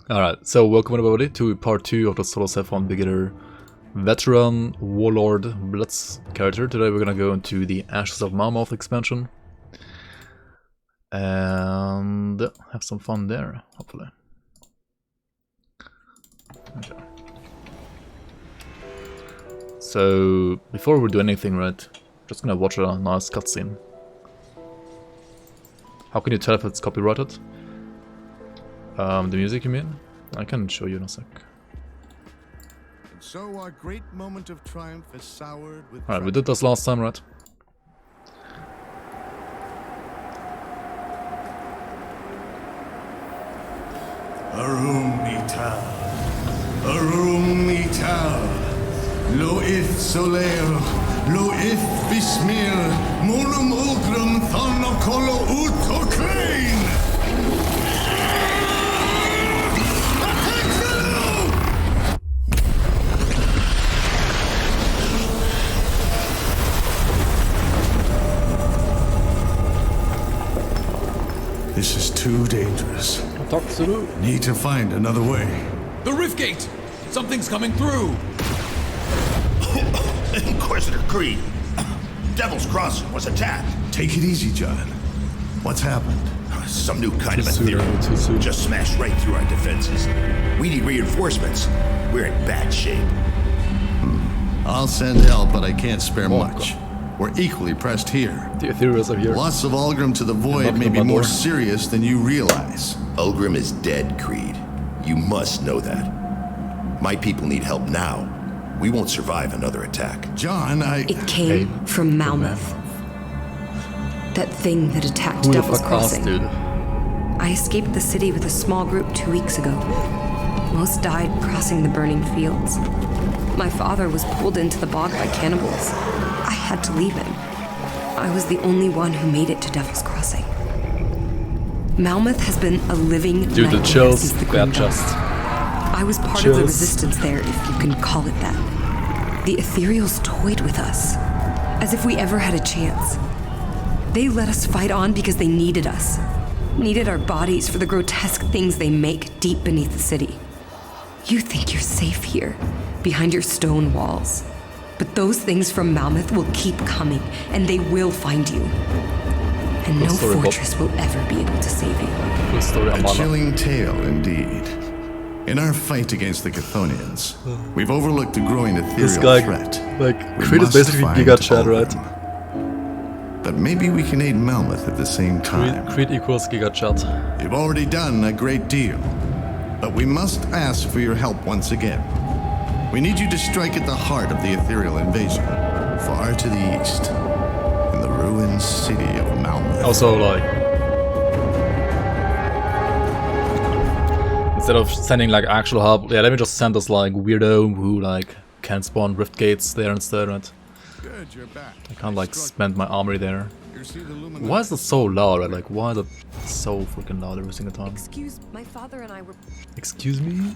Alright, so welcome everybody to part 2 of the SoT SSF on beginner veteran Warlord Blitz character. Today we're gonna go into the Ashes of Mammoth expansion and have some fun there, hopefully. Okay. So before we do anything, right, just gonna watch a nice cutscene. How can you tell if it's copyrighted? The music, you mean? I can show you in a sec. And so our great moment of triumph is soured with. Alright, we did this last time, right? Arum Ital, Arum Ital, Loith Soleil, Loith Bismil, Molum Ogrum Thonokolo Utokrain! This is too dangerous. Need to find another way. The rift gate! Something's coming through! Inquisitor Creed. Devil's Crossing was attacked. Take it easy, John. What's happened? Some new kind of ethereal. Just smashed right through our defenses. We need reinforcements. We're in bad shape. I'll send help, but I can't spare much. We're equally pressed here. The ethereals are here. Loss of Ulgrim to the Void may be more serious than you realize. Ulgrim is dead, Creed. You must know that. My people need help now. We won't survive another attack. John, It came from Malmoth. That thing that attacked Devil's Crossing. Dude. I escaped the city with a small group 2 weeks ago. Most died crossing the burning fields. My father was pulled into the bog by cannibals. I had to leave him. I was the only one who made it to Devil's Crossing. Malmoth has been a living Dude, the nightmare chills, since the bad Grim chest. I was part of the resistance there, if you can call it that. The ethereals toyed with us, as if we ever had a chance. They let us fight on because they needed us. Needed our bodies for the grotesque things they make deep beneath the city. You think you're safe here, behind your stone walls. But those things from Malmoth will keep coming, and they will find you. And no fortress will ever be able to save you. A chilling tale indeed. In our fight against the Chthonians, we've overlooked a growing ethereal threat. Like, Creed is basically Giga Chad, right? But maybe we can aid Malmoth at the same time. Creed equals Giga Chad. You've already done a great deal, but we must ask for your help once again. We need you to strike at the heart of the ethereal invasion, far to the east, in the ruined city of Malmoth. Also, like, instead of sending like actual help, yeah, let me just send us like weirdo who like can spawn rift gates there instead, right? Good, you're back. I can't like spend my armory there. Why is it so loud, right? Like, why is it so freaking loud every single time? Excuse, my father and I were... Excuse me?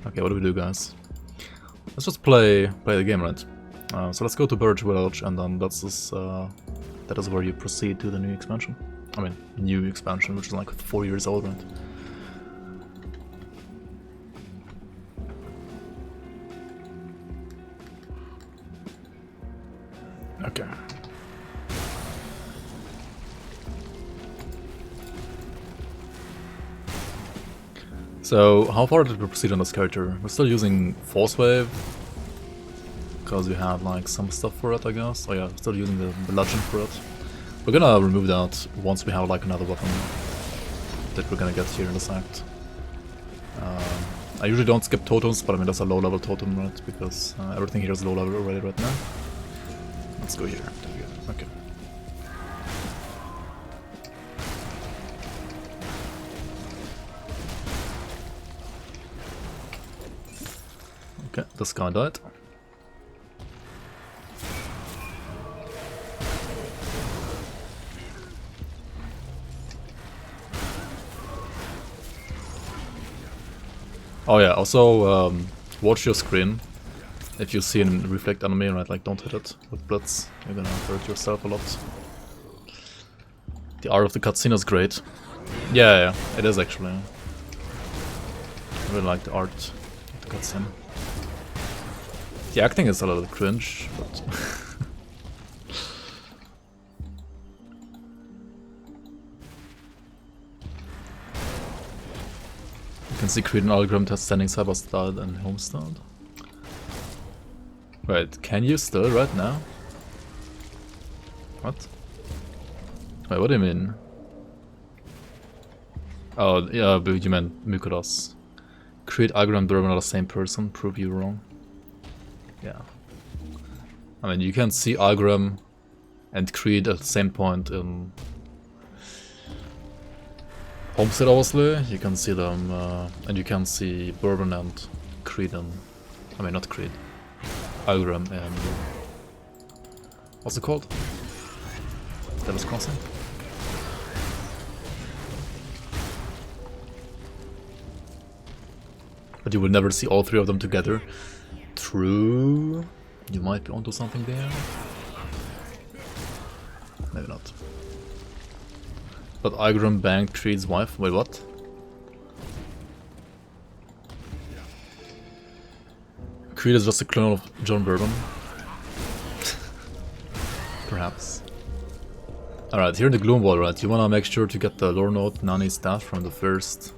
Okay, what do we do, guys? Let's just play the game, right? So let's go to Birch Village, and then that is where you proceed to the new expansion. I mean, new expansion, which is like 4 years old, right? Okay. So, how far did we proceed on this character? We're still using Force Wave, because we have like some stuff for it, I guess. Oh yeah, we're still using the Legend for it. We're gonna remove that once we have like another weapon that we're gonna get here in this act. I usually don't skip totems, but I mean that's a low level totem, right? Because everything here is low level already right now. Let's go here. There we go. Okay. Okay, this guy died. Oh yeah, also watch your screen. If you see a reflect enemy, right, like don't hit it with Blitz. You're gonna hurt yourself a lot. The art of the cutscene is great. Yeah, it is actually. I really like the art of the cutscene. The acting is a little cringe, but you can see Creed and Algrim test standing side by side and Homestead. Wait, can you still right now? What? Wait, what do you mean? Oh, yeah, but you meant Mukuras. Creed, Algrim, and Durban are the same person, prove you wrong. Yeah. I mean, you can see Algrim and Creed at the same point in Homestead, obviously. You can see them, and you can see Bourbon and Creed and... I mean, not Creed. Algrim and... what's it called? Devil's Crossing? But you will never see all three of them together. True. You might be onto something there. Maybe not. But Algrim banged Creed's wife? Wait, what? Creed is just a clone of John Bourbon. Perhaps. Alright, here in the Gloom Wall, right? You wanna make sure to get the lore note Nani's staff from the first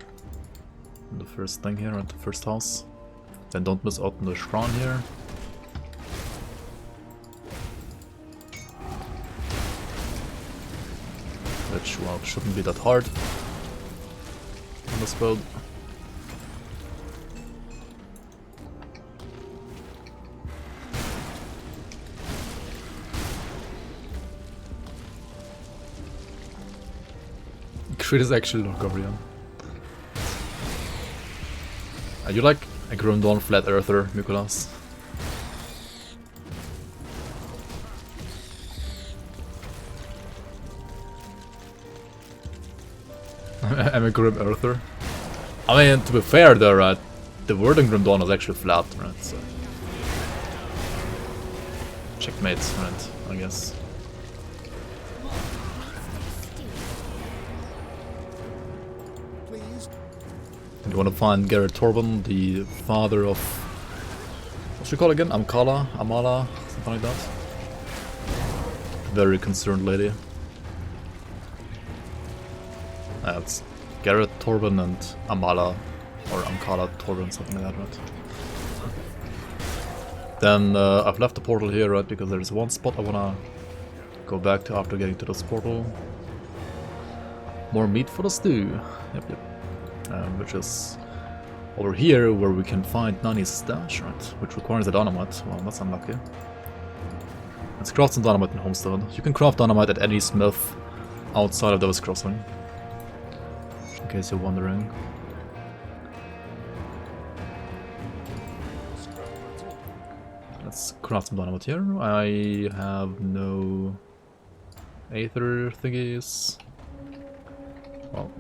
thing here at the first house. Then don't miss out on the shrine here. Which, well, shouldn't be that hard on this build. Creed is actually Lorgorian. Are you like a Grundon flat earther, Mukulas? I'm a Grim Earther. I mean, to be fair though, right, the word in Grim Dawn is actually flat, right, so... checkmate, right, I guess. And you want to find Garrett Torben, the father of... what's she called again? Amala? Something like that. Very concerned lady. It's Garrett Torben and Amala, or Amkala Torben, something like that, right? Then I've left the portal here, right, because there's one spot I wanna go back to after getting to this portal. More meat for the stew. Yep. Which is over here where we can find Nani's stash, right? Which requires a dynamite. Well, that's unlucky. Let's craft some dynamite in Homestead. You can craft dynamite at any smith outside of Devil's Crossing. In case you're wondering. Let's craft some dynamite here. I have no aether thingies. Well.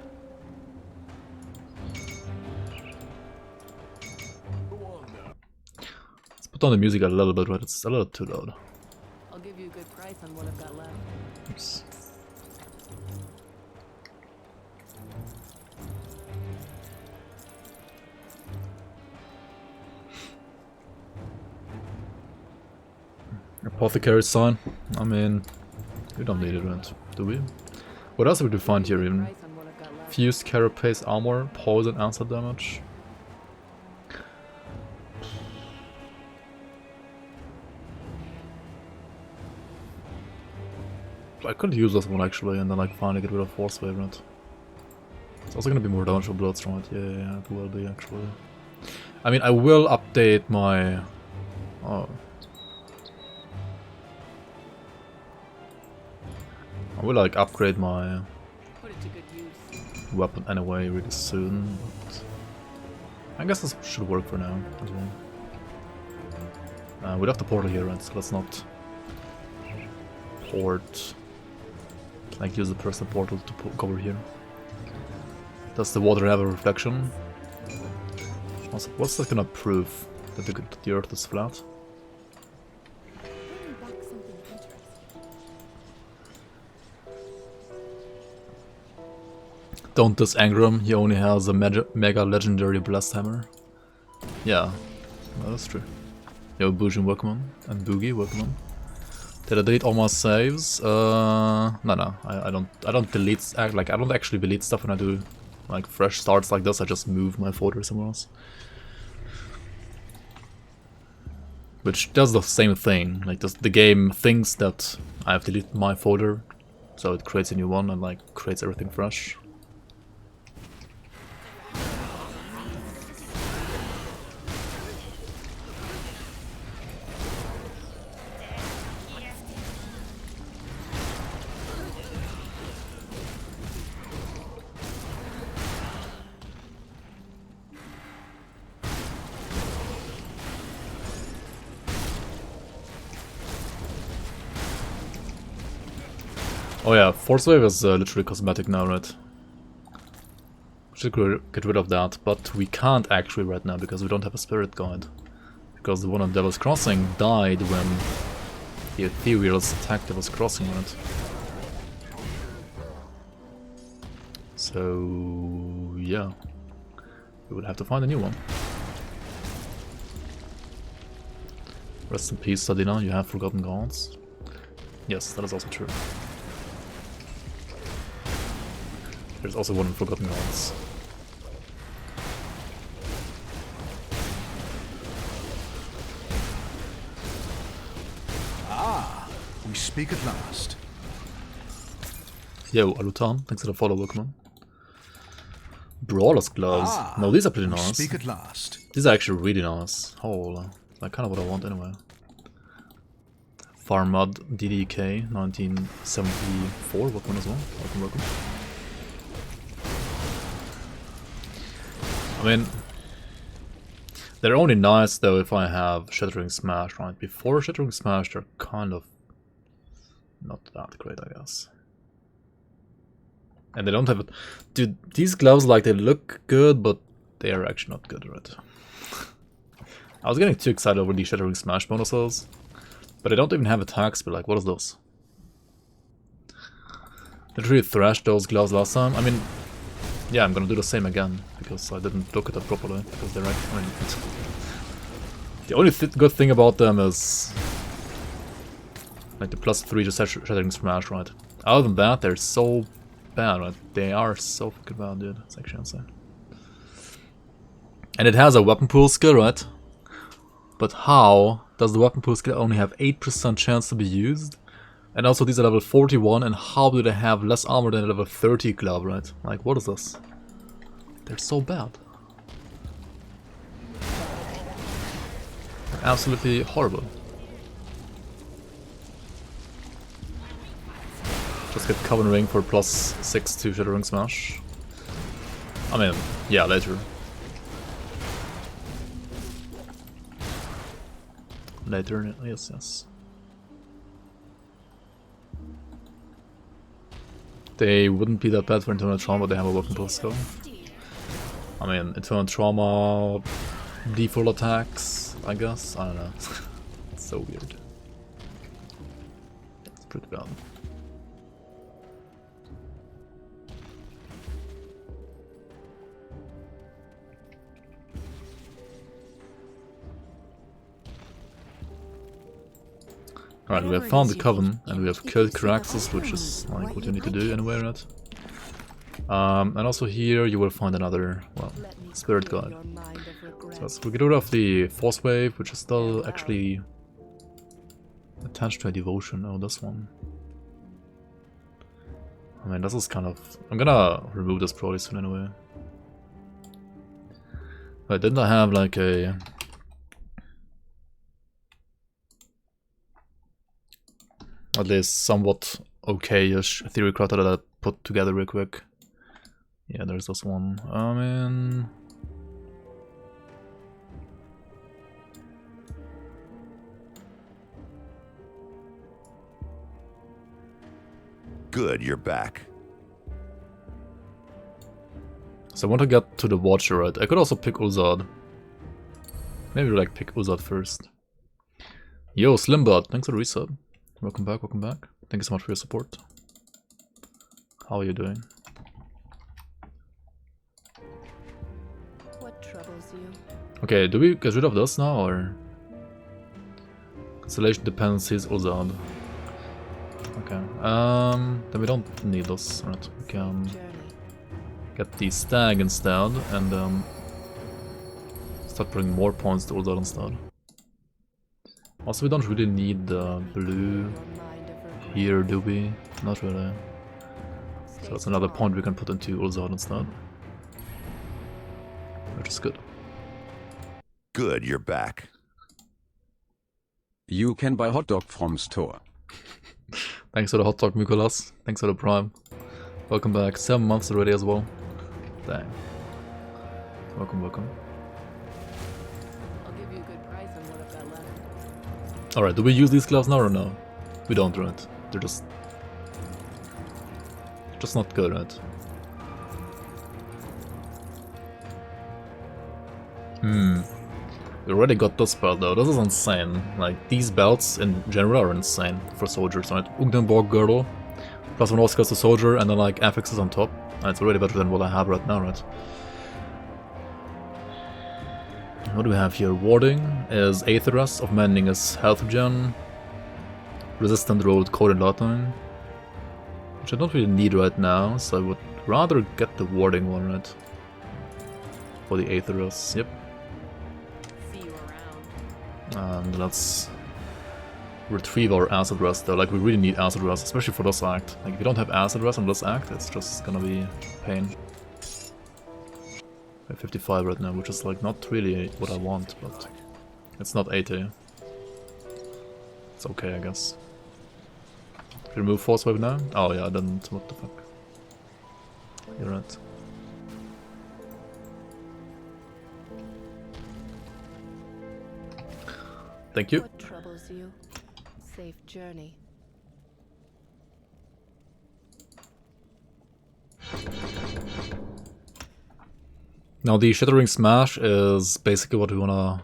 Let's put down the music a little bit, right? It's a little too loud. I'll give you a good price on what I've got left. Oops. Apothecary sign. I mean, we don't need it, right? Do we? What else would we find here even? Fused carapace armor, poison answer damage. I could use this one actually, and then like finally get rid of Force Wave, right? It's also gonna be more damage for Bloodstone, right? Yeah, it will be actually. I mean, I will update my. Oh. I will like upgrade my weapon anyway really soon, but I guess this should work for now as well. We'd have the portal here, right? So let's not port, like use the personal portal to go over here. Does the water have a reflection? What's that gonna prove? That the earth is flat? Don't diss Angram, he only has a mega legendary blast hammer. Yeah, well, that's true. Yo, Bujin, welcome on. And Boogie, welcome on. Did I delete all my saves? No, I don't delete, I don't actually delete stuff when I do like fresh starts like this. I just move my folder somewhere else. Which does the same thing, like the game thinks that I have deleted my folder, so it creates a new one and like creates everything fresh. Oh yeah, Force Wave is literally cosmetic now, right? We should get rid of that, but we can't actually right now because we don't have a Spirit Guide. Because the one on Devil's Crossing died when the Ethereals attacked Devil's Crossing, right? So yeah, we would have to find a new one. Rest in peace, Sadina, you have forgotten gods. Yes, that is also true. There's also one in Forgotten Gods. Ah, we speak at last. Yo, Alutan, thanks for the follow, welcome. Brawler's gloves. No, these are pretty nice. Speak at last. These are actually really nice. Holy, like kind of what I want anyway. Farmud DDK 1974, welcome as well. Welcome, welcome. I mean, they're only nice though if I have Shattering Smash, right? Before Shattering Smash, they're kind of not that great, I guess. And they don't have it. Dude, these gloves, like, they look good, but they are actually not good, right? I was getting too excited over these Shattering Smash bonuses, but I don't even have attacks, but like, what is this? Literally thrashed those gloves last time. I mean, yeah, I'm gonna do the same again, because I didn't look at them properly, because they're actually... The only good thing about them is... like the +3 to Shattering Smash, right? Other than that, they're so bad, right? They are so fucking bad, dude. It's actually insane. And it has a weapon pool skill, right? But how does the weapon pool skill only have 8% chance to be used? And also these are level 41, and how do they have less armor than a level 30 glove, right? Like, what is this? They're so bad. They're absolutely horrible. Just get Coven Ring for +6 to Shattering Smash. I mean, yeah, later. Later, yes, yes. They wouldn't be that bad for Internal Trauma, they have a weapon pool skill. I mean, Internal Trauma, default attacks, I guess? I don't know. It's so weird. It's pretty bad. Alright, we have found the Coven, and we have killed Caraxes, which is like what you need to do anyway, right? And also here you will find another, well, Spirit Guide. So we get rid of the Force Wave, which is still actually attached to a Devotion. Oh, this one. I mean, this is kind of... I'm gonna remove this probably soon anyway. But didn't I have like a... at least somewhat okay-ish theory crowd that I put together real quick. Yeah, there's this one. I mean... Good, you're back. So I want to get to the Watcher, right? I could also pick Uzad. Maybe like pick Uzad first. Yo, Slimbot, thanks for the reset. Welcome back, welcome back. Thank you so much for your support. How are you doing? troubles you? Okay, do we get rid of this now or? Constellation dependencies Uzad. Okay. Then we don't need this, right? We can get the stag instead and then start putting more points to Uzad instead. Also, we don't really need the blue here, do we? Not really. So that's another point we can put into Ulzard instead. Which is good. Good, you're back. You can buy hot dog from store. Thanks for the hot dog, Mikolas. Thanks for the prime. Welcome back. 7 months already as well. Dang. Welcome, welcome. I'll give you a good price on what I've got left. Alright, do we use these gloves now or no? We don't, right? They're just not good, right? We already got this belt though, this is insane. Like, these belts in general are insane for soldiers, right? Ugdenborg girdle, plus one Oscar to soldier, and then like affixes on top. And it's already better than what I have right now, right? What do we have here? Warding is Aetherus, of Mending is health gen. Resistant road coded lightning. Which I don't really need right now, so I would rather get the warding one, right? For the Aetherus, yep. See you around. And let's retrieve our acid rest though. Like, we really need acid rest, especially for this act. Like, if you don't have acid rest on this act, it's just gonna be pain. I have 55 right now, which is like not really what I want, but it's not 80. It's okay, I guess. Remove force wave now? Oh yeah, I didn't. What the fuck? You're right. Thank you. What troubles you? Safe journey. Now the Shattering Smash is basically what we wanna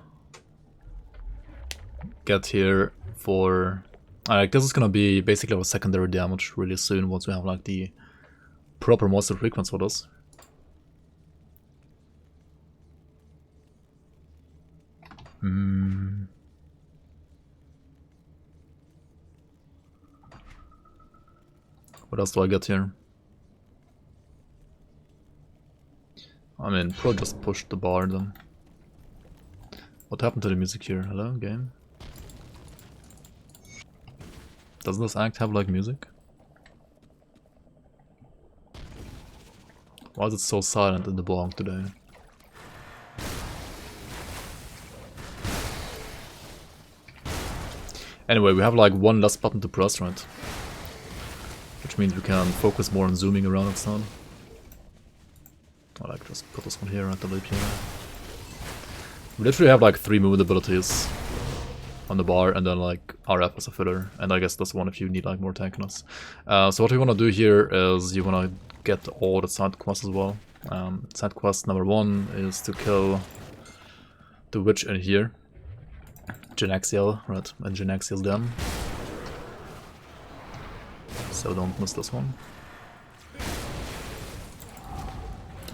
get here for... Like, this is gonna be basically our secondary damage really soon once we have like the proper monster frequency for this. What else do I get here? I mean, probably just push the bar then. What happened to the music here? Hello, game? Doesn't this act have like music? Why is it so silent in the blog today? Anyway, we have like one less button to press, right? Which means we can focus more on zooming around instead. I like just put this one here at the lip here. We literally have like 3 movement abilities on the bar, and then like RF as a filler, and I guess that's one if you need like more tankiness. So what we want to do here is you want to get all the side quests as well. Side quest number 1 is to kill the witch in here, Genexiel, right? And Genexiel's them. So don't miss this one.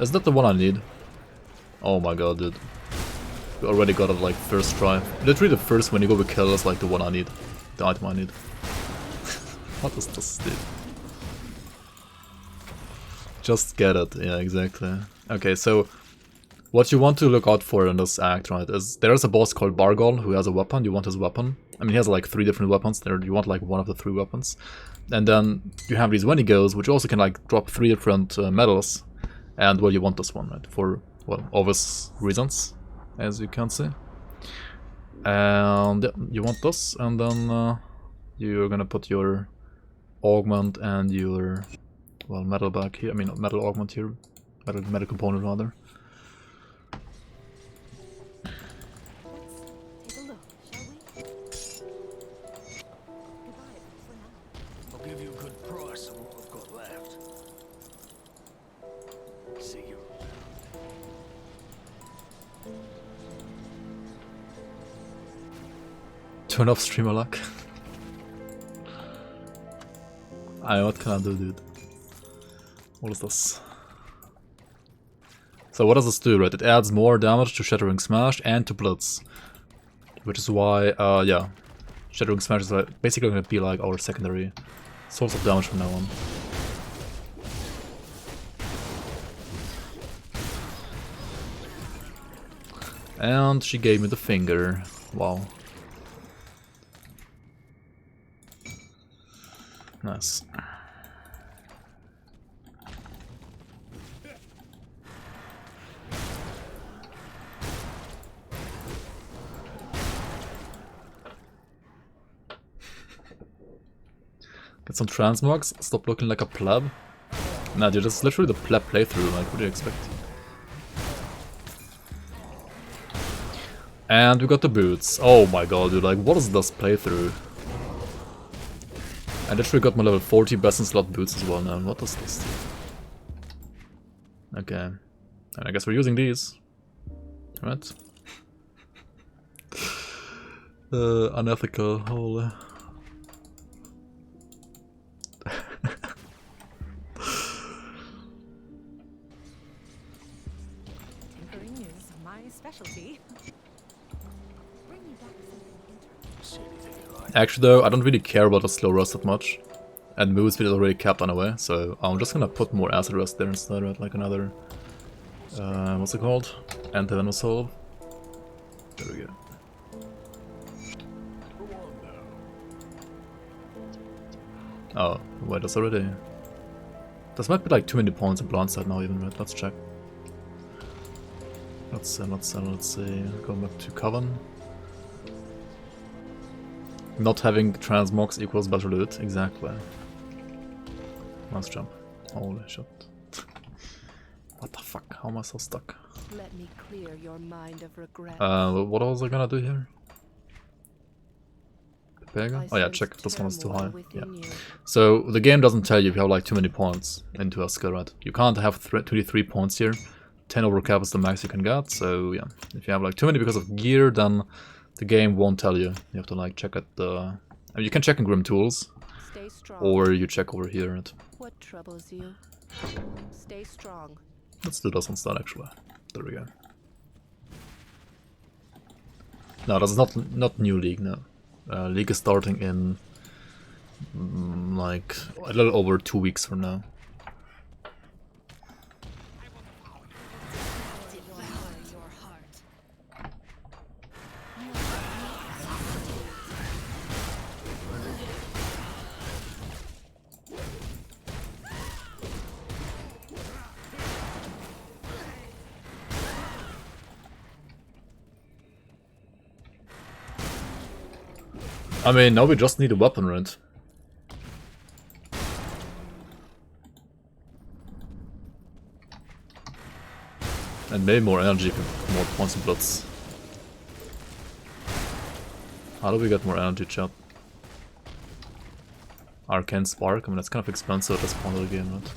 Is that the one I need? Oh my god, dude. We already got it like first try. Literally the first when you go to kill is like the one I need. The item I need. What is this, dude? Just get it, yeah, exactly. Okay, so what you want to look out for in this act, right, is there is a boss called Bargol who has a weapon. You want his weapon. I mean, he has like 3 different weapons there. You want like one of the 3 weapons. And then you have these Wendigos, which also can like drop 3 different medals. And well, you want this one, right? For, well, obvious reasons, as you can see. And yeah, you want this, and then you're gonna put your augment and your, well, metal back here. I mean, metal augment here, metal component rather. Take a look, shall we? I'll give you a good price on what I've got left. See you. Turn off streamer luck. What can I do, dude? What is this? So what does this do, right? It adds more damage to Shattering Smash and to Blitz. Which is why, yeah, Shattering Smash is basically going to be like our secondary source of damage from now on. And she gave me the finger. Wow. Nice. Get some transmogs, stop looking like a pleb. Nah, dude, this is literally the pleb playthrough, like, what do you expect? And we got the boots. Oh my god, dude, like, what is this playthrough? I literally got my level 40 best in slot boots as well now. What does this do? Okay. And I guess we're using these. Right? Unethical, holy. Tinkering is my specialty. Actually though, I don't really care about the slow rust that much. And move speed is already capped anyway, so I'm just gonna put more acid rust there instead, right? Like another... what's it called? Anti-venom solve. There we go. Oh, wait, that's already... This might be like too many points in blind side now even, right? Let's check. Let's see, going back to Coven. Not having transmogs equals better loot, exactly. Nice jump. Holy shit. What the fuck, how am I so stuck? Let me clear your mind of regret. What was I gonna do here? Pepega? Oh yeah, check if this one is too high. Yeah. So the game doesn't tell you if you have like too many points into a skill, right? You can't have 23 points here. 10 over cap is the max you can get, so yeah. If you have like too many because of gear, then the game won't tell you. You have to like check at the... I mean, you can check in GRIMTOOLS, or you check over here. Right? What troubles you? Stay strong. Let's do this instead, actually. There we go. No, that's not new League, no. League is starting in like a little over 2 weeks from now. I mean, now we just need a weapon, right? And maybe more energy, more points and Blitz. How do we get more energy, chat? Arcane Spark? I mean, that's kind of expensive at this point of the game, right?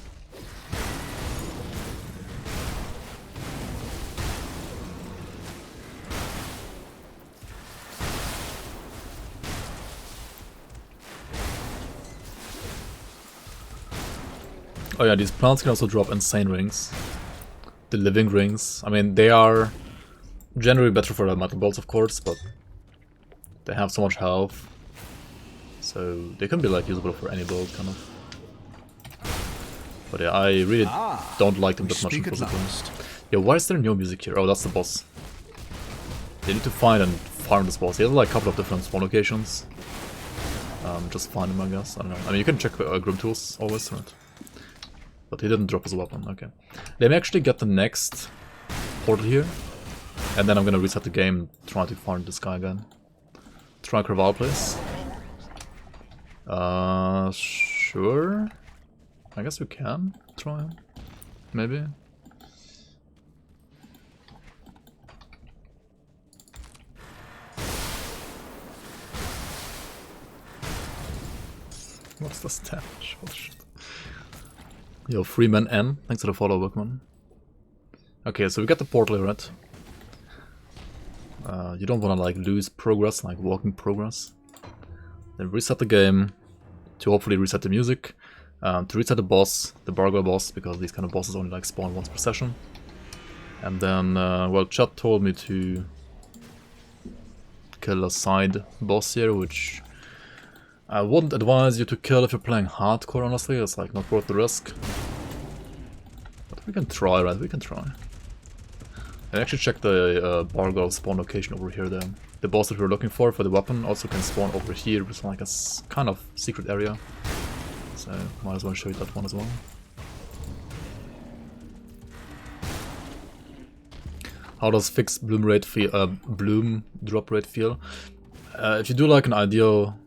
Oh yeah, these plants can also drop insane rings. The living rings. I mean, they are generally better for the metal bolts, of course, but they have so much health. So they can be like usable for any build, kind of. But yeah, I really don't like them that much in Physical. Yeah, why is there no music here? Oh, that's the boss. They need to find and farm this boss. He has like a couple of different spawn locations. Just find him, I guess. I don't know. I mean, you can check GRIMTOOLS always, right? But he didn't drop his weapon, okay. Let me actually get the next portal here. And then I'm gonna reset the game, try to farm this guy again. Try Craval, please. Sure. I guess we can try him. Maybe. What's the damage? Holy shit. Yo, Freeman N, thanks for the follow, Bookman. Okay, so we got the portal here, right? You don't want to like lose progress, like walking progress. Then reset the game to hopefully reset the music. To reset the boss, the Bargo boss, because these kind of bosses only like spawn once per session. And then, well, chat told me to kill a side boss here, which I wouldn't advise you to kill if you're playing hardcore, honestly. It's like not worth the risk. But we can try, right? We can try. I actually checked the Bargov spawn location over here. The boss that we were looking for the weapon also can spawn over here, which is like a kind of secret area. So might as well show you that one as well. How does fixed bloom drop rate feel? If you do like an ideal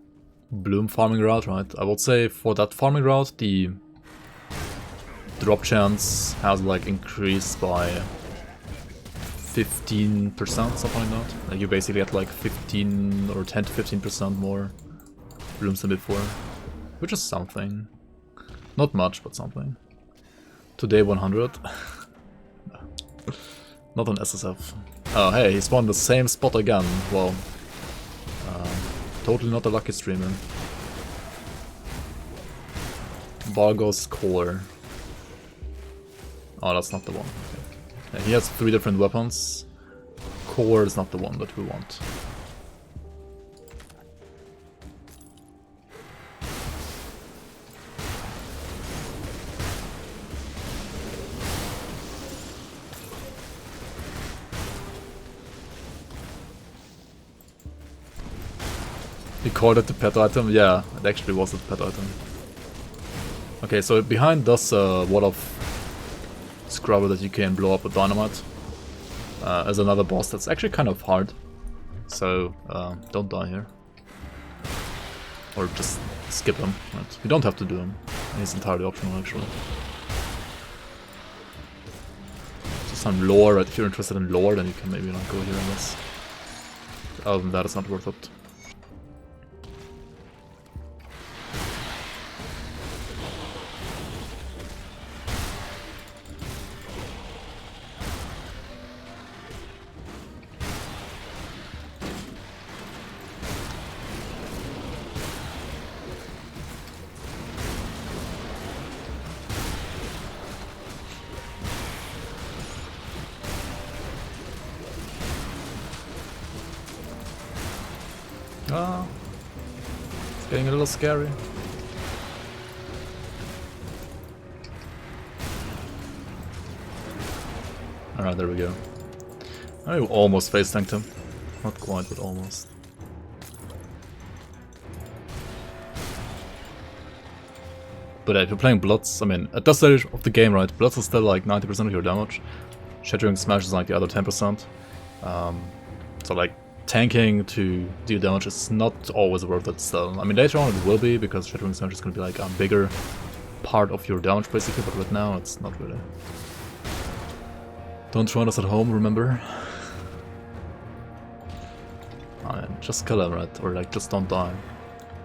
bloom farming route, right? I would say for that farming route, the drop chance has like increased by 15%, something like that. Like you basically get like 15 or 10 to 15% more blooms than before, which is something. Not much, but something. Today 100. Not on SSF. Oh hey, he spawned the same spot again. Well, totally not a lucky streamer. Bargo's core. Oh, that's not the one. Okay. Yeah, he has 3 different weapons. Core is not the one that we want. You called it the pet item? Yeah, it actually was the pet item. Okay, so behind this wall of scrubber that you can blow up with dynamite is another boss that's actually kind of hard. So don't die here. Or just skip him. Right? You don't have to do him. He's entirely optional actually. So some lore, right? If you're interested in lore, then you can maybe like go here on this. Other than that, it's not worth it. Ah, it's getting a little scary. Alright, there we go. I almost face tanked him. Not quite, but almost. But if you're playing Blitz, I mean, at this stage of the game, right, Blitz is still like 90% of your damage. Shattering Smash is like the other 10%. So like, tanking to do damage is not always worth it still. I mean, later on it will be, because Shattering Smash is going to be like a bigger part of your damage basically, but right now it's not really. Don't try this at home, remember? I mean, just kill him, right? Or like, just don't die.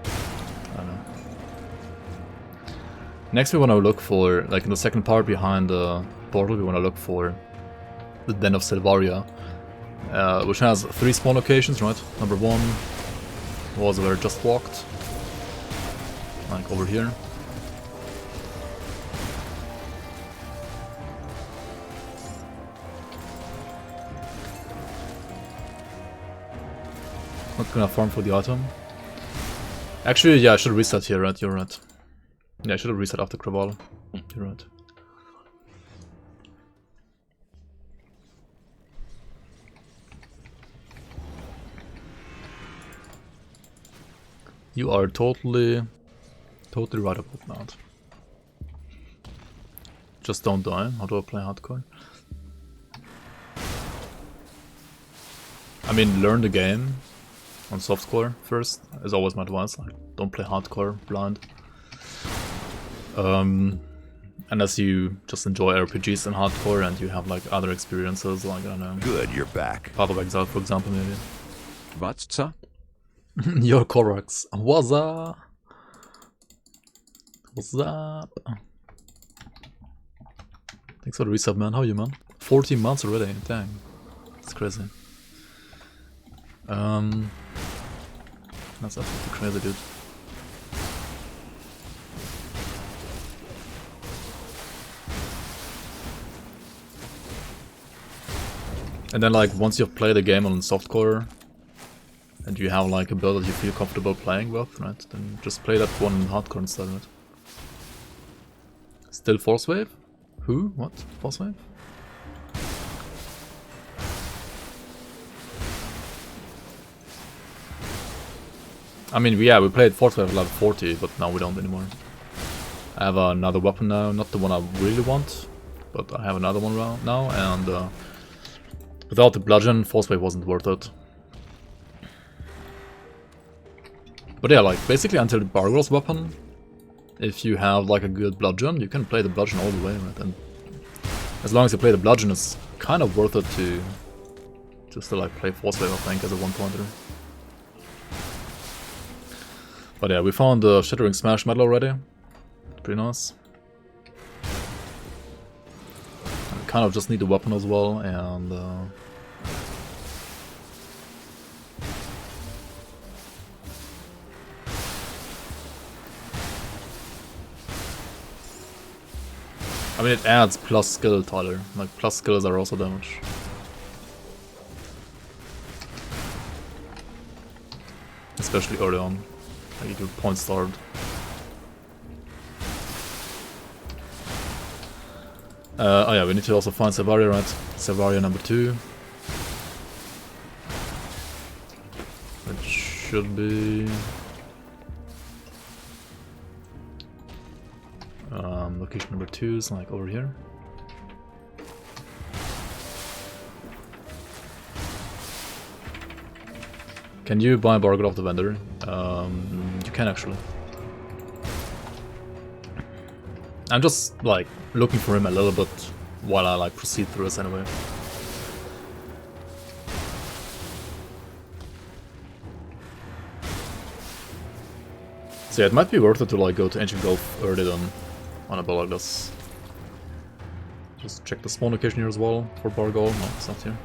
I don't know. Next we want to look for, like in the second part behind the portal, we want to look for the Den of Silvaria. Which has 3 spawn locations, right? Number 1 was where I just walked. Like over here. Not gonna farm for the item. Actually, yeah, I should reset here, right? You're right. Yeah, I should have reset after Kraval. You're right. You are totally right about that. Just don't die. How do I play hardcore? I mean, learn the game on softcore first, is always my advice. Like, don't play hardcore blind. Unless you just enjoy RPGs and hardcore and you have like other experiences, like, I don't know. Good, you're back. Path of Exile, for example, maybe. What's that? You're correct. What's up? What's up? Thanks for the resub, man. How are you, man? 14 months already. Dang. It's crazy. That's absolutely crazy, dude. And then like once you've played a game on softcore and you have like a build that you feel comfortable playing with, right? Then just play that one in hardcore instead, right? Still Force Wave? Who? What? Force Wave? I mean, yeah, we played Force Wave at level 40, but now we don't anymore. I have another weapon now, not the one I really want, but I have another one now, and without the bludgeon, Force Wave wasn't worth it. But yeah, like, basically until the Bargo's weapon, if you have like a good bludgeon, you can play the bludgeon all the way, right? And as long as you play the bludgeon, it's kind of worth it to just to like play Force Wave, I think, as a one-pointer. But yeah, we found the Shattering Smash medal already. Pretty nice. I kind of just need the weapon as well, and I mean, it adds plus skill, Tyler. Like, plus skills are also damage. Especially early on. Like, you get point starved. Oh yeah, we need to also find Savaria, right? Savaria number 2. It should be... location number 2 is like over here. Can you buy Bargold off the vendor? You can actually. I'm just like looking for him a little bit while I like proceed through this anyway. So yeah, it might be worth it to like go to Ancient Gulf early then on a build like this. Just check the spawn location here as well for Bargold. No, it's not here.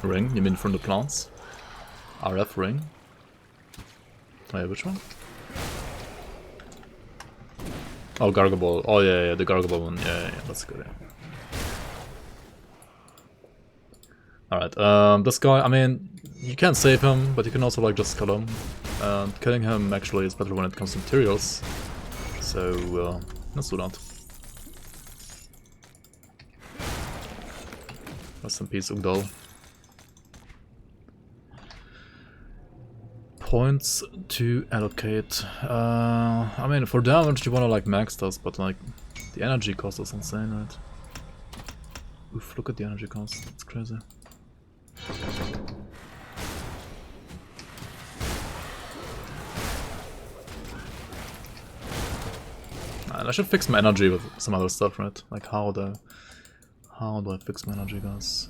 Ring? You mean from the plants? RF ring? Wait, which one? Oh, Gargable. Oh yeah, yeah, the Gargable one. Yeah, that's good. Yeah. Alright, this guy, I mean, you can save him, but you can also like just kill him. And killing him actually is better when it comes to materials. So, let's do that. Rest in peace, Ugdal. Points to allocate. I mean, for damage you wanna like max this, but like the energy cost is insane, right? Oof, look at the energy cost, that's crazy. And I should fix my energy with some other stuff, right? Like how do I fix my energy, guys?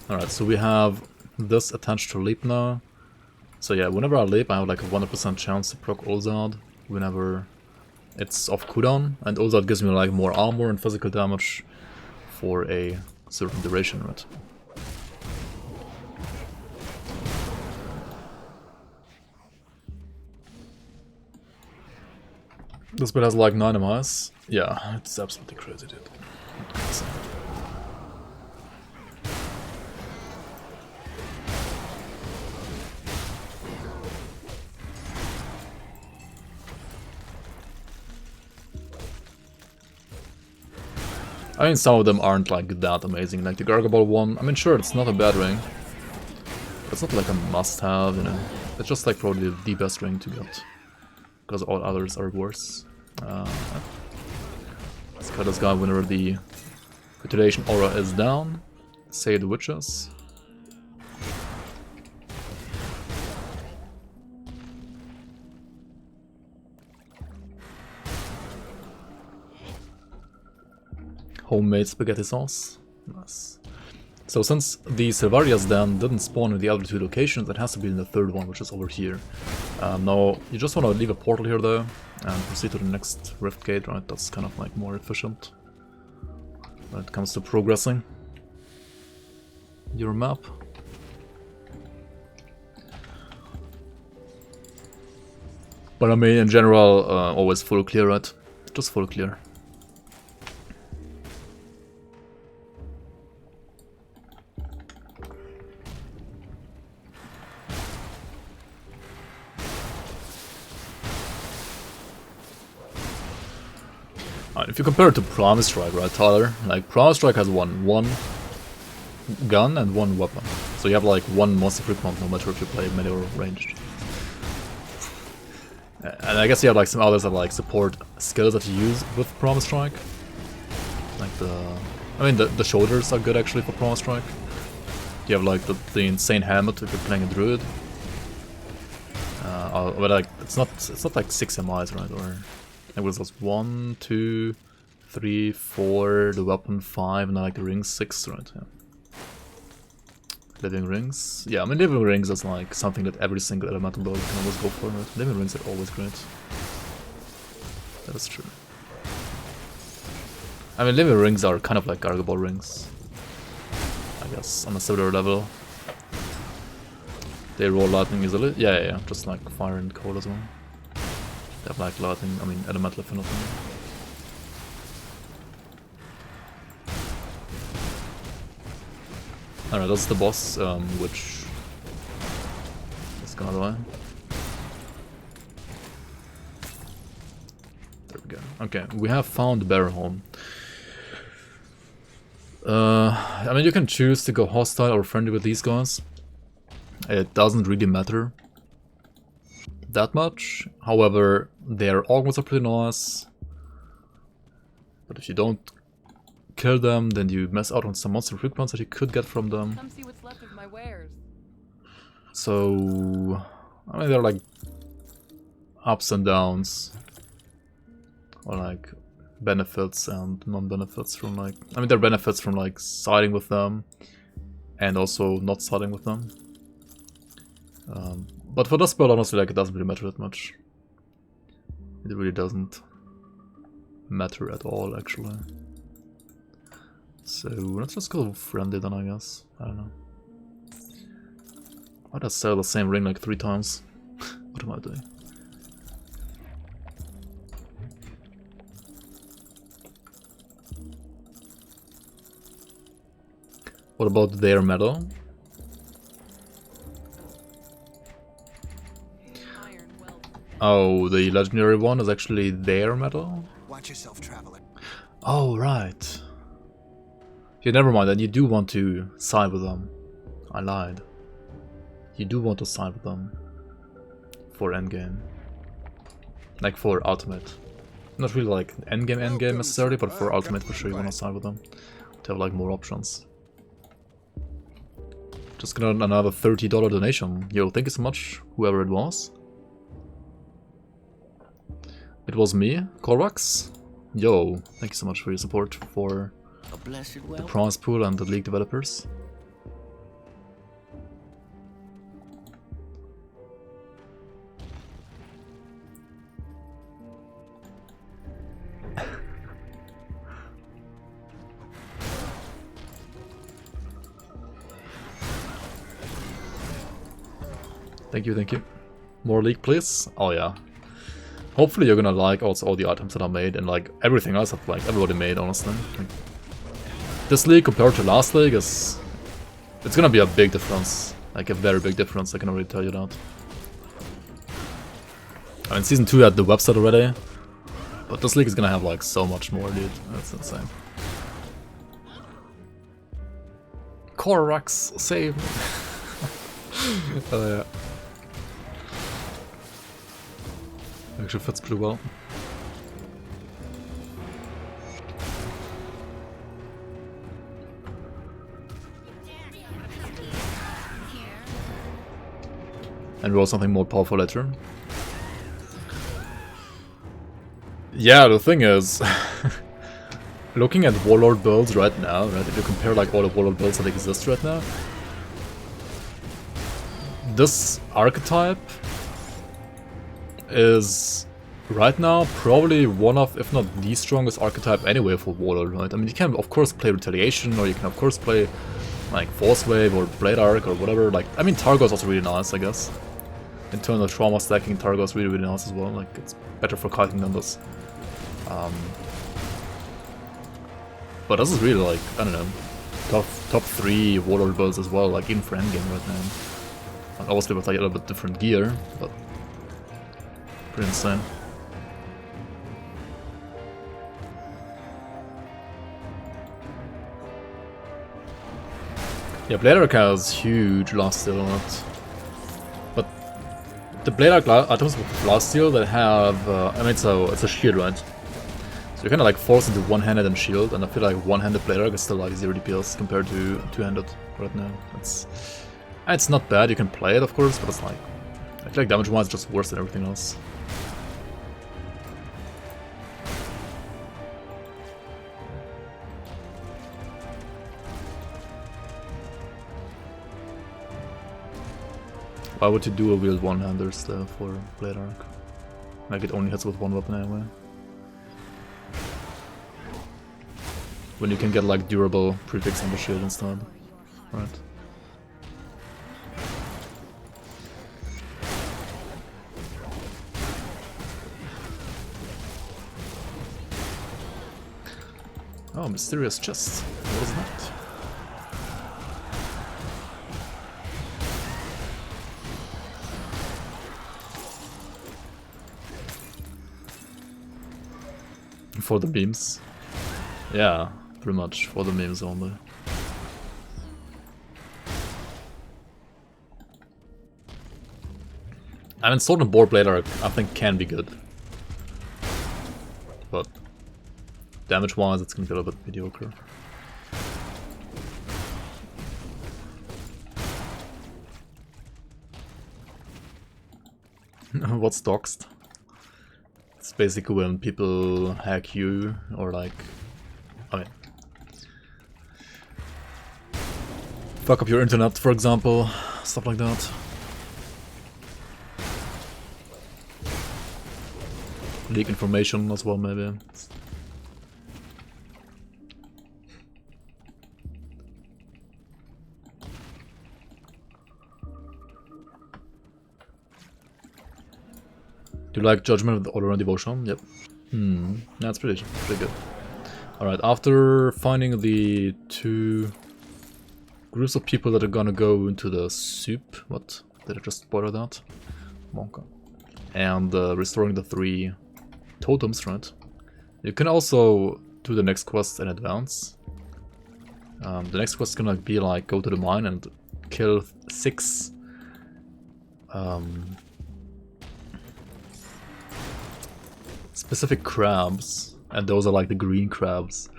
Alright, so we have this attached to leap now. So yeah, whenever I leap I have like a 100% chance to proc Ulzard whenever it's off cooldown, and Ulzard gives me like more armor and physical damage for a certain duration, right? This build has like 9 MIs. Yeah, it's absolutely crazy, dude. I mean, some of them aren't like that amazing, like the Gargable one. I mean, sure, it's not a bad ring. But it's not like a must-have, you know. It's just like probably the best ring to get. Because all others are worse. Let's cut this guy whenever the Retaliation aura is down. Say the witches. Homemade spaghetti sauce. Nice. So since the Silvarias then didn't spawn in the other two locations, it has to be in the third one, which is over here. Now, you just want to leave a portal here though, and proceed to the next rift gate, right? That's kind of like more efficient when it comes to progressing your map. But I mean, in general, always full clear, right? Just full clear. If you compare it to Promise Strike, right, Tyler? Like, Promise Strike has one gun and one weapon. So you have like one monster free pump no matter if you play melee or ranged. And I guess you have like some others that like support skills that you use with Promise Strike. Like the shoulders are good actually for Promise Strike. You have like the insane helmet if you're playing a druid. But like it's not like 6 MIs, right? Or it was just 1, 2, 3, 4, the weapon 5, and then like the rings 6, right? Yeah. Living rings. Yeah, I mean living rings is like something that every single elemental build can always go for, right? Living rings are always great. That is true. I mean living rings are kind of like Gargaball rings, I guess, on a similar level. They roll lightning easily. Yeah, just like fire and cold as well. They have like lightning, I mean elemental affinity. Alright, that's the boss, which is gone away. There we go. Okay, we have found the Bear Home. I mean, you can choose to go hostile or friendly with these guys. It doesn't really matter that much. However, their augments are pretty nice. But if you don't kill them, then you miss out on some monster free points that you could get from them. Come see what's left of my wares. So, I mean, they're like ups and downs, or like benefits and non-benefits from like. I mean, there are benefits from like siding with them, and also not siding with them. But for this build, honestly, like it doesn't really matter that much. It really doesn't matter at all, actually. So let's just go friendly then, I guess. I don't know. Why did I sell the same ring like 3 times? What am I doing? What about their medal? Oh, the legendary one is actually their medal? Watch yourself, traveler. Oh, right. Yeah, never mind, then you do want to side with them. I lied. You do want to side with them for endgame. Like for ultimate. Not really like endgame necessarily, but for ultimate for sure you want to side with them. To have like more options. Just got another $30 donation. Yo, thank you so much, whoever it was. It was me, Korvax. Yo, thank you so much for your support for the prize pool and the league developers. Thank you. More league, please. Oh yeah. Hopefully you're gonna like also all the items that I made and like everything else that like everybody made, honestly. Like, this league compared to last league it's gonna be a big difference. Like a very big difference, I can already tell you that. I mean, season 2 had the website already, but this league is gonna have like so much more, dude. That's insane. Korax, save me. Oh yeah. Actually fits pretty well. And roll something more powerful later. Yeah, the thing is, looking at Warlord builds right now, right? If you compare like all the Warlord builds that exist right now, this archetype is right now probably one of, if not the strongest archetype anyway for Warlord, right? I mean, you can of course play Retaliation, or you can of course play like Force Wave or Blade Arc or whatever. Like, I mean, Targo is also really nice, I guess. Internal trauma stacking Targo is really nice as well. Like, it's better for kiting than this. But this is really like, I don't know, top 3 Warlord builds as well, like in for endgame right now. And obviously with like a little bit different gear, but pretty insane. Yeah, Blade Arc has huge lifesteal on it. But the Blade Arc items with lifesteal that have, I mean, it's a shield, right? So you're kind of like forced into one-handed and shield, and I feel like one-handed Blade Arc is still like 0 DPS compared to two-handed right now. It's not bad, you can play it of course, but it's like, I feel like damage-wise it's just worse than everything else. Why would you do a wield one-handers though for Blade Arc? Like, it only hits with one weapon anyway. When you can get like durable prefix on the shield instead. Right. Oh, mysterious chest. What is that? For the beams. Yeah, pretty much for the memes only. I mean, Sword and Board Blade Arc I think can be good. But damage wise it's gonna be a little bit mediocre. What's doxed? It's basically when people hack you, or like, I mean, fuck up your internet, for example, stuff like that. Leak information as well, maybe. Do you like Judgment with Order and Devotion? Yep. That's pretty good. Alright, after finding the 2 groups of people that are gonna go into the soup, what? Did I just spoil that? Monka. And restoring the 3 totems, right? You can also do the next quest in advance. The next quest is gonna be like, go to the mine and kill 6 specific crabs, and those are like the green crabs.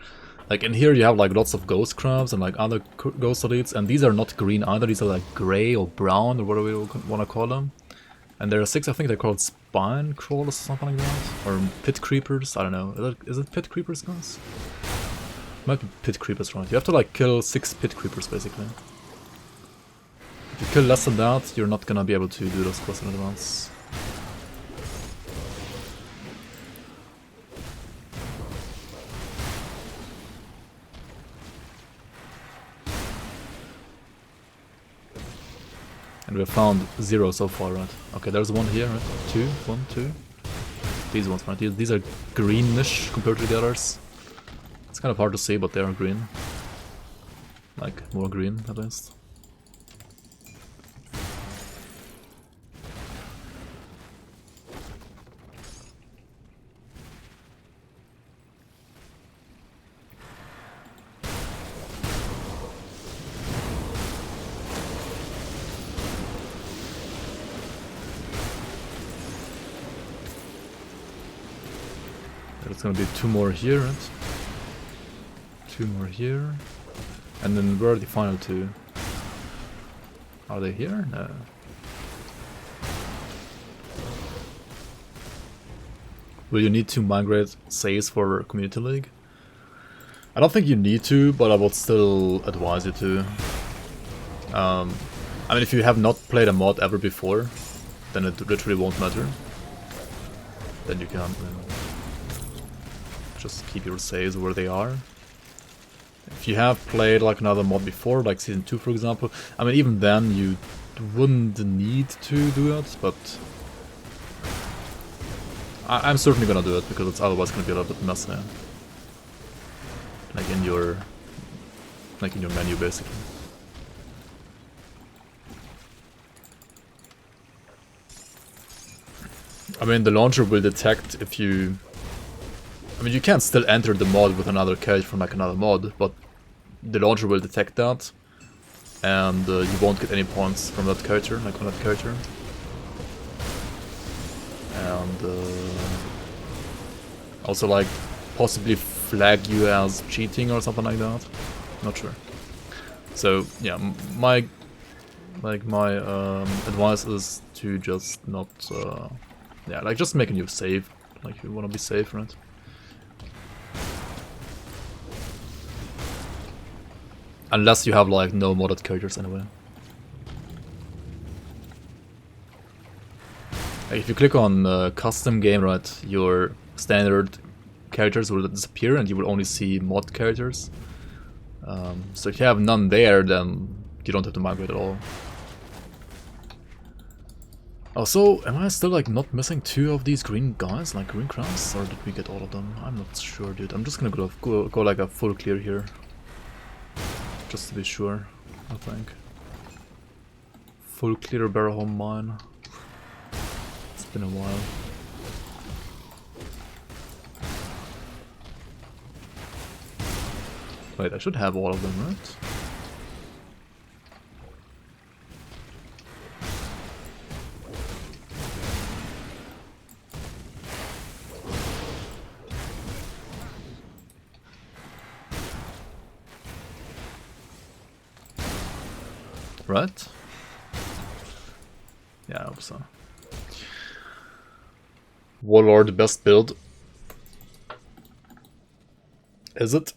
Like in here you have like lots of ghost crabs and like other ghost elites, and these are not green either, these are like grey or brown or whatever you want to call them. And there are 6, I think they're called spine crawlers or something like that, or pit creepers, I don't know. Is it pit creepers, guys? Might be pit creepers, right? You have to like kill 6 pit creepers basically. If you kill less than that, you're not gonna be able to do those quests in advance. And we have found 0 so far, right? Okay, there's 1 here, right? 2, 1, 2. These ones, right? These are greenish compared to the others. It's kind of hard to see, but they are green. Like, more green, at least. There's gonna be 2 more here, right? 2 more here. And then where are the final 2? Are they here? No. Will you need to migrate saves for Community League? I don't think you need to, but I would still advise you to. I mean, if you have not played a mod ever before, then it literally won't matter. Then you can just keep your saves where they are. If you have played like another mod before, like Season 2 for example, I mean even then you wouldn't need to do it, but I'm certainly gonna do it because it's otherwise gonna be a little bit messy. Like in your menu basically. I mean the launcher will detect if you... I mean you can still enter the mod with another character from like another mod, but the launcher will detect that and you won't get any points from that character, like on that character. And also like possibly flag you as cheating or something like that. Not sure. So yeah, my advice is to just not yeah, like just make a new save, like you wanna be safe, right? Unless you have like no modded characters anyway. Like, if you click on custom game, right, your standard characters will disappear and you will only see mod characters. So if you have none there, then you don't have to migrate at all. Also, am I still like not missing 2 of these green guys, like green crowns, or did we get all of them? I'm not sure, dude. I'm just gonna go like a full clear here. Just to be sure, I think. Full clear Barrowholm mine. It's been a while. Wait, I should have all of them, right? Right? Yeah, I hope so. Warlord, best build. Is it?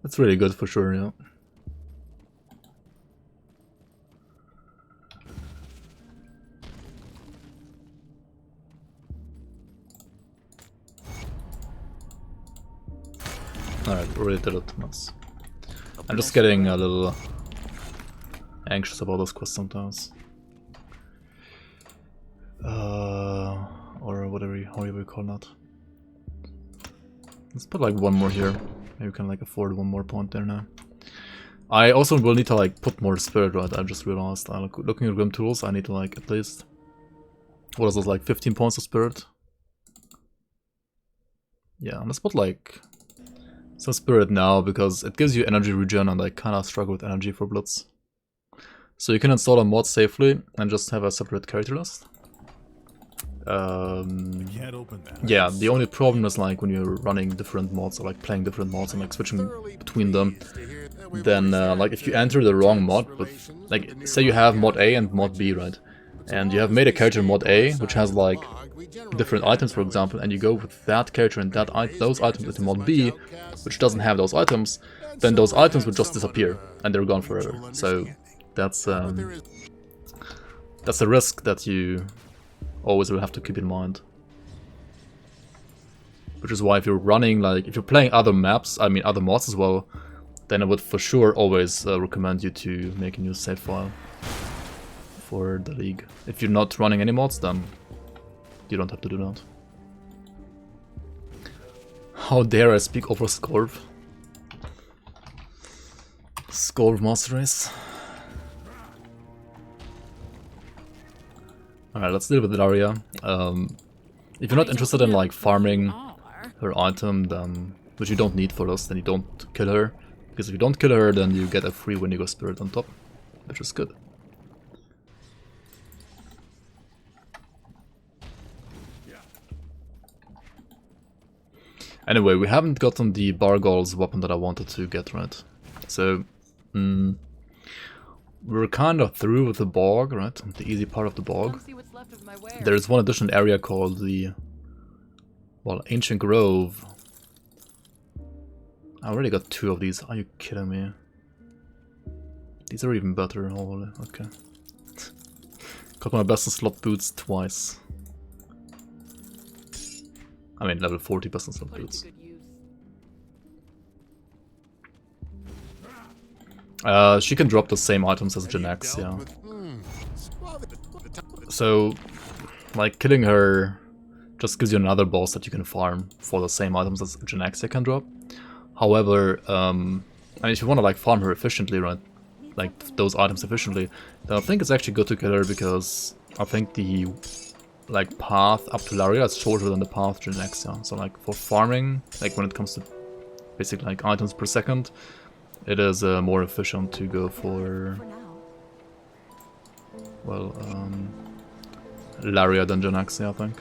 That's really good for sure, yeah. Alright, already did it. Nice. I'm just getting a little anxious about this quest sometimes. Or whatever how you would call that. Let's put like one more here. Maybe we can like afford one more point there now. I also will need to like put more spirit, right? I just realized. Looking at GRIMTOOLS, I need to like at least... What is this, like 15 points of spirit? Yeah, let's put like... some spirit now, because it gives you energy regen and I kinda struggle with energy for Blitz. So you can install a mod safely and just have a separate character list. Yeah, the only problem is like when you're running different mods or like playing different mods and like switching between them, then like if you enter the wrong mod, but like say you have mod A and mod B, right? And you have made a character mod A which has like different items, for example, and you go with that character and those items into mod B, which doesn't have those items, then those items would just disappear and they're gone forever. So that's a risk that you always will have to keep in mind. Which is why if you're running, like if you're playing other maps, I mean other mods as well, then I would for sure always recommend you to make a new save file for the league. If you're not running any mods, then you don't have to do that. How dare I speak over Scorv? Scorv Master Race. Alright, let's deal with Daria. If you're not interested in like farming her item, then which you don't need for this, then you don't kill her. Because if you don't kill her, then you get a free Wendigo Spirit on top, which is good. Anyway, we haven't gotten the Bargol's weapon that I wanted to get, right? So, we're kind of through with the bog, right? The easy part of the bog. Come see what's left of my wares. There's one additional area called the, well, Ancient Grove. I already got 2 of these. Are you kidding me? These are even better. Holy, okay. Got my best in slot boots twice. I mean, level 40 best in slot Put it to boots. good use. She can drop the same items as Gen X, yeah. So, like, killing her just gives you another boss that you can farm for the same items as Gen X can drop. However, and if you want to like farm her efficiently, right, like those items efficiently, then I think it's actually good to kill her because I think the like path up to Laria is shorter than the path to Gen X, yeah. So like for farming, like when it comes to basically like items per second, it is more efficient to go for, well, Laria than Gen X, yeah, I think.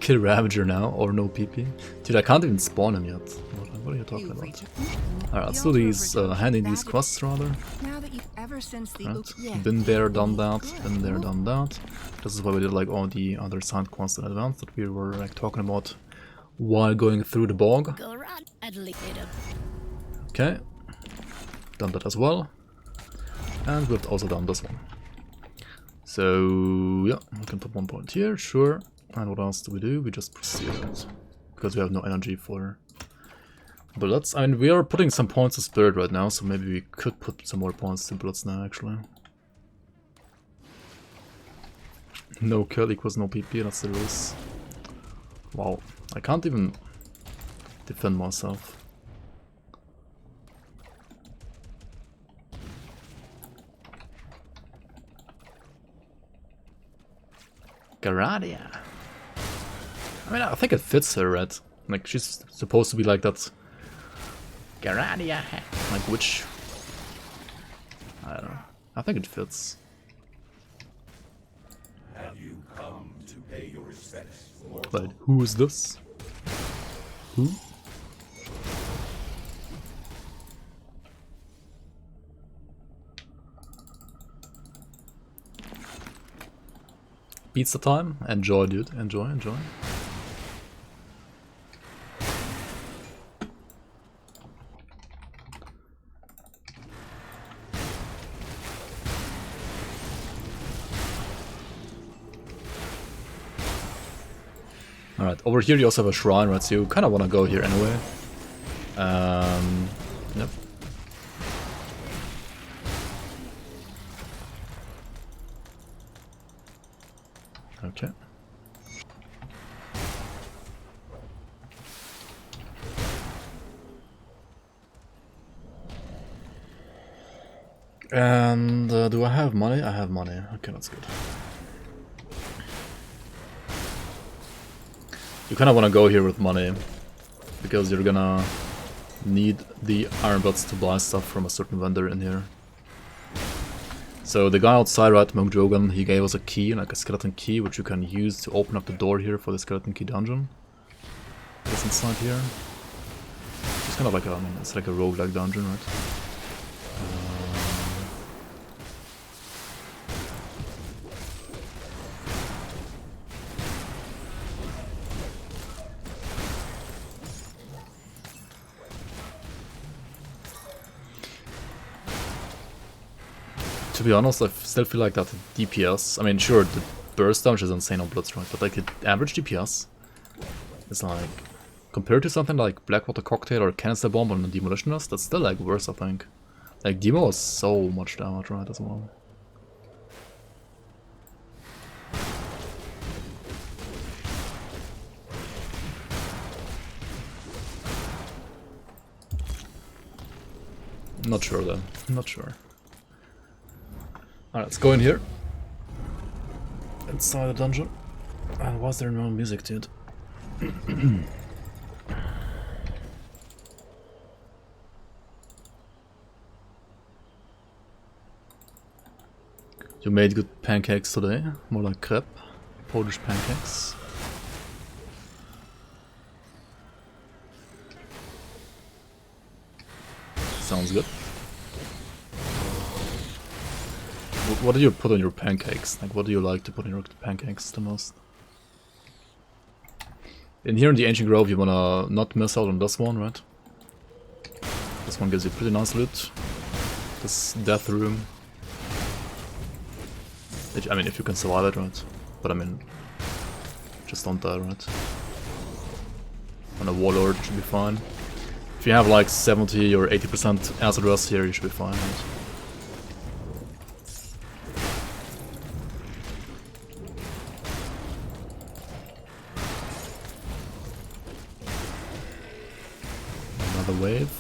Kill Ravager now, or no PP? Dude, I can't even spawn him yet. What are you talking about? Alright, let's do these, handing these quests rather. Right. Been there, done that, been there, done that. This is why we did like all the other side quests in advance that we were like talking about while going through the bog. Okay, done that as well. And we've also done this one. So, yeah, we can put 1 point here, sure. And what else do? We just proceed it. Because we have no energy for bullets. I mean, we are putting some points to Spirit right now, so maybe we could put some more points to bullets now, actually. No kill equals no PP, that's the rules. Wow, I can't even defend myself. Garadia. I mean, I think it fits her, right? Like, she's supposed to be like that. Garadia. Like, which? I don't know. I think it fits. Have you come to pay your respects? But who is this? Who? Beats the time. Enjoy, dude. Enjoy, enjoy. Alright, over here you also have a shrine, right? So you kind of want to go here anyway. Yep. Okay. And do I have money? I have money. Okay, that's good. You kind of want to go here with money, because you're gonna need the iron buds to buy stuff from a certain vendor in here. So the guy outside, right, Monk Drogon, he gave us a key, like a skeleton key, which you can use to open up the door here for the skeleton key dungeon. This inside here. It's kind of like a, I mean, it's like a roguelike dungeon, right? To be honest, I still feel like that DPS, I mean sure, the burst damage is insane on Blitz, right, but like the average DPS is like, compared to something like Blackwater Cocktail or Canister Bomb on the Demolitionist, that's still like worse, I think. Like Demo is so much damage, right, as well. Not sure though, not sure. Alright, let's go in here. Inside the dungeon. And why is there no music, dude? You made good pancakes today. More like crepe. Polish pancakes. sounds good. What do you put on your pancakes? Like, what do you like to put in your pancakes the most? In here in the Ancient Grove, you wanna not miss out on this one, right? This one gives you pretty nice loot. This death room. I mean, if you can survive it, right? But I mean, just don't die, right? On a Warlord, should be fine. If you have like 70 or 80% acid rust here, you should be fine, right? Another wave.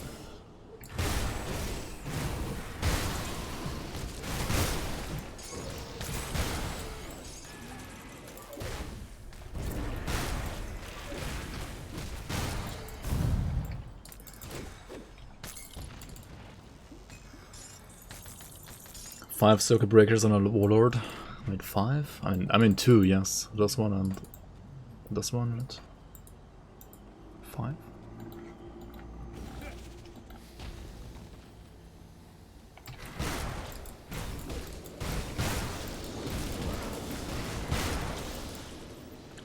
Five circuit breakers on a Warlord. Wait, 5? I mean 2, yes. This one and this one, right? 5?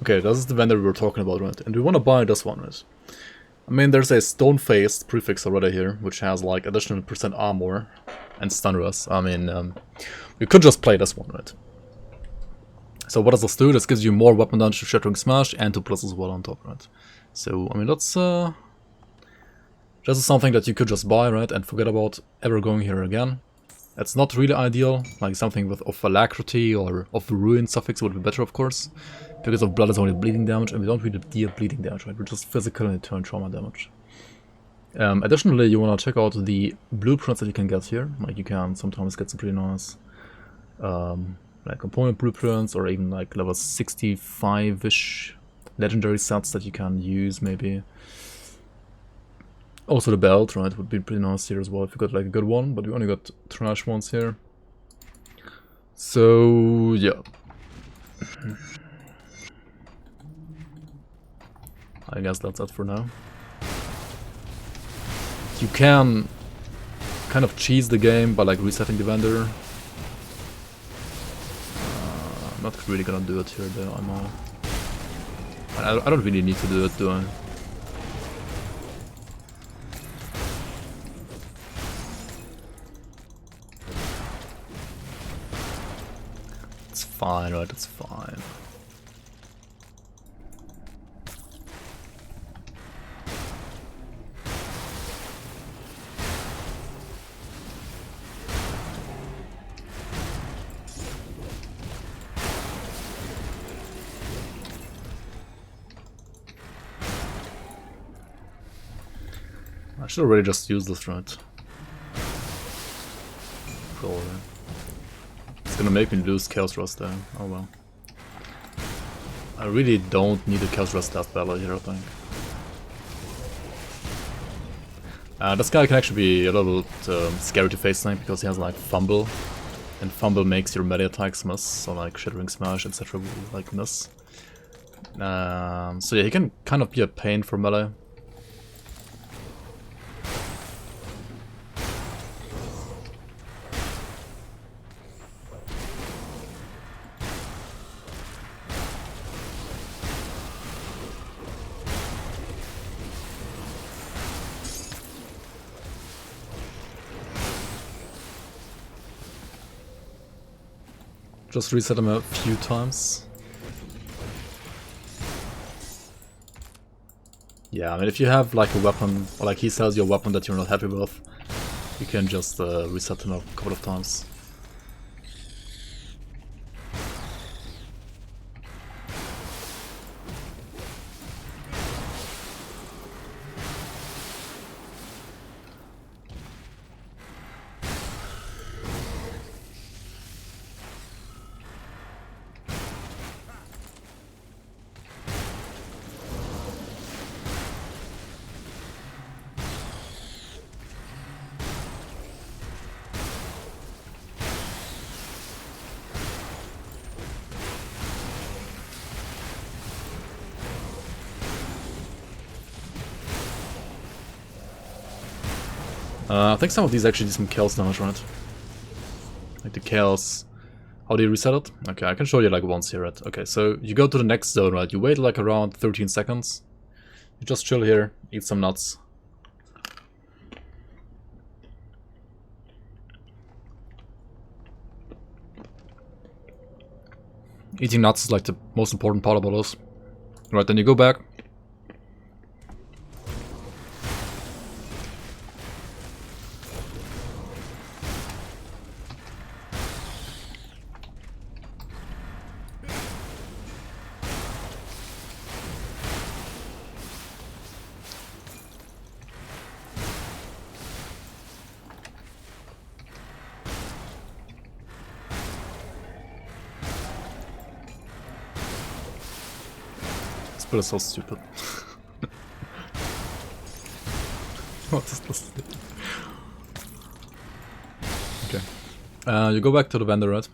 Okay, this is the vendor we were talking about, right? And we want to buy this one, right? I mean, there's a stone-faced prefix already here, which has like additional % armor and stun rust. I mean, we could just play this one, right? So what does this do? This gives you more weapon damage to Shattering Smash and 2+ as well on top, right? So, I mean, that's this is something that you could just buy, right? And forget about ever going here again. It's not really ideal, like something with of Alacrity or of Ruin suffix would be better, of course. Because of blood is only bleeding damage, and we don't really deal bleeding damage, right? We're just physical and turn trauma damage. Additionally, you want to check out the blueprints that you can get here. Like, you can sometimes get some pretty nice like component blueprints, or even like level 65-ish legendary sets that you can use, maybe. Also the belt, right, would be pretty nice here as well if you got like a good one, but we only got trash ones here. So, yeah. I guess that's it for now. You can kind of cheese the game by like resetting the vendor. I'm not really gonna do it here though, I don't really need to do it, do I? It's fine, right? It's fine. I should already just use this, right? Probably. It's gonna make me lose Chaos Rust there. Oh well. I really don't need a Chaos Rust Death Battle here, I think. This guy can actually be a little scary to face tank because he has like Fumble. And Fumble makes your melee attacks miss, so like Shattering Smash, etc. will like miss. So yeah, he can kind of be a pain for melee. Just reset him a few times. Yeah, I mean, if you have like a weapon, or like he sells you a weapon that you're not happy with, you can just reset him a couple of times. I think some of these actually do some chaos damage, right? Like the chaos. How do you reset it? Okay, I can show you like once here, right? Okay, so you go to the next zone, right? You wait like around 13 seconds. You just chill here, eat some nuts. Eating nuts is like the most important part about this. Right, then you go back. But it's so stupid. What is this? Okay. You go back to the vendor, right?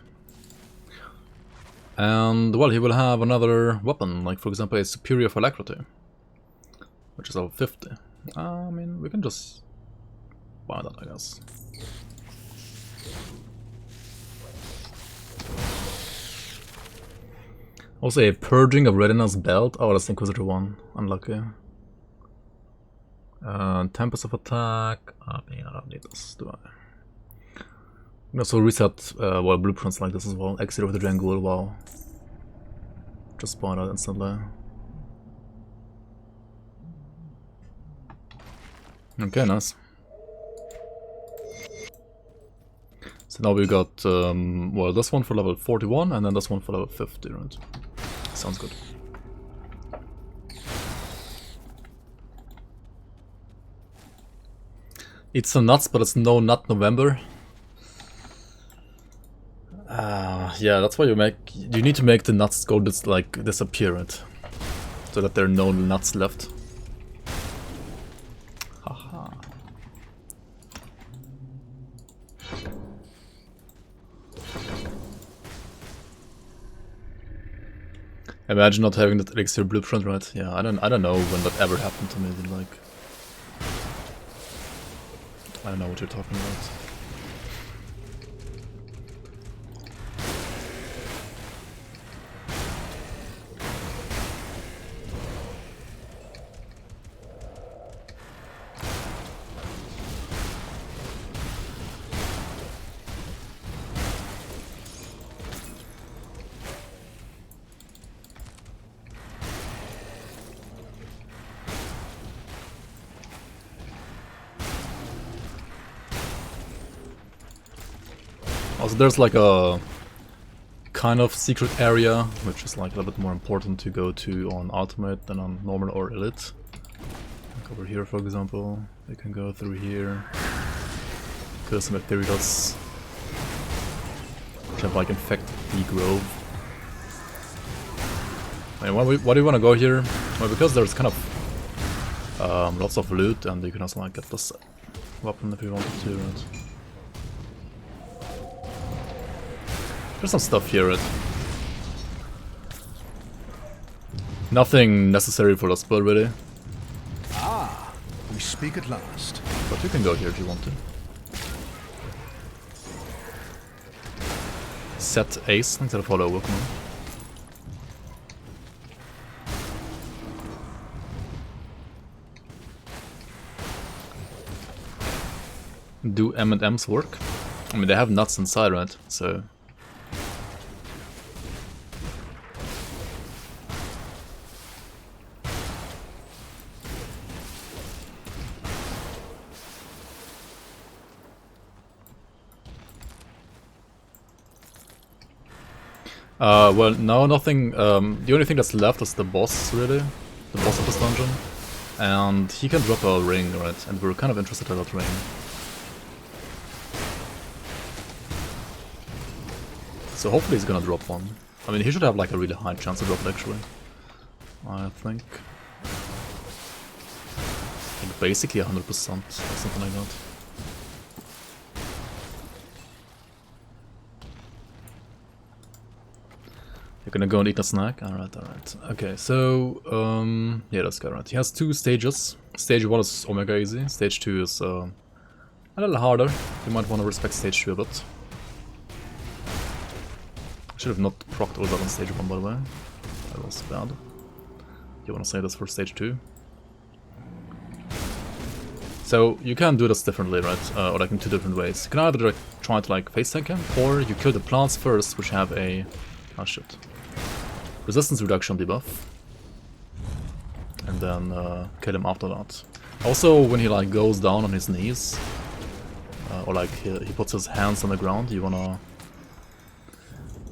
And, well, he will have another weapon, like, for example, a superior alacrity. Which is over 50. I mean, we can just buy that, I guess. Also a Purging of Readiness belt. Oh, that's the Inquisitor one. Unlucky. Tempest of Attack. I mean, I don't need this, do I? You can also reset well, blueprints like this as well. Exit of the Drangul, wow. Just spawn out instantly. Okay, nice. So now we got, well, this one for level 41 and then this one for level 50, right? Sounds good. It's some nuts, but it's no nut November. Yeah, that's why you need to make the nuts go disappear, right? So that there are no nuts left. Haha. Imagine not having that elixir blueprint, right? Yeah, I don't know when that ever happened to me. Like, I don't know what you're talking about. Also, there's like a kind of secret area, which is like a little bit more important to go to on Ultimate than on Normal or Elite. Like over here, for example, you can go through here, kill some Ethereals, which have like infected the grove. I mean, why do you want to go here? Well, because there's kind of lots of loot, and you can also like get this weapon if you wanted to. Right? There's some stuff here, right? Nothing necessary for the build, really. Ah, we speak at last. But you can go here if you want to. Set Ace instead of follow Pokemon. Do M&M's work? I mean, they have nuts inside, right? So... well, no, nothing. The only thing that's left is the boss, really. The boss of this dungeon. And he can drop a ring, right? And we're kind of interested in that ring. So hopefully he's gonna drop one. I mean, he should have like a really high chance to drop it, actually. I think. Like basically 100% or something like that. You're gonna go and eat a snack? Alright, alright. Okay, so, yeah, that's good, right. He has two stages. Stage 1 is Omega Easy, Stage 2 is A little harder. You might want to respect stage 2 a bit. I should have not procced all that on stage 1, by the way. That was bad. You want to save this for stage 2. So you can do this differently, right? Or like in 2 different ways. You can either like, try to like face tank him, or you kill the plants first, which have a resistance reduction debuff, and then kill him after that. Also, when he like goes down on his knees, or like he puts his hands on the ground, you wanna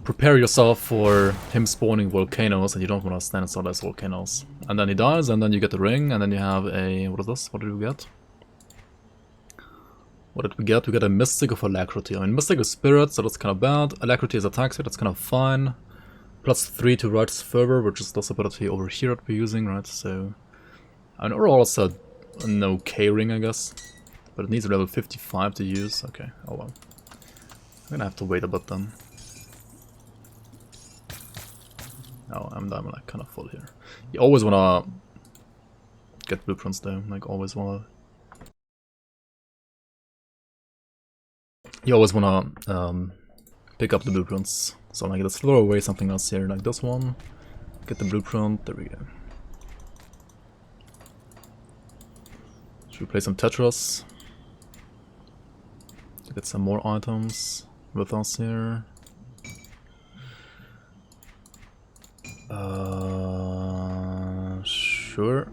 prepare yourself for him spawning volcanoes, and you don't wanna stand inside those volcanoes. And then he dies, and then you get the ring, and then you have a... what is this? What did we get? What did we get? We got a Mystic of Alacrity. I mean, Mystic is Spirit, so that's kind of bad. Alacrity is attack speed, that's kind of fine. +3 to Righteous Fervor, which is this ability over here that we're using, right? So, I mean, overall it's an okay ring, I guess. But it needs a level 55 to use. Okay, oh well. I'm gonna have to wait a bit then. Oh, I'm like kind of full here. You always wanna get blueprints though, like always wanna... You always wanna pick up the blueprints. So like let's throw away something else here, like this one. Get the blueprint, there we go. Should we play some Tetris? Get some more items with us here. Sure.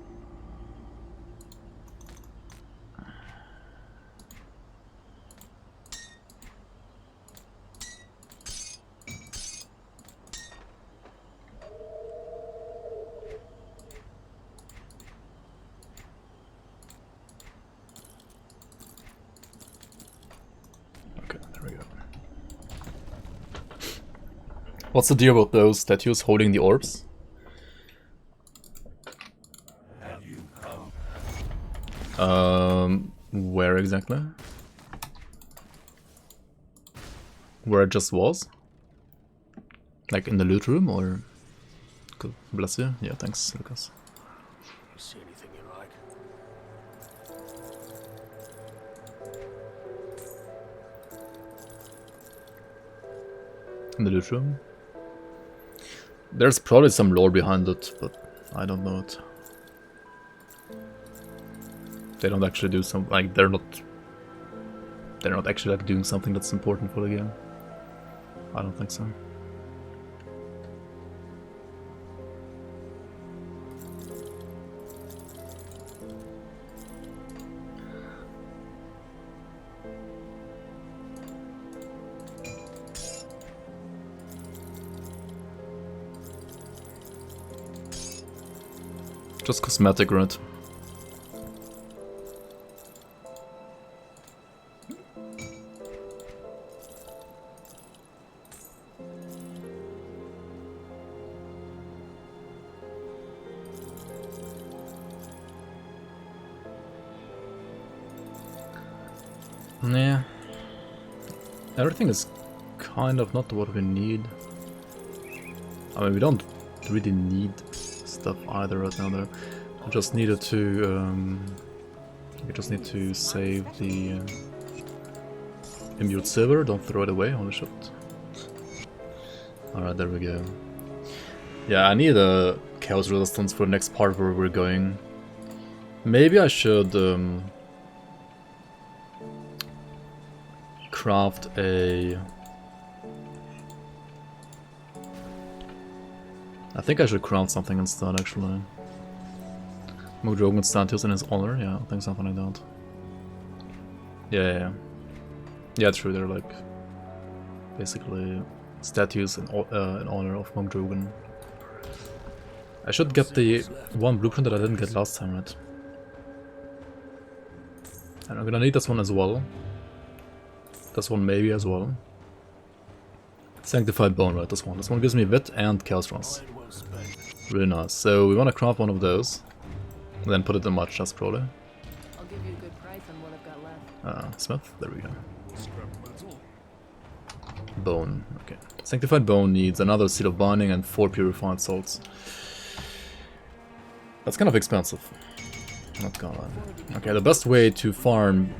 What's the deal with those statues holding the orbs? Where exactly? Where it just was? Like in the loot room, or? Cool. Bless you. Yeah, thanks, Lucas. You see anything you like? In the loot room? There's probably some lore behind it, but I don't know it. They don't actually do some, like they're not actually like doing something that's important for the game. I don't think so. Just cosmetic, right? Yeah. Everything is kind of not what we need. I mean, we don't really need stuff either right now. I just needed to we just need to save the imbued silver. Don't throw it away. Holy shit. Alright, there we go. Yeah, I need a chaos resistance for the next part where we're going. Maybe I should craft a... I think I should craft something instead, actually. Mugdrogan statues in his honor? Yeah, I think something like that. Yeah. Yeah, true, they're like... basically statues in honor of Mugdrogan. I should get the one blueprint that I didn't get last time, right? And I'm gonna need this one as well. This one maybe as well. Sanctified Bone, right, this one. This one gives me Wit and Chaos Runs. Really nice. So we want to craft one of those. And then put it in my chest, probably. I'll give you a good price on what I've got left. Smith, there we go. Bone, okay. Sanctified Bone needs another Seal of Binding and 4 Purified Salts. That's kind of expensive. Not gonna lie. Okay, the best way to farm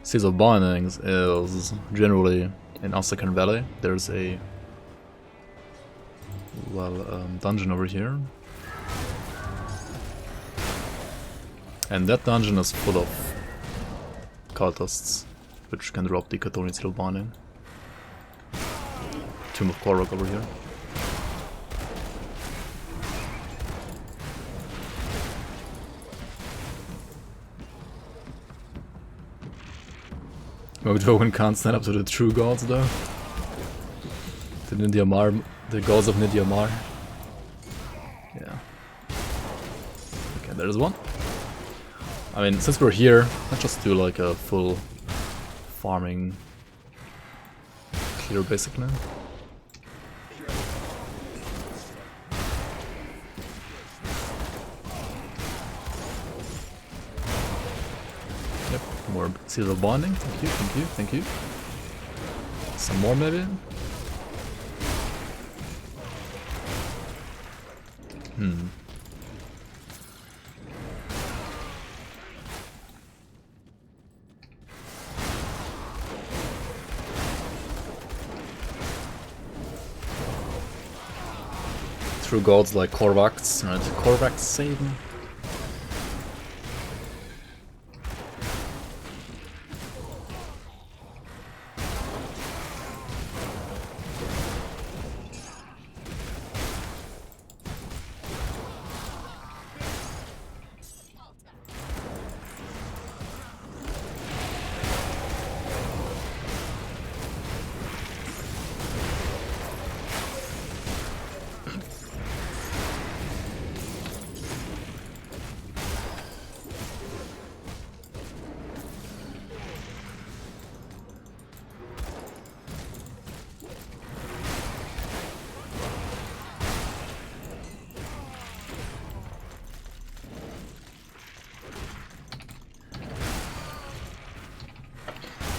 Seas of Bindings is generally in Asakan Valley. There's a dungeon over here, and that dungeon is full of cultists, which can drop the Kathorian Seal of Binding. Tomb of Korok over here. Mojoen can't stand up to the true gods though. The gods of Nidyamar. Yeah. Okay, there's one. I mean, since we're here, let's just do like a full farming clear basically. Yep, more Seals of Binding. Thank you, thank you, thank you. Some more maybe? True gods like Korvax, right? Korvax saving.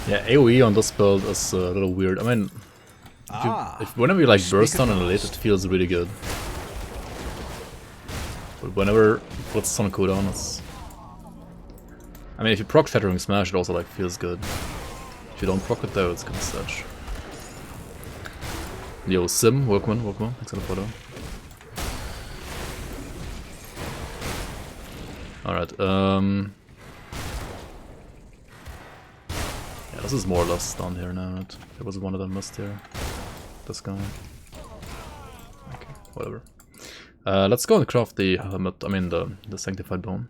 Yeah, AoE on this build is a little weird. I mean, whenever you like burst on an elite, it feels really good. But whenever it puts some cooldown, it's... I mean, if you proc Shattering Smash, it also like feels good. If you don't proc it though, it's kinda such. Yo, Sim, Workman, thanks for the photo. Alright, yeah, this is more or less done here now, right? There was one of them missed here. This guy. Okay, whatever. Let's go and craft the helmet, I mean the Sanctified Bone.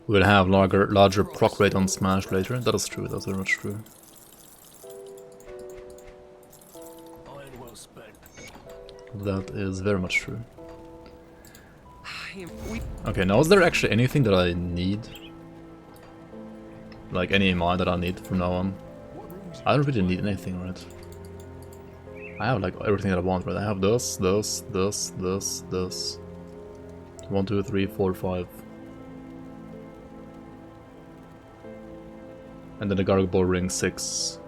We'll have larger proc rate on Smash later, that is true, that's very much true. That is very much true. Okay, now is there actually anything that I need? Like any mine that I need from now on? I don't really need anything, right? I have like everything that I want, right? I have this. 1, 2, 3, 4, 5. And then the Gargoyle Ring 6.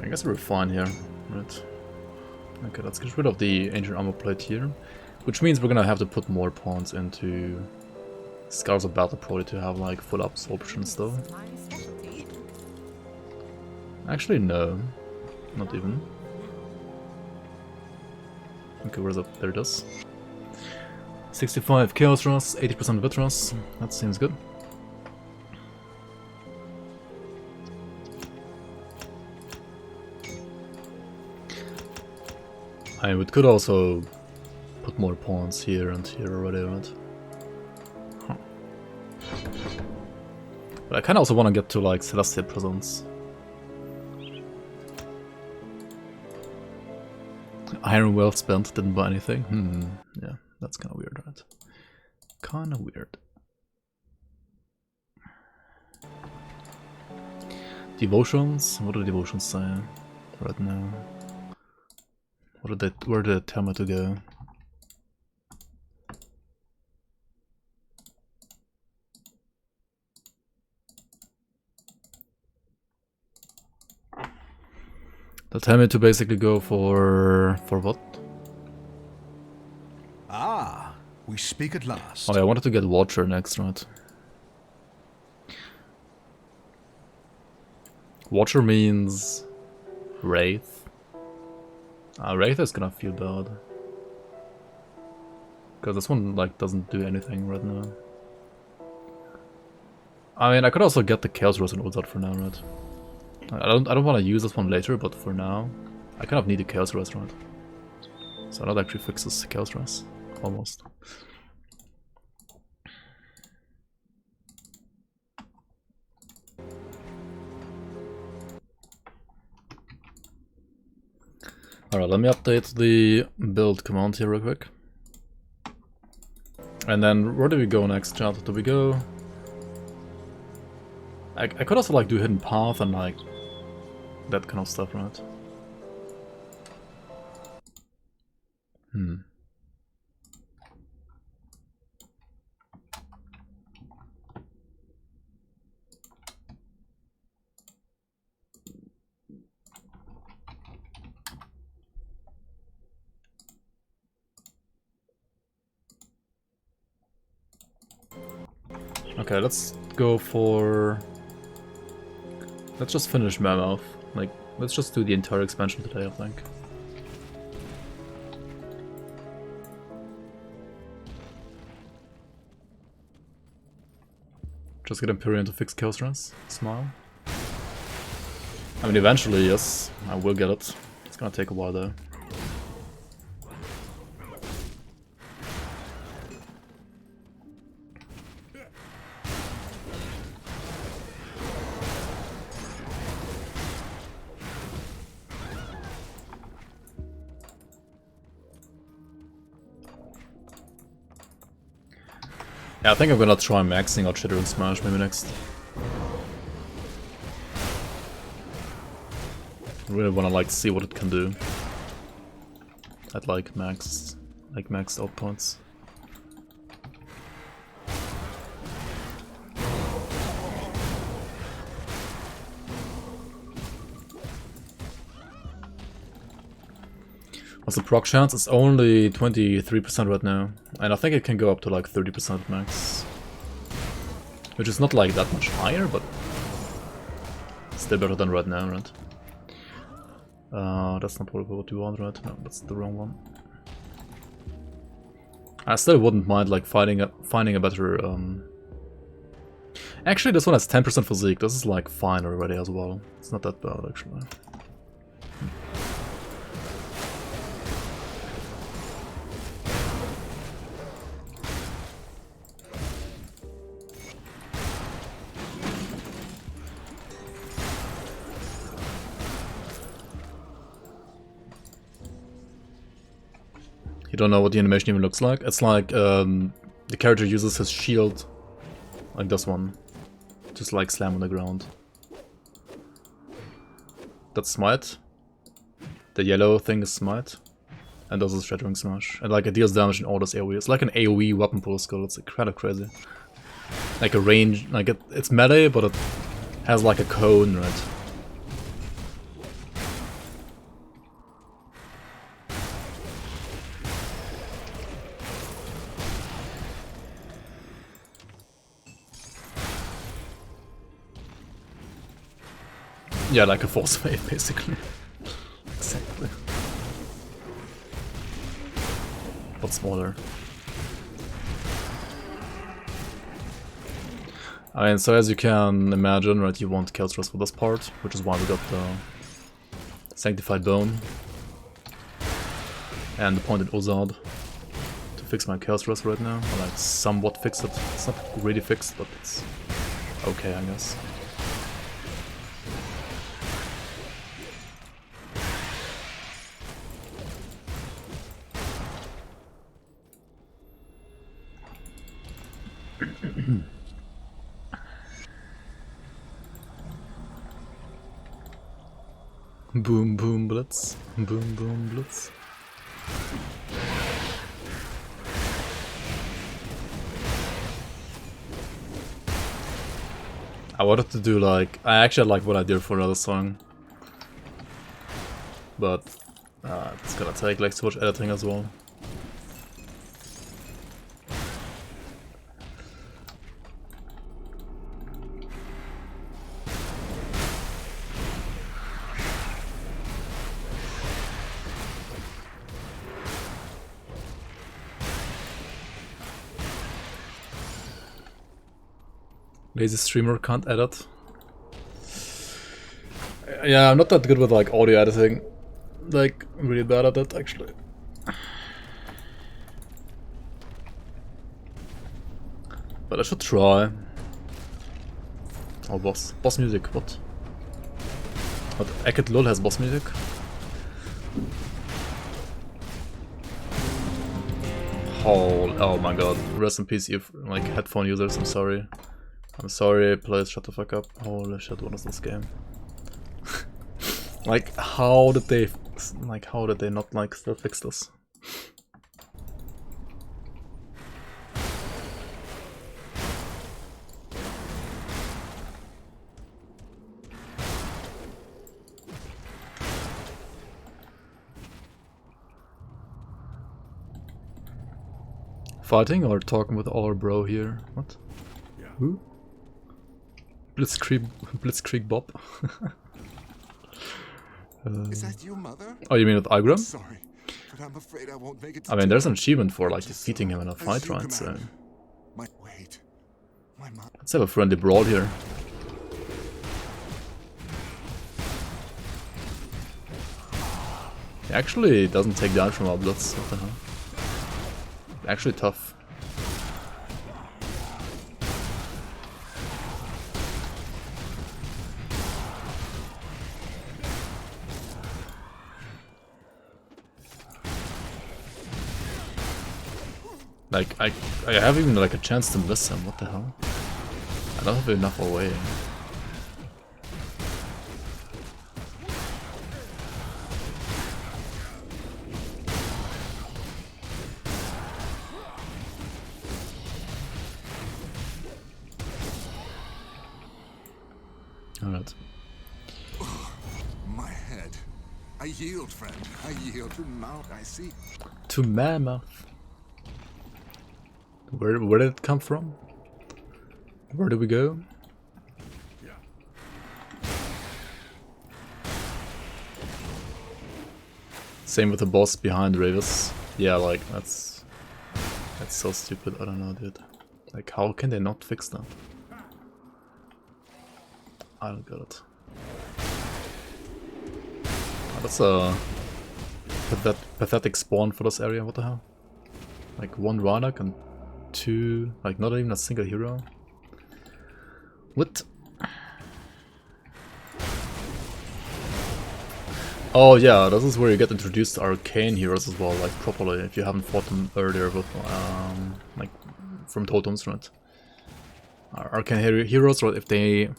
I guess we're fine here, right? Okay, let's get rid of the Ancient Armor Plate here. Which means we're gonna have to put more pawns into Scars of Battle probably to have like full absorptions though. Actually no, not even. Okay, where's up? There it is. 65 Chaos Rust, 80% Vit Rust, that seems good. We could also put more pawns here and here already, right? Huh. But I kinda also wanna get to like Celestial Presence. Iron well spent, didn't buy anything. Yeah, that's kinda weird, right? Kinda weird. Devotions? What do the devotions say right now? Where did they tell me to go? They tell me to basically go for what? We speak at last. Oh yeah, I wanted to get Watcher next, right? Watcher means Wraith. Wraith is gonna feel bad. Because this one like doesn't do anything right now. I mean, I could also get the Chaos Rose and Ulzard for now, right? I don't want to use this one later, but for now, I kind of need a Chaos Rose, right? So that actually fixes Chaos Rose, almost. Alright, let me update the build command here real quick. And then, where do we go next, chat? Do we go... I could also like do Hidden Path and like that kind of stuff, right? Okay, let's go for... Let's just finish Mammoth. Like, let's just do the entire expansion today, I think. Just get Empyrean to fix Chaos Rance. Smile. I mean, eventually, yes, I will get it. It's gonna take a while though. Yeah, I think I'm gonna try maxing out Shatter and Smash maybe next. I really wanna like see what it can do at like maxed out points. What's the proc chance? It's only 23% right now, and I think it can go up to like 30% max. Which is not like that much higher, but still better than right now, right? That's not what we want, right? No, that's the wrong one. I still wouldn't mind like finding a better... Actually, this one has 10% physique. This is like fine already as well. It's not that bad, actually. You don't know what the animation even looks like? It's like the character uses his shield, like this one, just like slam on the ground. That's Smite. The yellow thing is Smite. And this is Shattering Smash. And like it deals damage in all this AoE. It's like an AoE weapon pull skill, it's kind of crazy. Like a range, like it's melee, but it has like a cone, right? Yeah, like a force wave, basically. Exactly. But smaller. I mean, so as you can imagine, right, you want Chaos Rust for this part, which is why we got the Sanctified Bone. And the Pointed Ozard to fix my Chaos Rust right now. Or like, somewhat fix it. It's not really fixed, but it's okay, I guess. Boom boom blitz. Boom boom blitz. I wanted to do like... I actually like what I did for another song. But... it's gonna take like so much editing as well. Lazy streamer can't edit. Yeah, I'm not that good with like audio editing. Like, I'm really bad at it actually. But I should try. Oh, boss. Boss music, what? What? Eket LOL has boss music? Oh my god. Rest in peace, you like headphone users, I'm sorry. I'm sorry, please shut the fuck up. Holy shit, what is this game? Like, how did they not like still fix this? Fighting or talking with our bro here? What? Yeah. Who? Blitzkrieg Bob. Is that you, Mother? Oh, you mean with Igram? Sorry, but I'm afraid I won't make it. I mean, there's an achievement for like defeating him in a fight, right? So Wait. My mom. Let's have a friendly brawl here. He actually doesn't take damage from our Blitz. What the hell? Actually tough. Like, I have even like a chance to miss him, what the hell? I don't have enough away. Alright. My head. I yield, friend. I yield to mouth. I see. To Mammoth. Where did it come from? Where do we go? Yeah. Same with the boss behind Ravis. Yeah, like that's so stupid. I don't know, dude. Like, how can they not fix that? I don't get it. That's a pathetic spawn for this area. What the hell? Like one Rhinoc and two, like not even a single hero. What? Oh yeah, this is where you get introduced to arcane heroes as well, like properly, if you haven't fought them earlier with, like, from totems, right? Arcane heroes, right, if they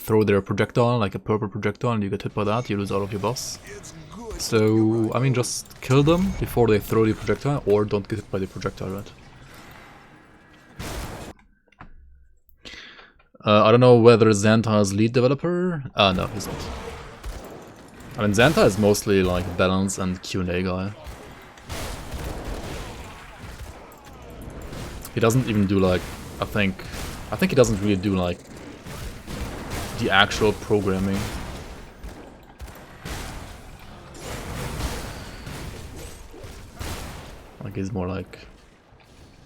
throw their projectile, like a purple projectile, and you get hit by that, you lose all of your buffs. So, I mean, just kill them before they throw the projectile, or don't get hit by the projectile, right? I don't know whether Xanta is lead developer. No, he's not. I mean, Xanta is mostly like balance and Q&A guy. He doesn't even do like, I think he doesn't really do like the actual programming. Like he's more like,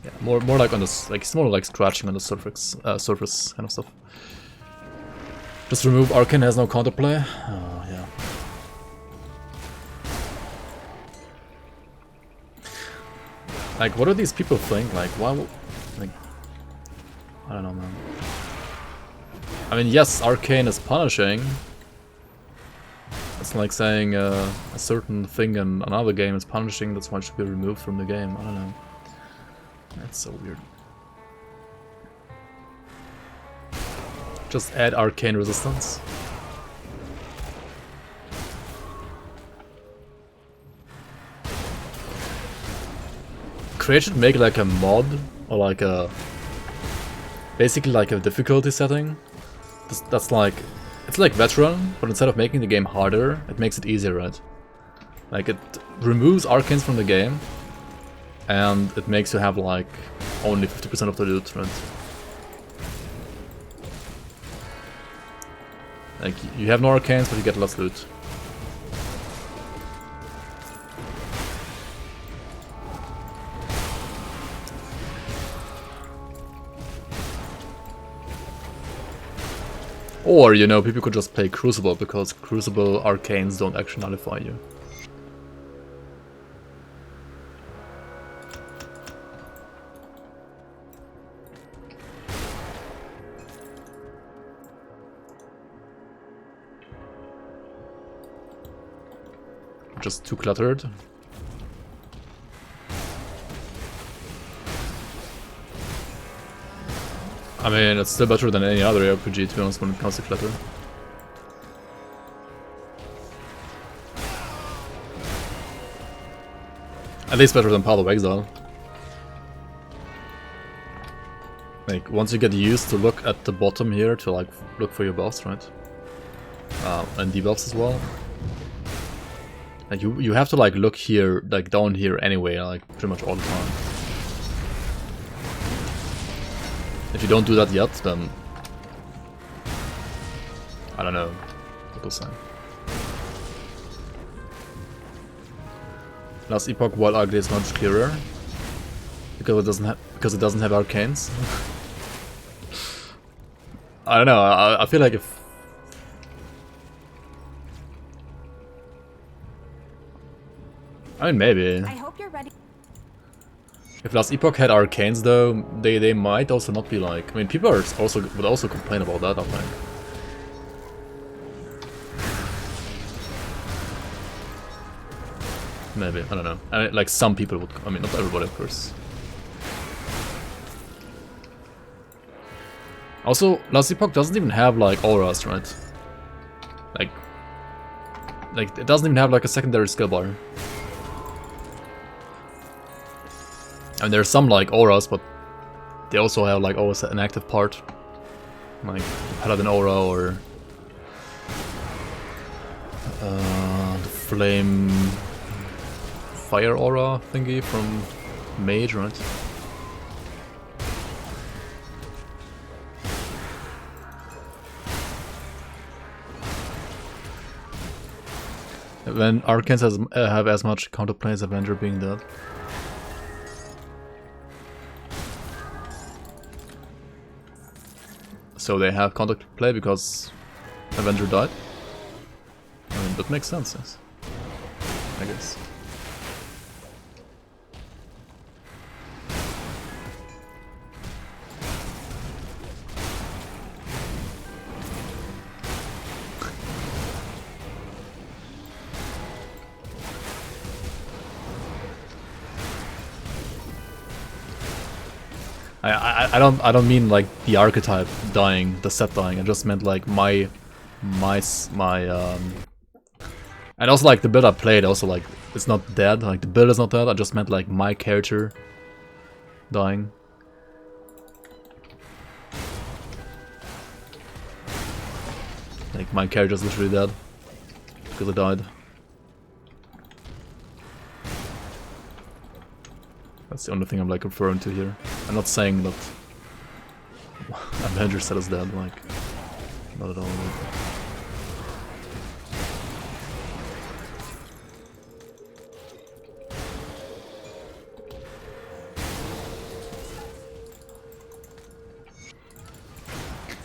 yeah, more like on this, like he's more like scratching on the surface kind of stuff. Just remove Arcane has no counterplay. Oh yeah. Like, what do these people think? Like, why? Like, I don't know, man. I mean, yes, Arcane is punishing. It's like saying a certain thing in another game is punishing, that's why it should be removed from the game. I don't know. That's so weird. Just add Arcane resistance. Create should make like a mod, or like a... basically like a difficulty setting. That's like... it's like Veteran, but instead of making the game harder, it makes it easier, right? Like it removes Arcanes from the game, and it makes you have like only 50% of the loot, right? Like you have no Arcanes, but you get less loot. Or, you know, people could just play Crucible, because Crucible arcanes don't actually nullify you. Just too cluttered. I mean, it's still better than any other RPG, to be honest, when it comes to clutter. At least better than Path of Exile. Like, once you get used to look at the bottom here to, like, look for your buffs, right? And debuffs as well. Like, you have to, like, look here, like, down here anyway, like, pretty much all the time. If you don't do that yet, then... I don't know what to say. Last Epoch, Wild Ugly is much clearer. Because it doesn't have arcanes. I don't know, I feel like if... I mean, maybe. I hope you're ready. If Last Epoch had arcanes, though, they might also not be like... I mean, people would also complain about that, I think. Maybe, I don't know. I mean, like, some people would... I mean, not everybody, of course. Also, Last Epoch doesn't even have, like, auras, right? Like, it doesn't even have, like, a secondary skill bar. And there's some, like, auras, but they also have, like, always an active part. Like, Paladin aura or... the Flame... Fire aura thingy from Mage, right? When Arcanes have as much counterplay as Avenger being dead. So they have counterplay because Avenger died? I mean, that makes sense, yes. I guess. I don't mean like the archetype dying, the set dying. I just meant like my and also like the build I played also like it's not dead, like the build is not dead. I just meant like my character dying. Like my character's literally dead because I died. That's the only thing I'm like referring to here. I'm not saying that Avenger set is dead, like, not at all.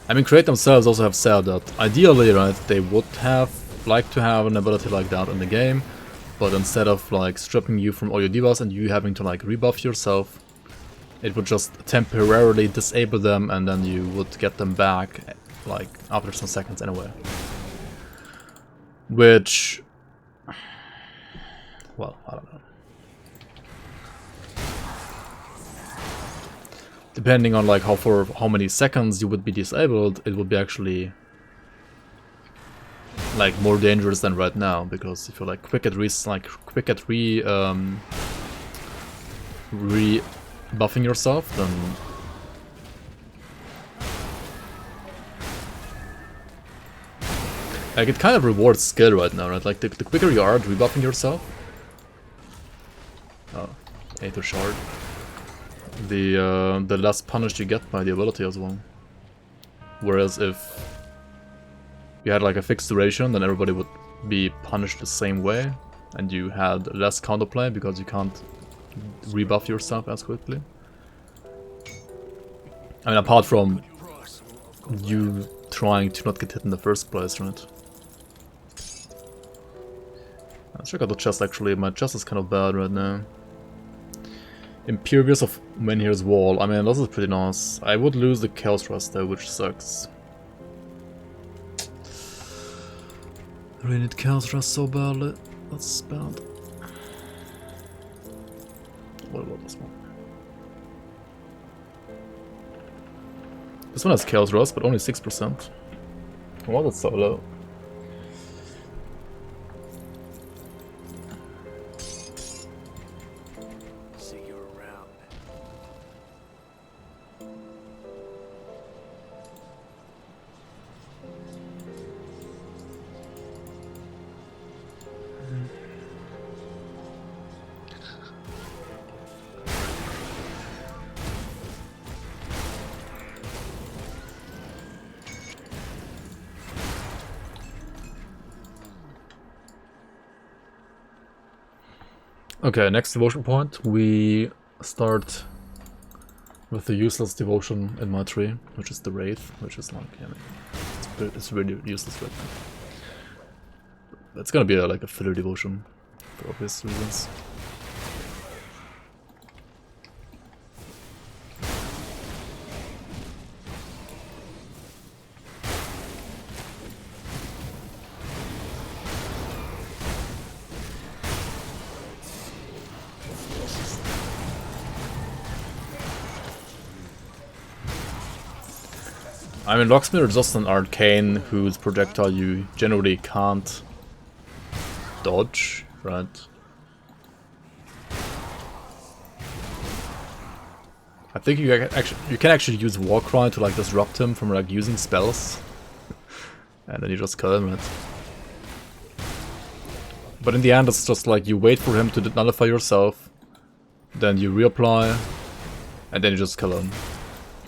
I mean, Create themselves also have said that ideally, right, they would have liked to have an ability like that in the game, but instead of like stripping you from all your debuffs and you having to like rebuff yourself, it would just temporarily disable them and then you would get them back like after some seconds anyway. Which, well, I don't know. Depending on like for how many seconds you would be disabled, it would be actually like more dangerous than right now, because if you're like quick at buffing yourself, then like it kind of rewards skill right now, right? Like the quicker you are at rebuffing yourself, oh, Aether Shard, the less punished you get by the ability as well. Whereas if you had like a fixed duration, then everybody would be punished the same way, and you had less counterplay because you can't rebuff yourself as quickly. I mean, apart from you trying to not get hit in the first place, right? Let's check out the chest actually. My chest is kind of bad right now. Impervious of Menhir's Wall. I mean, this is pretty nice. I would lose the Chaos Rust though, which sucks. I really need Chaos Rust so badly. That's bad. What about this one? This one has Chaos Rust, but only 6%. Why that's so low? See you around. Okay, next devotion point. We start with the useless devotion in my tree, which is the Wraith, which is like, yeah, it's really useless right now. It's gonna be like a filler devotion, for obvious reasons. I mean, Locksmith is just an arcane whose projectile you generally can't dodge, right? I think you can actually use Warcry to like disrupt him from like using spells, and then you just kill him, right? But in the end, it's just like you wait for him to nullify yourself, then you reapply, and then you just kill him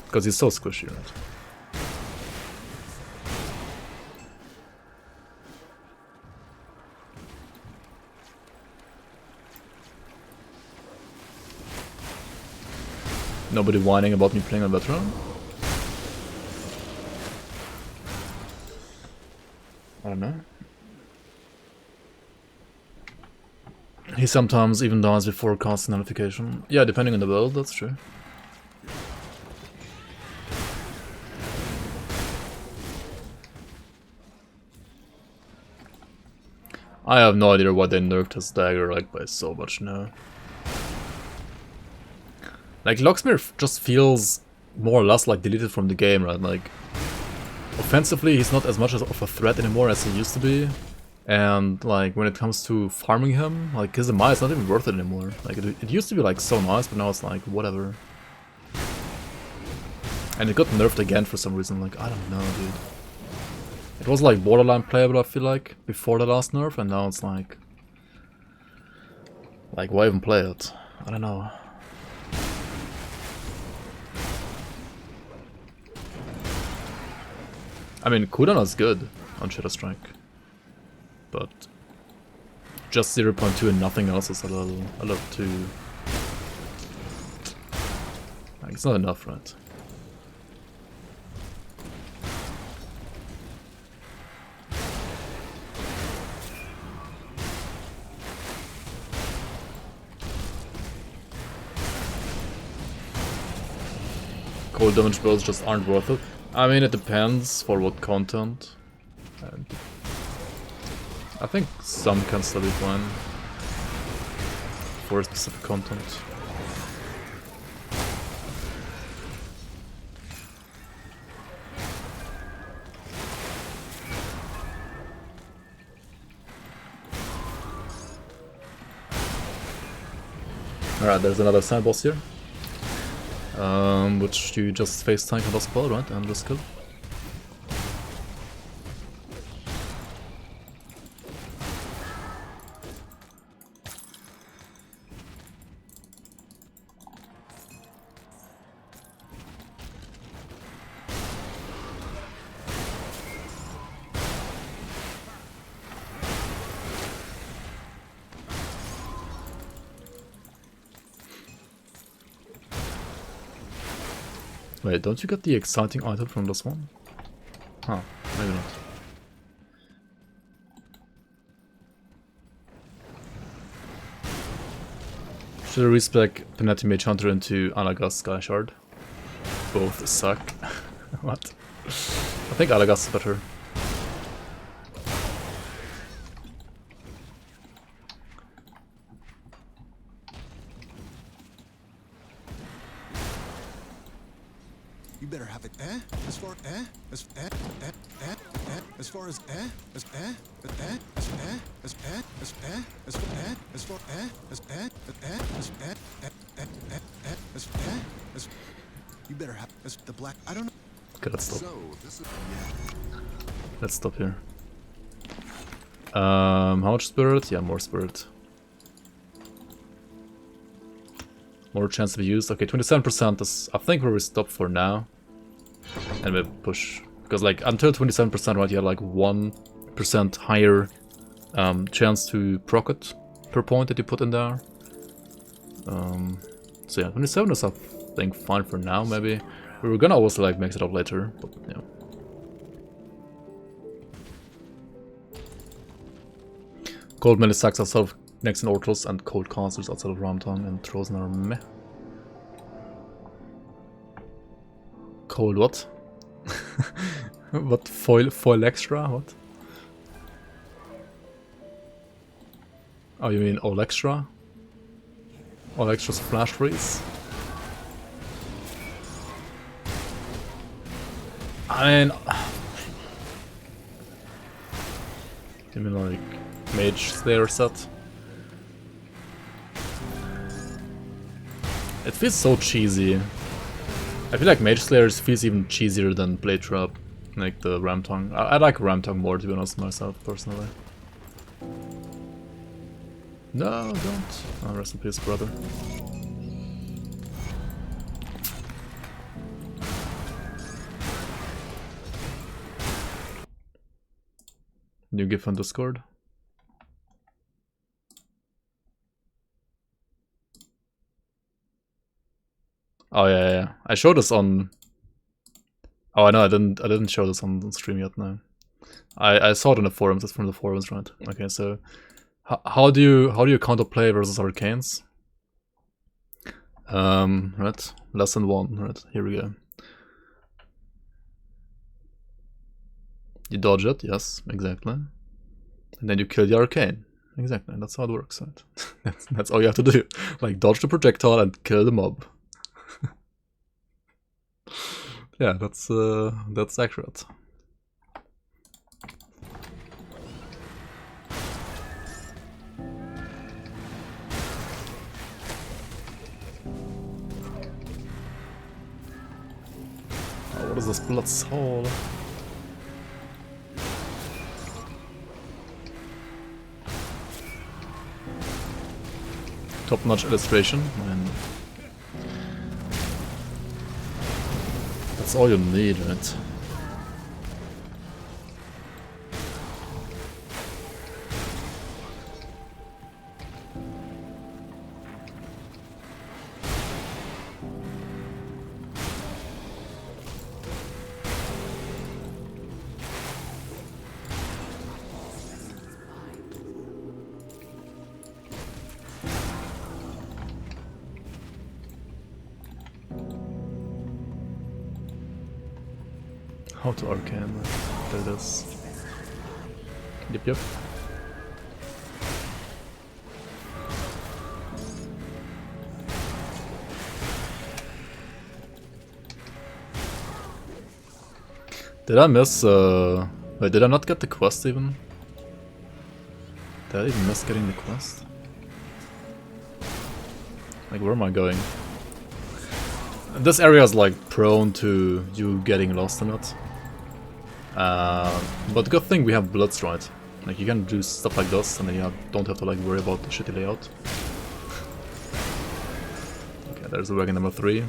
because he's so squishy, right? Nobody whining about me playing on veteran? I don't know. He sometimes even dies before casting nullification. Yeah, depending on the build, that's true. I have no idea why they nerfed his dagger like by so much now. Like, Locksmith just feels more or less like deleted from the game, right? Like, offensively, he's not as much of a threat anymore as he used to be. And, like, when it comes to farming him, like, his MI is not even worth it anymore. Like, it used to be, like, so nice, but now it's like, whatever. And it got nerfed again for some reason, like, I don't know, dude. It was, like, borderline playable, I feel like, before the last nerf, and now it's like... Like, why even play it? I don't know. I mean, cooldown is good on Shadow Strike, but just 0.2 and nothing else is a little too... Like, it's not enough, right? Cold damage builds just aren't worth it. I mean, it depends for what content. And I think some can still be fine for specific content. Alright, there's another sand boss here. Which you just face tank on the spell, right? And just kill. Wait, don't you get the exciting item from this one? Huh, maybe not. Should I respec Panetti Mage Hunter into Alagas Sky Shard? Both suck. What? I think Alagas is better. You better have it, as far, as far as, you better have the black. I don't know. Okay, let's stop. So this is Let's stop here. How much spirit? Yeah, more spirit. More chance to be used. Okay, 27% is, I think, where we stop for now. And we push. Because, like, until 27%, right, you had, like, 1% higher chance to proc it per point that you put in there. So, yeah, 27 is, I think, fine for now, maybe. We were gonna always, like, mix it up later, but, yeah. Cold melee sacks outside of next in Ortals and cold casters outside of Ramtong and Trozen are meh. Cold what? What? Foil extra? What? Oh, you mean all extra? All extras flash freeze? I mean... You mean like... Mage Slayer set? It feels so cheesy. I feel like Mage Slayer feels even cheesier than Blade Trap, like the Ramtong. I like Ramtong more, to be honest, myself, personally. No, don't. Oh, rest in peace, brother. New GIF on Discord. Oh yeah. I showed this on. Oh no, I didn't show this on stream yet. No, I saw it in the forums. It's from the forums, right? Okay, so how do you counterplay versus arcanes? Right, lesson 1. Right, here we go. You dodge it, yes, exactly, and then you kill the arcane. Exactly, that's how it works, right? that's all you have to do. Like dodge the projectile and kill the mob. Yeah, that's accurate. Oh, what is this blood soul? Top-notch illustration. And that's all you need, right? How to arcane, there it is. Yep. Did I miss, wait, did I not get the quest even? Did I even miss getting the quest? Like, where am I going? This area is like prone to you getting lost in it. But good thing we have Blitz, right? Like you can do stuff like this and then you don't have to like worry about the shitty layout. Okay, there's a wagon number 3.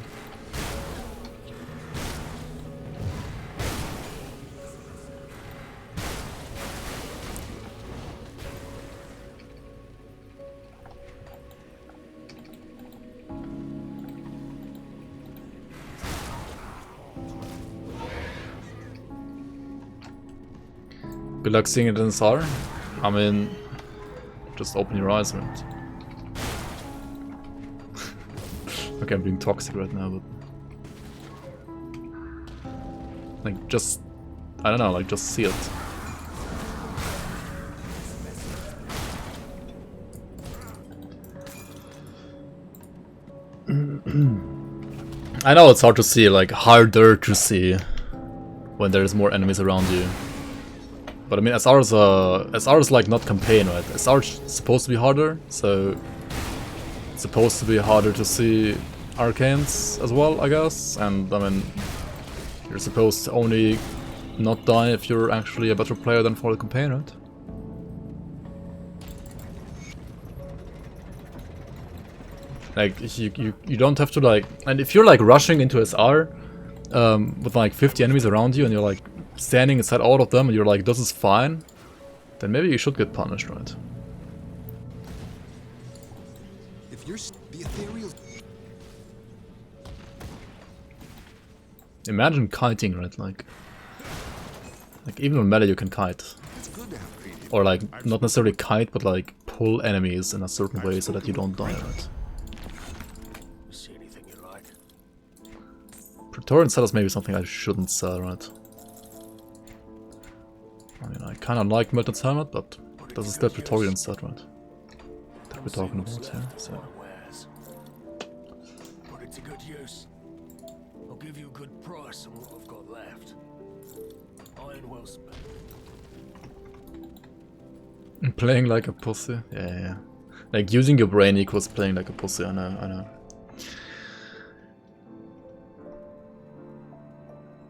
Good luck seeing it in SR. I mean, just open your eyes, right? Okay, I'm being toxic right now, but like just, I don't know, like just see it. I know it's hard to see, like harder to see when there's more enemies around you. But I mean, SR is like not campaign, right? SR is supposed to be harder, so it's supposed to be harder to see arcanes as well, I guess. And I mean, you're supposed to only not die if you're actually a better player than for the campaign, right? Like you don't have to like, and if you're like rushing into SR with like 50 enemies around you and you're like standing inside all of them and you're like, this is fine, then maybe you should get punished, right? If you're the ethereal, imagine kiting, right? Like even on meta you can kite, or like not necessarily kite, but like pull enemies in a certain way so that you don't die, right? Praetorian set is maybe something I shouldn't sell, right? I mean, I kinda like Melted Helmet, but this is the Praetorian set, right? That we're talking about here, so... Put it to good use. I'll give you a good price on what I've got left. Iron well spent. Playing like a pussy? Yeah. Like, using your brain equals playing like a pussy, I know.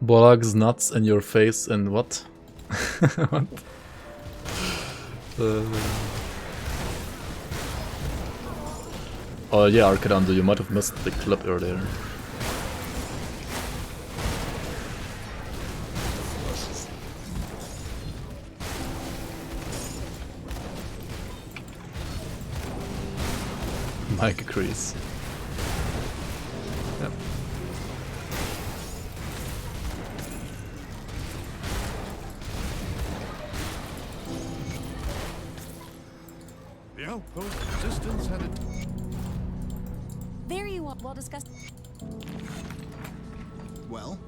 Bolog's nuts in your face and what? What? Oh yeah, Arcadando, you might have missed the clip earlier. Mike agrees. Yep. the outpost resistance had it. There you are. Well discussed. Well,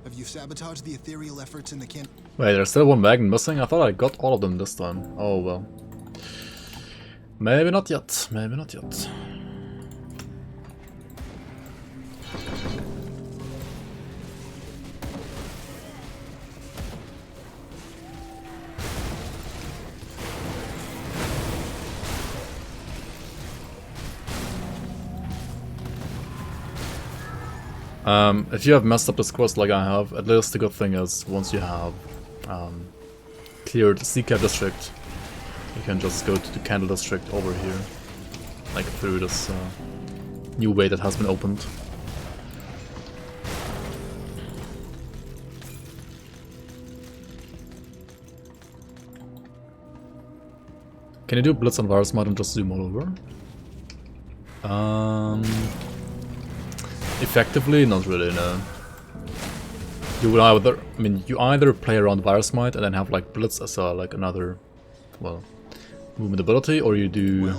have you sabotaged the ethereal efforts in the camp? Wait, there's still one magnet missing? I thought I got all of them this time. Oh well. Maybe not yet. Maybe not yet. If you have messed up this quest like I have, at least the good thing is, once you have cleared the CCAP district, you can just go to the Candle district over here, like through this new way that has been opened. Can you do Blitz on Virus Mod and just zoom all over? Effectively, not really, no. You would either, I mean, you either play around Virus Might and then have like Blitz as a, like another, well, movement ability, or you do,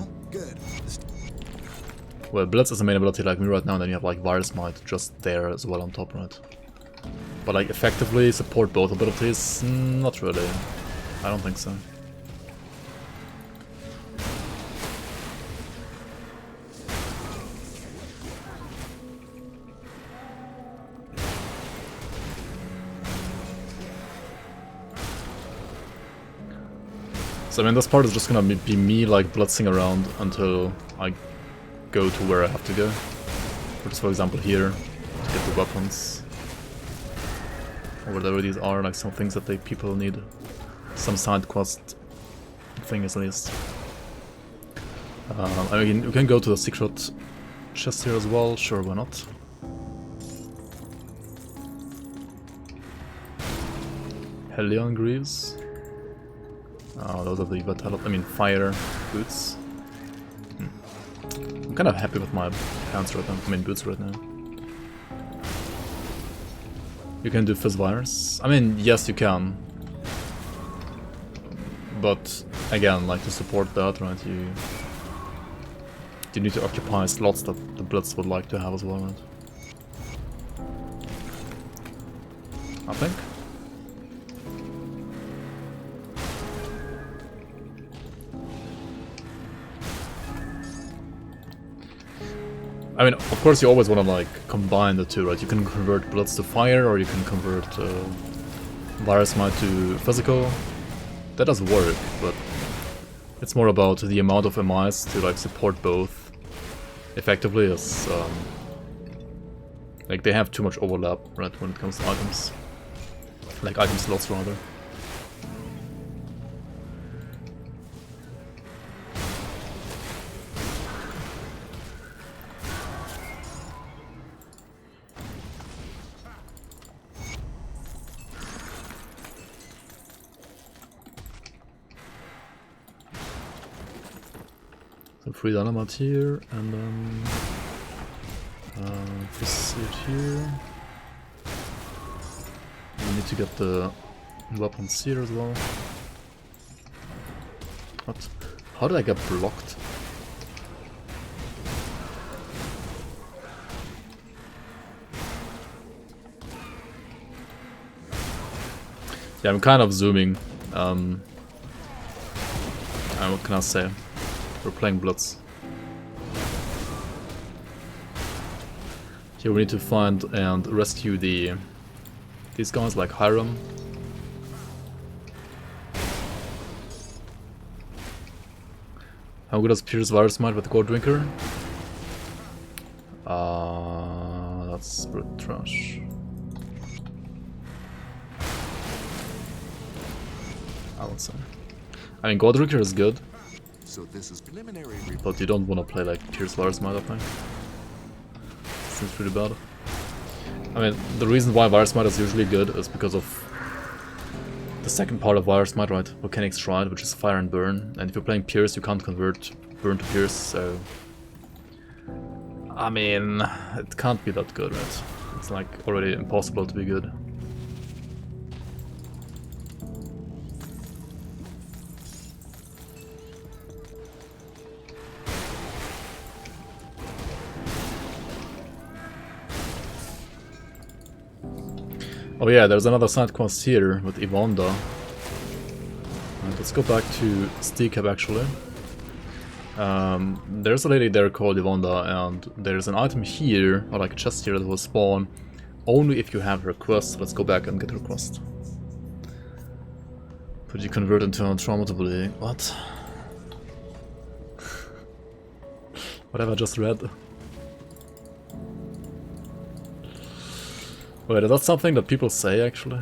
well, Blitz is a main ability like me right now, and then you have like Virus Might just there as well on top, right? But like effectively support both abilities, not really. I don't think so. So I mean, this part is just gonna be me like blitzing around until I go to where I have to go. Which is, for example, here to get the weapons, or whatever these are, like some things that people need, some side quest things at least. I mean, you can go to the secret chest here as well. Sure, why not? Hellion Greaves. Oh, those are the battle, I mean, fire boots. I'm kind of happy with my pants right now, I mean boots right now. You can do Fizz Virus. I mean, yes you can. But again, like to support that, right, you need to occupy slots that the Blitz would like to have as well, right? I think. I mean, of course you always want to like combine the two, right? You can convert Blitz to fire, or you can convert Virus Might to physical. That does work, but it's more about the amount of MIs to like support both effectively, as like they have too much overlap, right, when it comes to items. Like item slots rather. So 3 dynamite here, and then proceed here. We need to get the weapons here as well. What? How did I get blocked? Yeah, I'm kind of zooming. What can I say? We're playing Blitz. Here we need to find and rescue these guys like Hiram. How good does Pierce Virus Might with the Gold Drinker? That's pretty trash. I would say. I mean, Gold Drinker is good. So this is preliminary. But you don't want to play like Pierce Virus Might, I think. Seems pretty bad. I mean, the reason why Virus Might is usually good is because of the second part of Virus Might, right? Volcanic Stride, which is fire and burn. And if you're playing Pierce, you can't convert burn to Pierce, so... I mean, it can't be that good, right? It's like already impossible to be good. Oh yeah, there's another side quest here with Yvonda. Let's go back to Steakab actually. There's a lady there called Yvonda, and there's an item here, or like a chest here, that will spawn only if you have her quest. Let's go back and get her quest. Could you convert into a traumatably? What? What have I just read? Wait, is that something that people say, actually?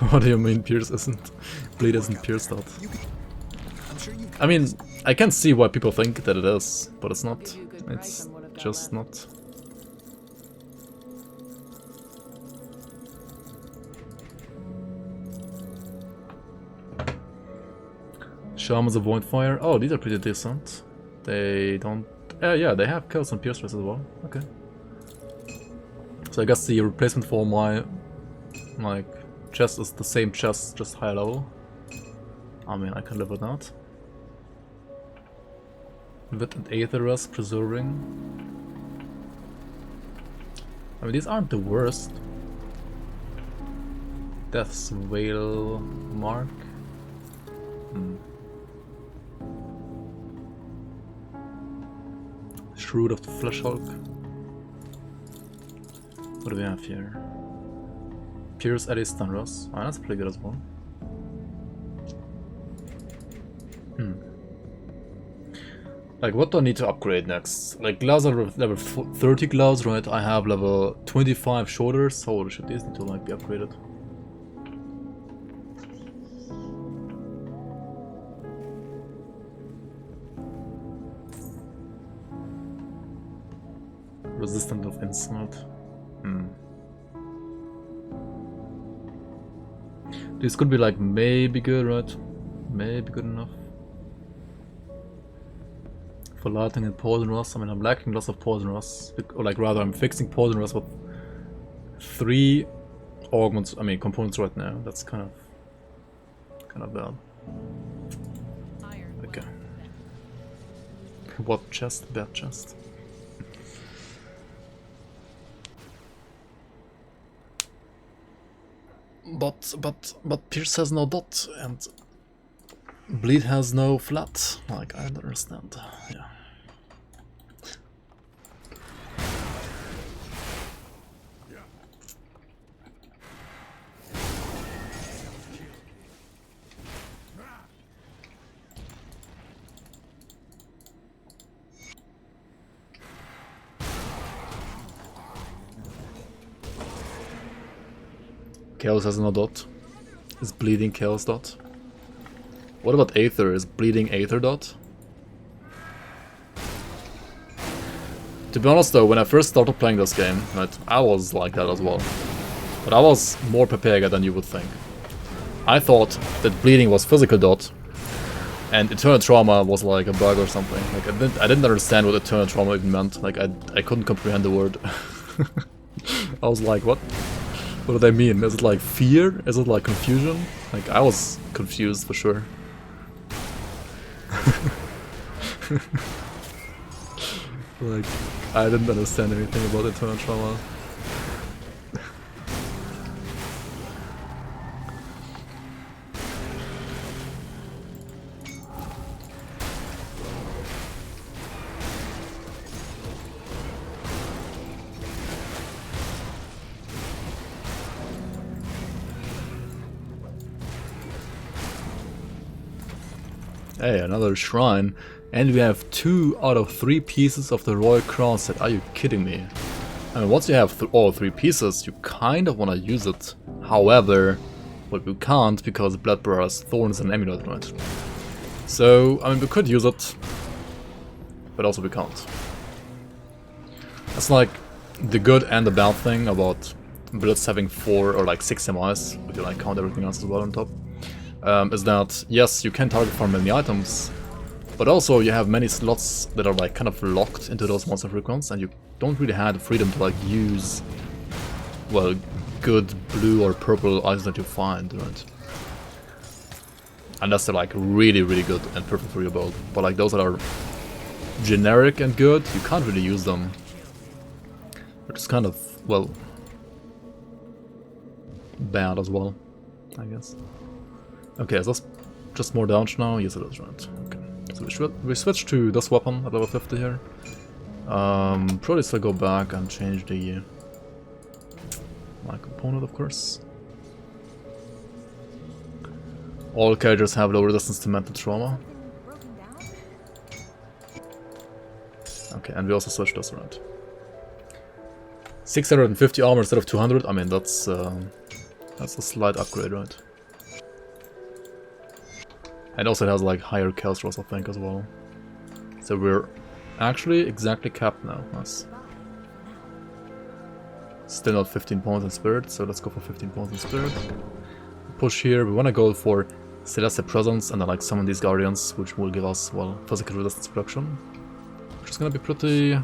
What do you mean Pierce isn't? Bleed isn't Pierce that? I mean, I can see why people think that it is, but it's not. It's just not. Shamans avoid fire. Oh, these are pretty decent. They don't... yeah, they have kills on Pierce as well. Okay. So I guess the replacement for my like chest is the same chest, just higher level. I mean, I can live with that. Wit and Aetherus preserving. I mean, these aren't the worst. Death's Veil Mark. Shroud of the Flesh Hulk. What do we have here? Pierce Eddie Stanros. Oh, that's pretty good as well. Like, what do I need to upgrade next? Like, gloves are level 30 gloves, right? I have level 25 shoulders. Holy shit, these need to like be upgraded. Resistant of insult. This could be like maybe good, right? Maybe good enough. For lighting and poison rust. I mean, I'm lacking lots of poison rust. Or like rather, I'm fixing poison rust with 3 augments, I mean components right now. That's kind of bad. Okay. What chest? Bad chest. But Pierce has no dot and Bleed has no flat. Like, I don't understand. Yeah. Chaos has no dot. Is bleeding Chaos dot? What about Aether? Is bleeding Aether dot? To be honest though, when I first started playing this game, right, I was like that as well. But I was more prepared than you would think. I thought that bleeding was physical dot, and Eternal Trauma was like a bug or something. Like I didn't understand what Eternal Trauma even meant. Like I couldn't comprehend the word. I was like, what? What do they mean? Is it like fear? Is it like confusion? Like, I was confused for sure. Like, I didn't understand anything about Eternal Trauma. Hey, another shrine, and we have 2 out of 3 pieces of the Royal Crown set. Are you kidding me? I mean, once you have all 3 pieces, you kind of want to use it. However, well, you can't because Bloodbearer has Thorns and Amulet, right? So, I mean, we could use it, but also we can't. That's like the good and the bad thing about Blitz having 4 or like 6 MIs, if you like count everything else as well on top. Is that, yes, you can target farm many items, but also you have many slots that are like kind of locked into those monster frequencies, and you don't really have the freedom to like use, well, good blue or purple items that you find, right? Unless they're like really, really good and perfect for your build. But like those that are generic and good, you can't really use them. Which is kind of, well, bad as well, I guess. Okay, is this just more damage now? Yes, it is, right. Okay, so we switch to this weapon at level 50 here. Probably still go back and change the my component, of course. All characters have low resistance to mental trauma. Okay, and we also switch this around. 650 armor instead of 200. I mean, that's a slight upgrade, right? And also it has like higher chaos rolls, I think, as well. So we're actually exactly capped now. Nice. Still not 15 points in spirit, so let's go for 15 points in spirit. Push here. We want to go for Celestial Presence and then like summon these guardians, which will give us, well, physical resistance production, which is gonna be pretty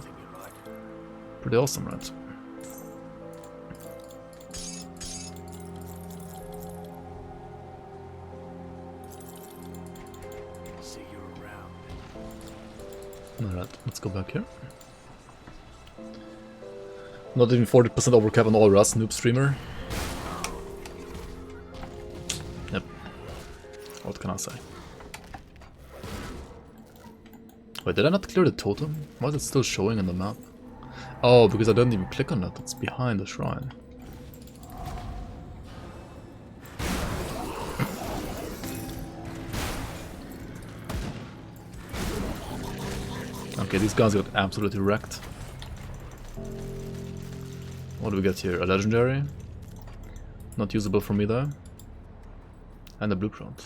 awesome, right? Alright, let's go back here. Not even 40% overcap on all Rust, noob streamer. Yep. What can I say? Wait, did I not clear the totem? Why is it still showing on the map? Oh, because I didn't even click on it, it's behind the shrine. Okay, these guys got absolutely wrecked. What do we get here? A legendary? Not usable for me though. And a blueprint.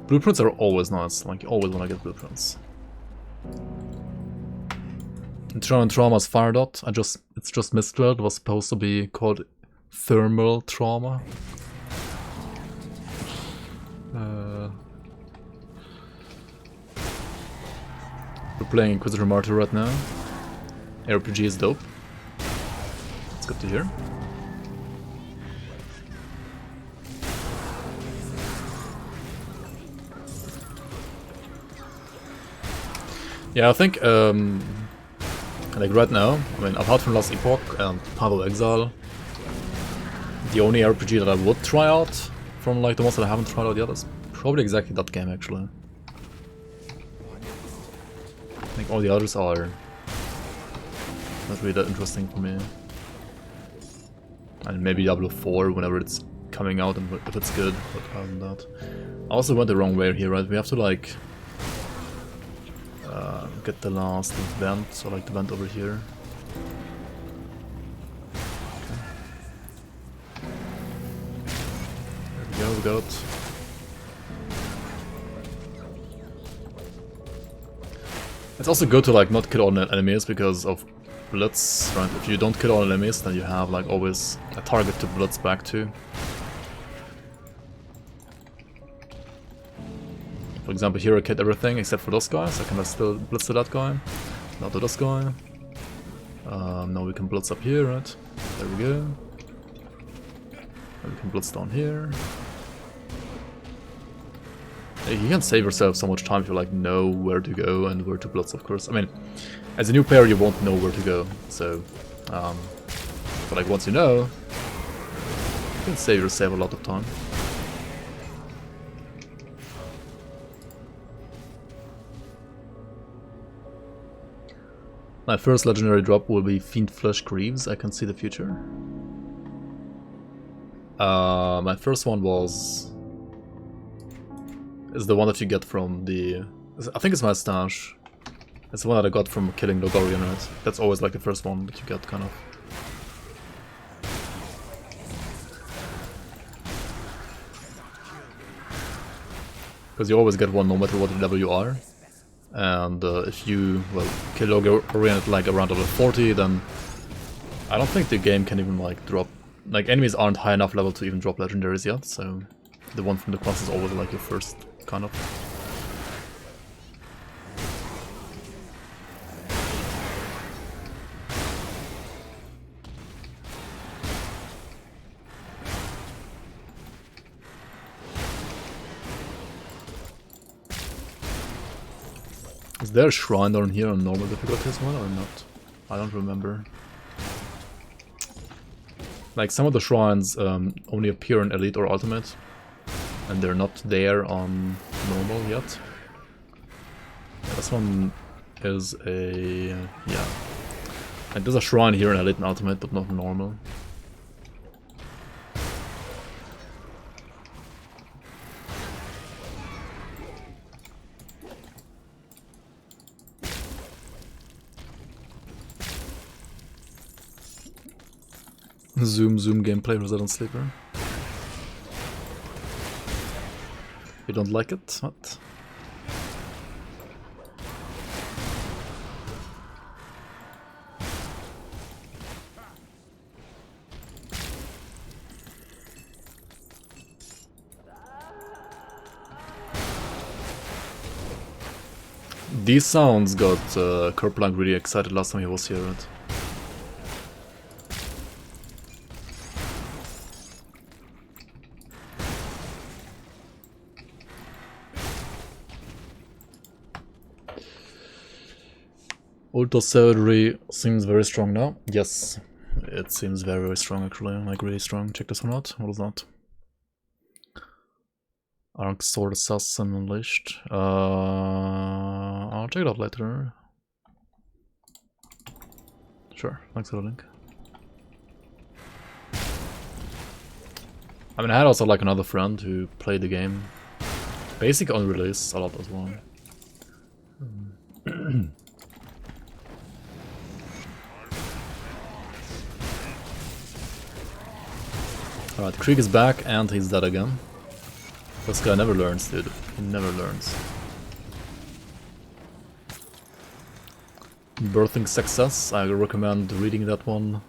Blueprints are always nice, like you always want to get blueprints. Eternal Trauma's fire dot. It's just misspelled. It was supposed to be called thermal trauma. We're playing Inquisitor Martyr right now. RPG is dope. It's good to hear. Yeah, I think like right now, I mean, apart from Last Epoch and Path of Exile, the only RPG that I would try out from like the ones that I haven't tried out yet is probably exactly that game actually. I think all the others are not really that interesting for me. And maybe Diablo 4 whenever it's coming out and if it's good, but other than that. I also went the wrong way here, right? We have to like get the last event, so like the event over here. Okay. There we go, we got it. It's also good to like not kill all the enemies because of Blitz, right? If you don't kill all enemies, then you have like always a target to Blitz back to. For example, here I killed everything except for those guys. I can still Blitz to that guy, not to this guy. Now we can Blitz up here, right? There we go. And we can Blitz down here. You can save yourself so much time if you like know where to go and where to Blitz, of course. I mean, as a new player you won't know where to go, so but like once you know, you can save yourself a lot of time. My first legendary drop will be Fiend Flesh Greaves. I can see the future. My first one is the one that you get from the... I think it's my stash. It's the one that I got from killing Logorian, right? That's always like the first one that you get, kind of. Because you always get one no matter what level you are. And if you, well, kill Logorian at like around level 40, then I don't think the game can even like drop... Like enemies aren't high enough level to even drop legendaries yet, so the one from the class is always like your first, kind of. Is there a shrine down here on normal difficulty as well or not? I don't remember. Like some of the shrines only appear in Elite or Ultimate, and they're not there on normal yet. This one is a... yeah. Like there's a shrine here in Elite and Ultimate, but not normal. Zoom gameplay Resident Sleeper. You don't like it? What? These sounds got Kerplank really excited last time he was here, right? Ultra Surgery seems very strong now. Yes, it seems very, very strong actually, like really strong. Check this one out. What is that? Arc Sword Assassin Unleashed. I'll check it out later. Sure, thanks for the link. I mean, I had also like another friend who played the game. Basic on release a lot as well. Alright, Krieg is back and he's dead again. This guy never learns, dude. He never learns. Birthing Success. I recommend reading that one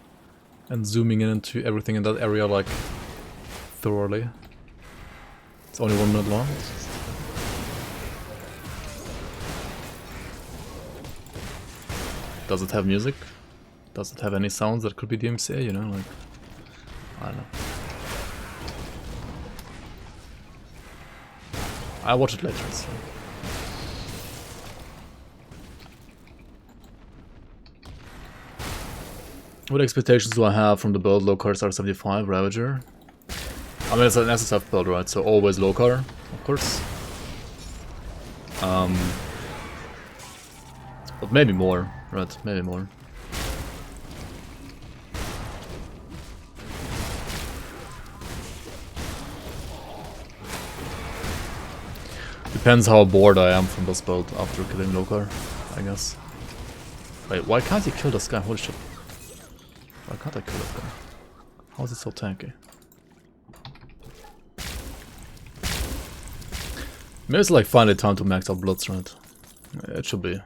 and zooming in into everything in that area like thoroughly. It's only 1 minute long. Does it have music? Does it have any sounds that could be DMCA, you know, like... I don't know. I'll watch it later. So. What expectations do I have from the build? Low car Start 75 Ravager. I mean, it's an SSF build, right? So always low car, of course. But maybe more, right? Maybe more. Depends how bored I am from this build after killing low car, I guess. Wait, why can't he kill this guy? Holy shit. Why can't I kill this guy? How is it so tanky? Maybe it's like finally time to max out Blitz, right? It should be.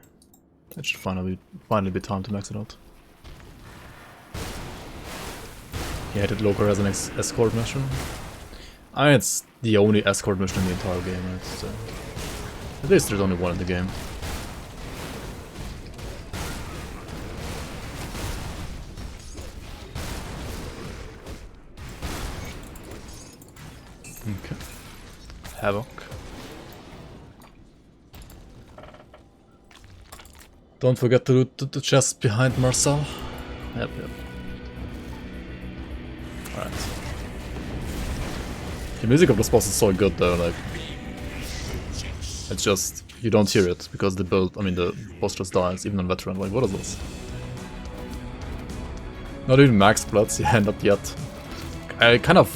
It should finally be time to max it out. He hated Loker as an escort mission. I mean, it's the only escort mission in the entire game, right? So at least there's only one in the game. Okay. Havoc. Don't forget to loot the chest behind Marcel. Yep. Alright. The music of this boss is so good though, like... It's just... you don't hear it, because the build... I mean, the boss just dies, even on veteran. Like, what is this? Not even max Blitz, yeah, not yet. I kind of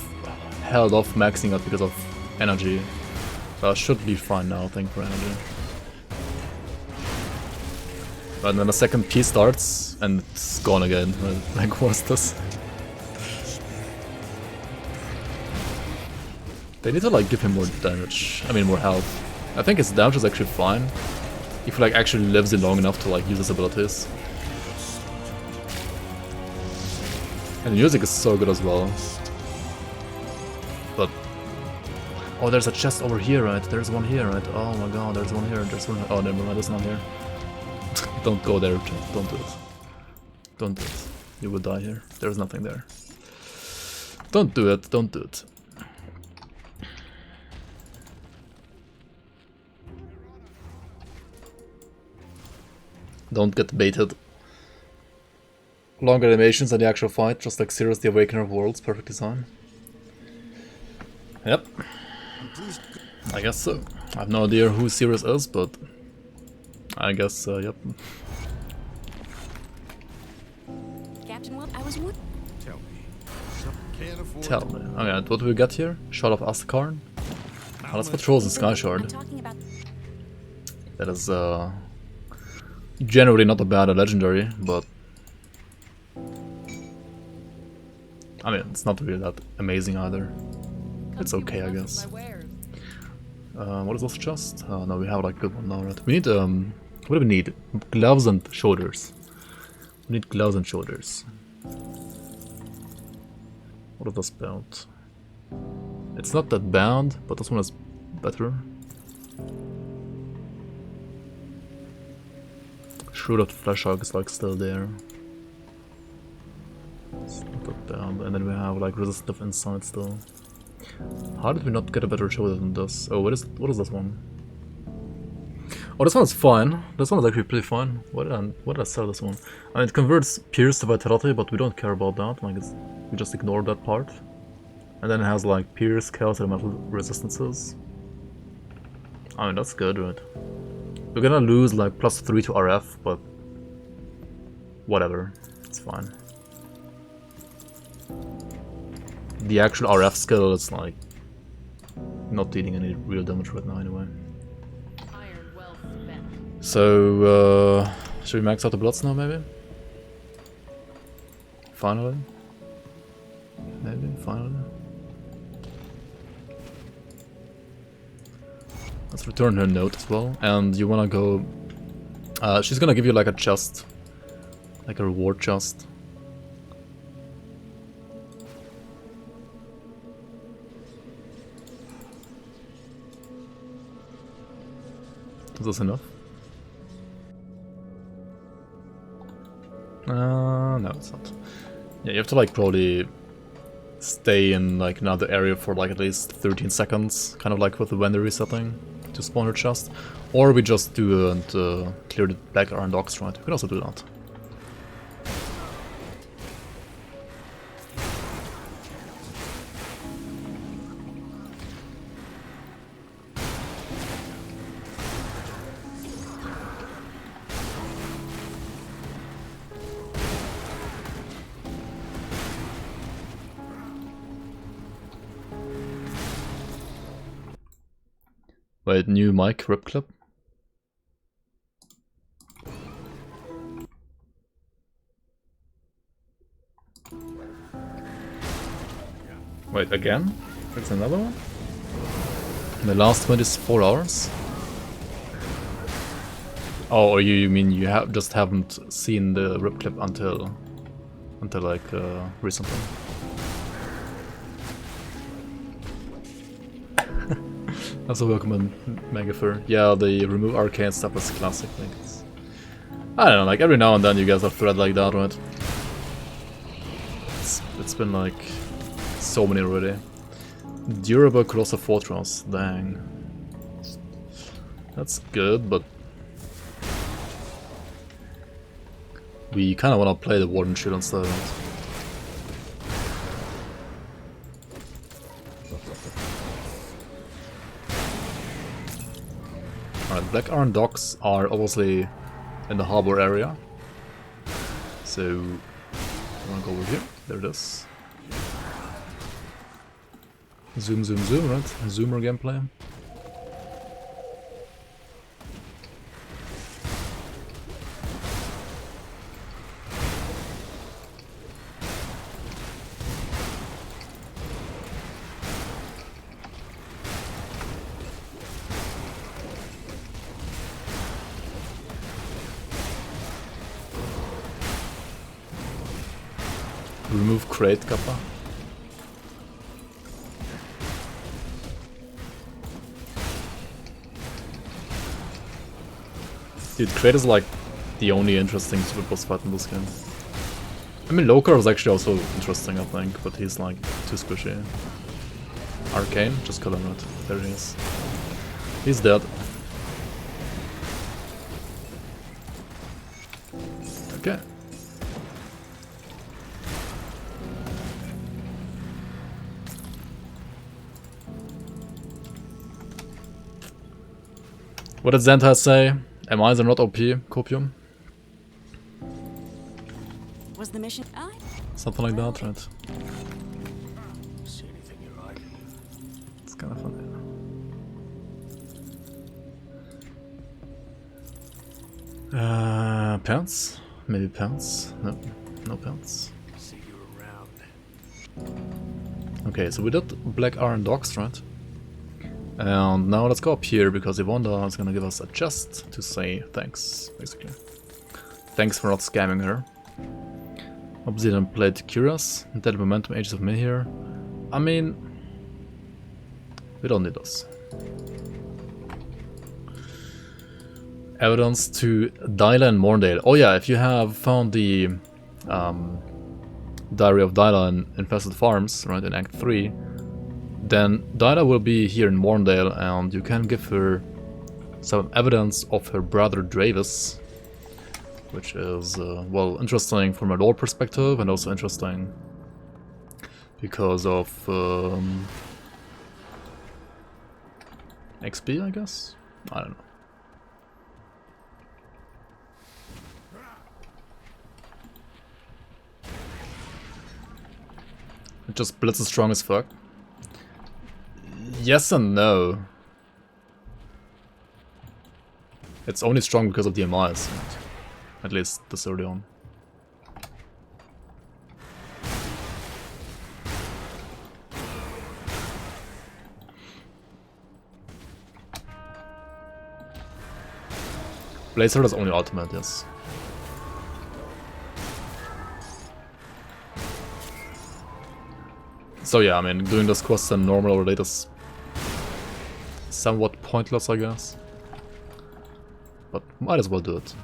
held off maxing it because of energy. But I should be fine now, I think, for energy. But then the second P starts, and it's gone again. Like, what's this? They need to, like, give him more damage. I mean, more health. I think his damage is actually fine. If he, like, actually lives it long enough to, like, use his abilities. And the music is so good as well. But... oh, there's a chest over here, right? There's one here, right? Oh my god, there's one here, there's one... oh, never mind, it's not here. Don't go there, don't do it. Don't do it. You will die here. There's nothing there. Don't do it, don't do it. Don't get baited. Longer animations than the actual fight, just like Sirius the Awakener of Worlds, perfect design. Yep. I guess so. I have no idea who Sirius is, but I guess, yep. Captain, what I was wondering. Tell me. Okay, what do we got here? Shot of Astakarn. Oh, that's Patrols in Sky Shard. That is, generally not a bad legendary, but I mean, it's not really that amazing either. It's okay, I guess. What is this chest? Oh no, we have like a good one now, right? We need, what do we need? Gloves and shoulders. We need gloves and shoulders. What is this belt? It's not that bound, but this one is better. Shroud of the Flesh Hog is like still there. It's not that bad. And then we have like Resistant of Insight still. How did we not get a better shoulder than this? Oh, what is this one? Oh, this one is fine. This one is actually pretty fine. Why did I sell this one? I mean, it converts Pierce to Vitality, but we don't care about that. Like, we just ignore that part. And then it has like Pierce, Chaos, Elemental Resistances. I mean, that's good, right? We're gonna lose like +3 to RF, but whatever, it's fine. The actual RF skill is like not dealing any real damage right now anyway. So, should we max out the Bloods now maybe? Finally? Maybe, finally? Let's return her note as well, and you wanna go... she's gonna give you like a chest. Like a reward chest. Is this enough? No, it's not. Yeah, you have to like probably stay in like another area for like at least 13 seconds, kind of like with the vendor resetting to spawn your chest. Or we just do and clear the Black Iron Docks, right? We can also do that. Wait, new mic rip clip. Wait, again? That's another one? In the last 24 hours? Oh, or you mean you just haven't seen the rip clip until like recently? Also welcome, Megafer. Yeah, the remove arcane stuff is classic. Like I don't know, like every now and then you guys have thread like that, right? It's been like so many already. Durable Colossal Fortress, dang. That's good, but we kind of want to play the Warden Shield instead, right? Alright, Black Iron Docks are obviously in the harbor area. So, I'm gonna go over here. There it is. Zoom, zoom, zoom, right? Zoomer gameplay. Remove crate kappa. Dude, crate is like the only interesting super boss fight in this game. I mean, Lokar is actually also interesting, I think, but he's like too squishy. Arcane, just kill him, right? There he is. He's dead. Okay. What did Xantar say? MIs are not OP, Copium? Was the mission? Something like that, right? See anything you like? It's kind of funny. Pants? Maybe pants? No, no pants. See you around. Okay, so we did Black Iron Docks, right? And now let's go up here because Yvonne is gonna give us a chest to say thanks, basically. Thanks for not scamming her. Obsidian Plate Curious, Dead Momentum, Ages of Mihir. I mean, we don't need those. Evidence to Dyla and Morndale. Oh yeah, if you have found the Diary of Dyla in Infested Farms, right, in Act 3, then Dyla will be here in Morndale and you can give her some evidence of her brother Dravis, which is, well, interesting from a lore perspective and also interesting because of XP, I guess? I don't know. It just Blitz is strong as fuck. Yes and no. It's only strong because of the MIs, at least this early on. Blazer is only ultimate, yes. So yeah, I mean, doing this quest in normal or late is somewhat pointless, I guess. But might as well do it.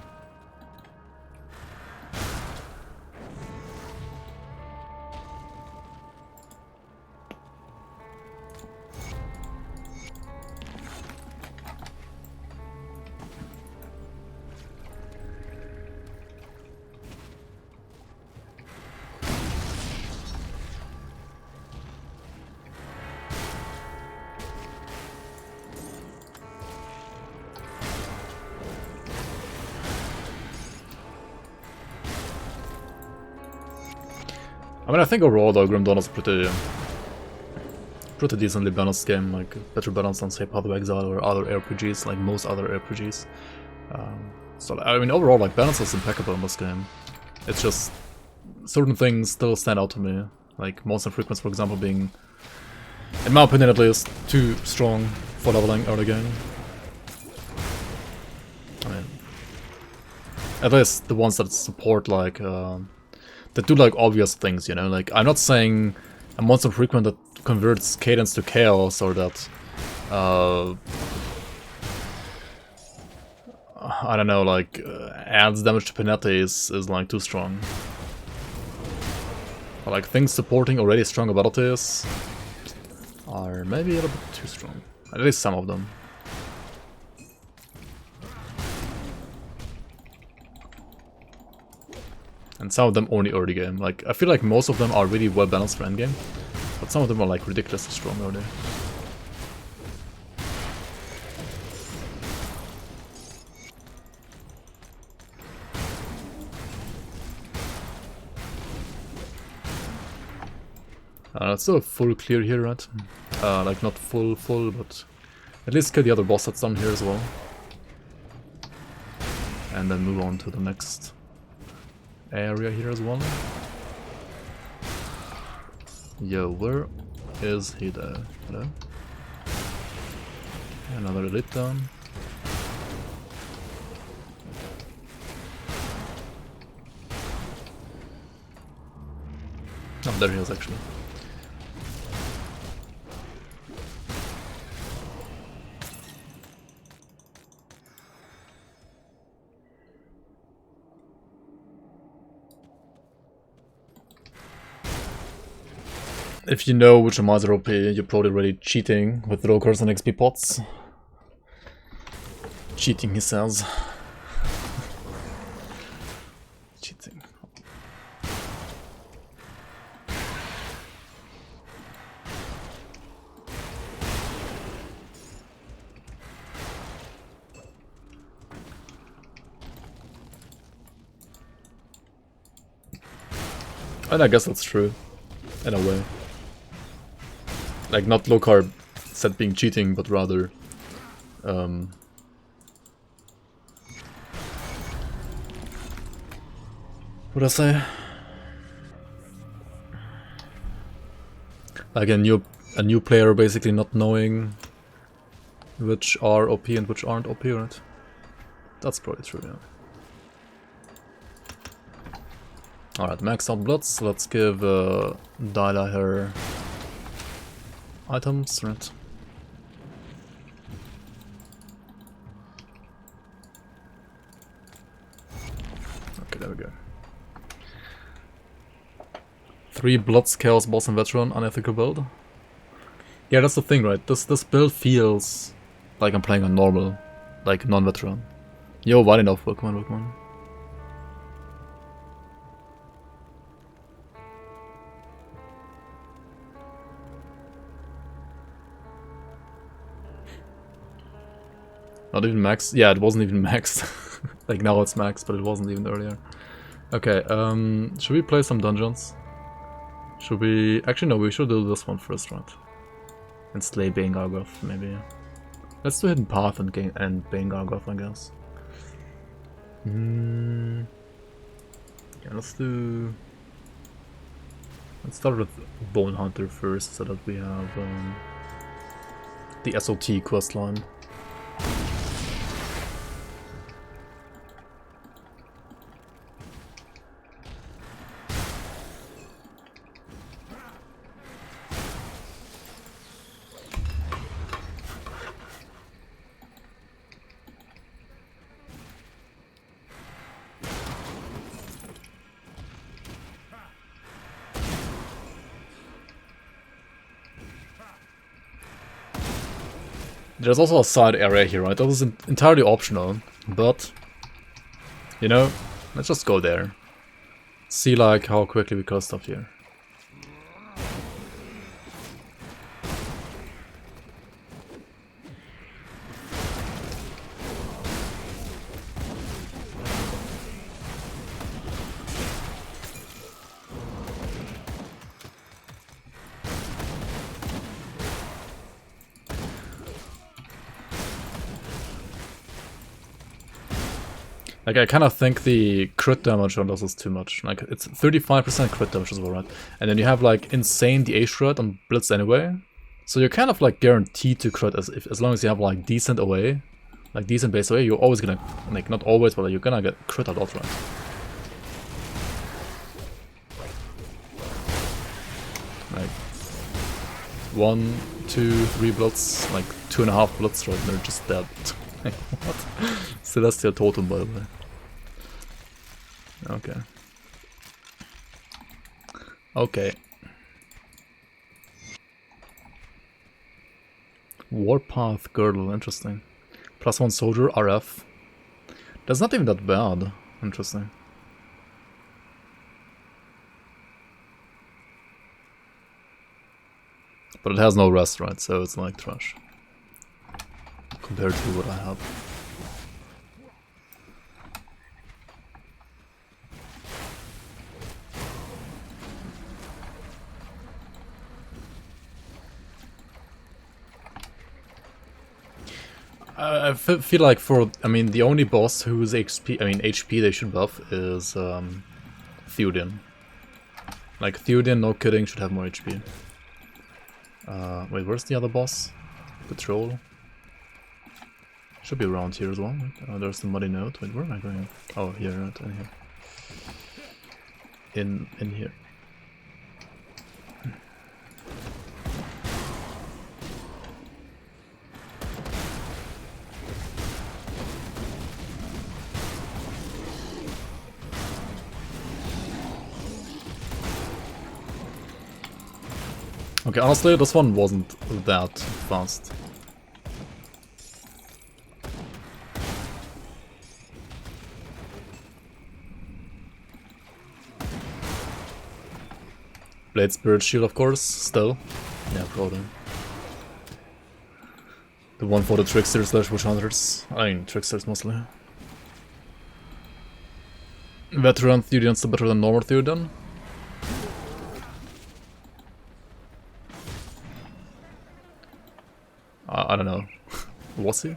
I mean, I think overall though, Grim Dawn is pretty decently balanced game, like better balanced than say Path of Exile or other RPGs, like most other RPGs. So I mean overall like balance is impeccable in this game. It's just certain things still stand out to me, like monster frequency for example being, in my opinion at least, too strong for leveling early game. I mean, at least the ones that support like, that do like obvious things, you know, like I'm not saying a monster frequent that converts cadence to chaos or that, I don't know, like adds damage to Penete is like too strong. But, like things supporting already strong abilities are maybe a little bit too strong. At least some of them. And some of them only early game. Like I feel like most of them are really well balanced for endgame, but some of them are like ridiculously strong early. It's still a full clear here, right? Like not full, but at least kill the other boss that's down here as well. And then move on to the next area here as well. Yo, where is he there? Hello? Another elite down. Oh, there he is actually. If you know which amounts are OP, you're probably already cheating with low curse and XP pots. Cheating, he says. Cheating. And I guess that's true, in a way. Like, not low carb set being cheating, but rather what I say? Like a new player basically not knowing which are OP and which aren't OP, right? That's probably true, yeah. Alright, maxed out Blitz. Let's give Dyla her items, right? Okay, there we go. 3 Bloods, Chaos, Boss and Veteran, unethical build. Yeah, that's the thing, right? This build feels like I'm playing on normal, like non-veteran. Yo, wide enough, welcome on. Not even max? Yeah, it wasn't even maxed. Like now it's maxed, but it wasn't even earlier. Okay, should we play some dungeons? Should we... Actually no, we should do this one first, right? And slay Bane Gargoth, maybe. Let's do Hidden Path and Bane Gargoth, I guess. Yeah, let's start with Bone Hunter first, so that we have the SoT questline. There's also a side area here, right? That is entirely optional, but, you know, let's just go there. See, like, how quickly we kill stuff here. Like, I kind of think the crit damage on this is too much. Like, it's 35% crit damage as well, right? And then you have, like, insane DH threat on Blitz anyway. So you're kind of, like, guaranteed to crit as long as you have, like, decent away. Like, decent base away, you're always gonna... Like, not always, but you're gonna get crit a lot, right? Like, 1, 2, 3 Blitz, like 2.5 Blitz, right? And they're just dead. Like, what? Celestial Totem, by the way. Okay. Okay. Warpath Girdle, interesting. +1 Soldier, RF. That's not even that bad. Interesting. But it has no rest, right? So it's like trash. Compared to what I have. I feel like I mean, the only boss whose HP they should buff is Theoden. Like, Theoden, no kidding, should have more HP. Wait, where's the other boss? Patrol. Should be around here as well. Right? There's the muddy note. Wait, where am I going? Oh, here, right, in here. In here. Okay, honestly, this one wasn't that fast. Blade Spirit Shield, of course, still. Yeah, probably. The one for the Tricksters / Witch Hunters. I mean, Tricksters mostly. Veteran Theoden's still better than normal Theoden. I don't know. Was he?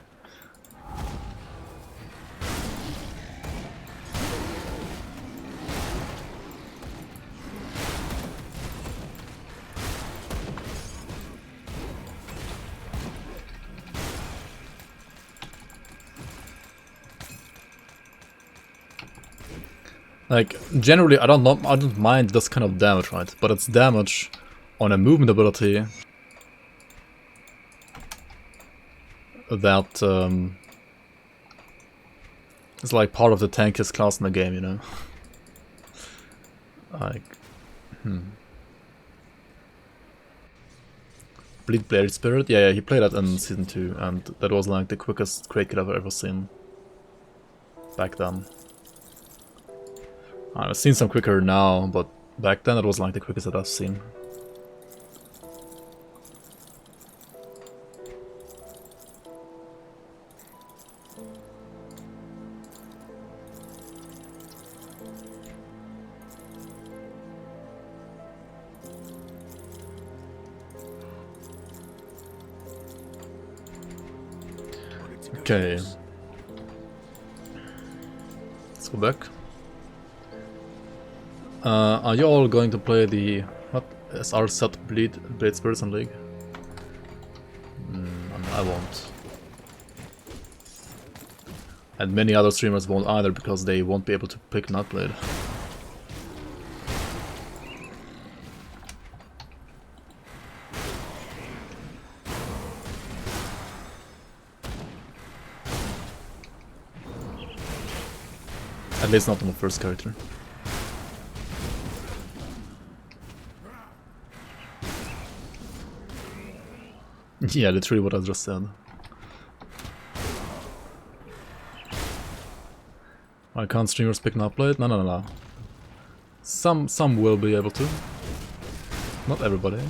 Like, generally, I don't mind this kind of damage, right? But it's damage on a movement ability that is like part of the tankiest class in the game, you know? Like, Blade Spirit? Yeah, he played that in Season 2, and that was like the quickest crate kit I've ever seen back then. I've seen some quicker now, but back then it was like the quickest that I've seen. Okay. Let's go back. Are you all going to play the SR set Blade Spirits in League? I won't. And many other streamers won't either because they won't be able to pick Nightblade. At least not on the first character. Yeah, literally what I just said. Why can't streamers pick Nightblade? No. Some will be able to. Not everybody.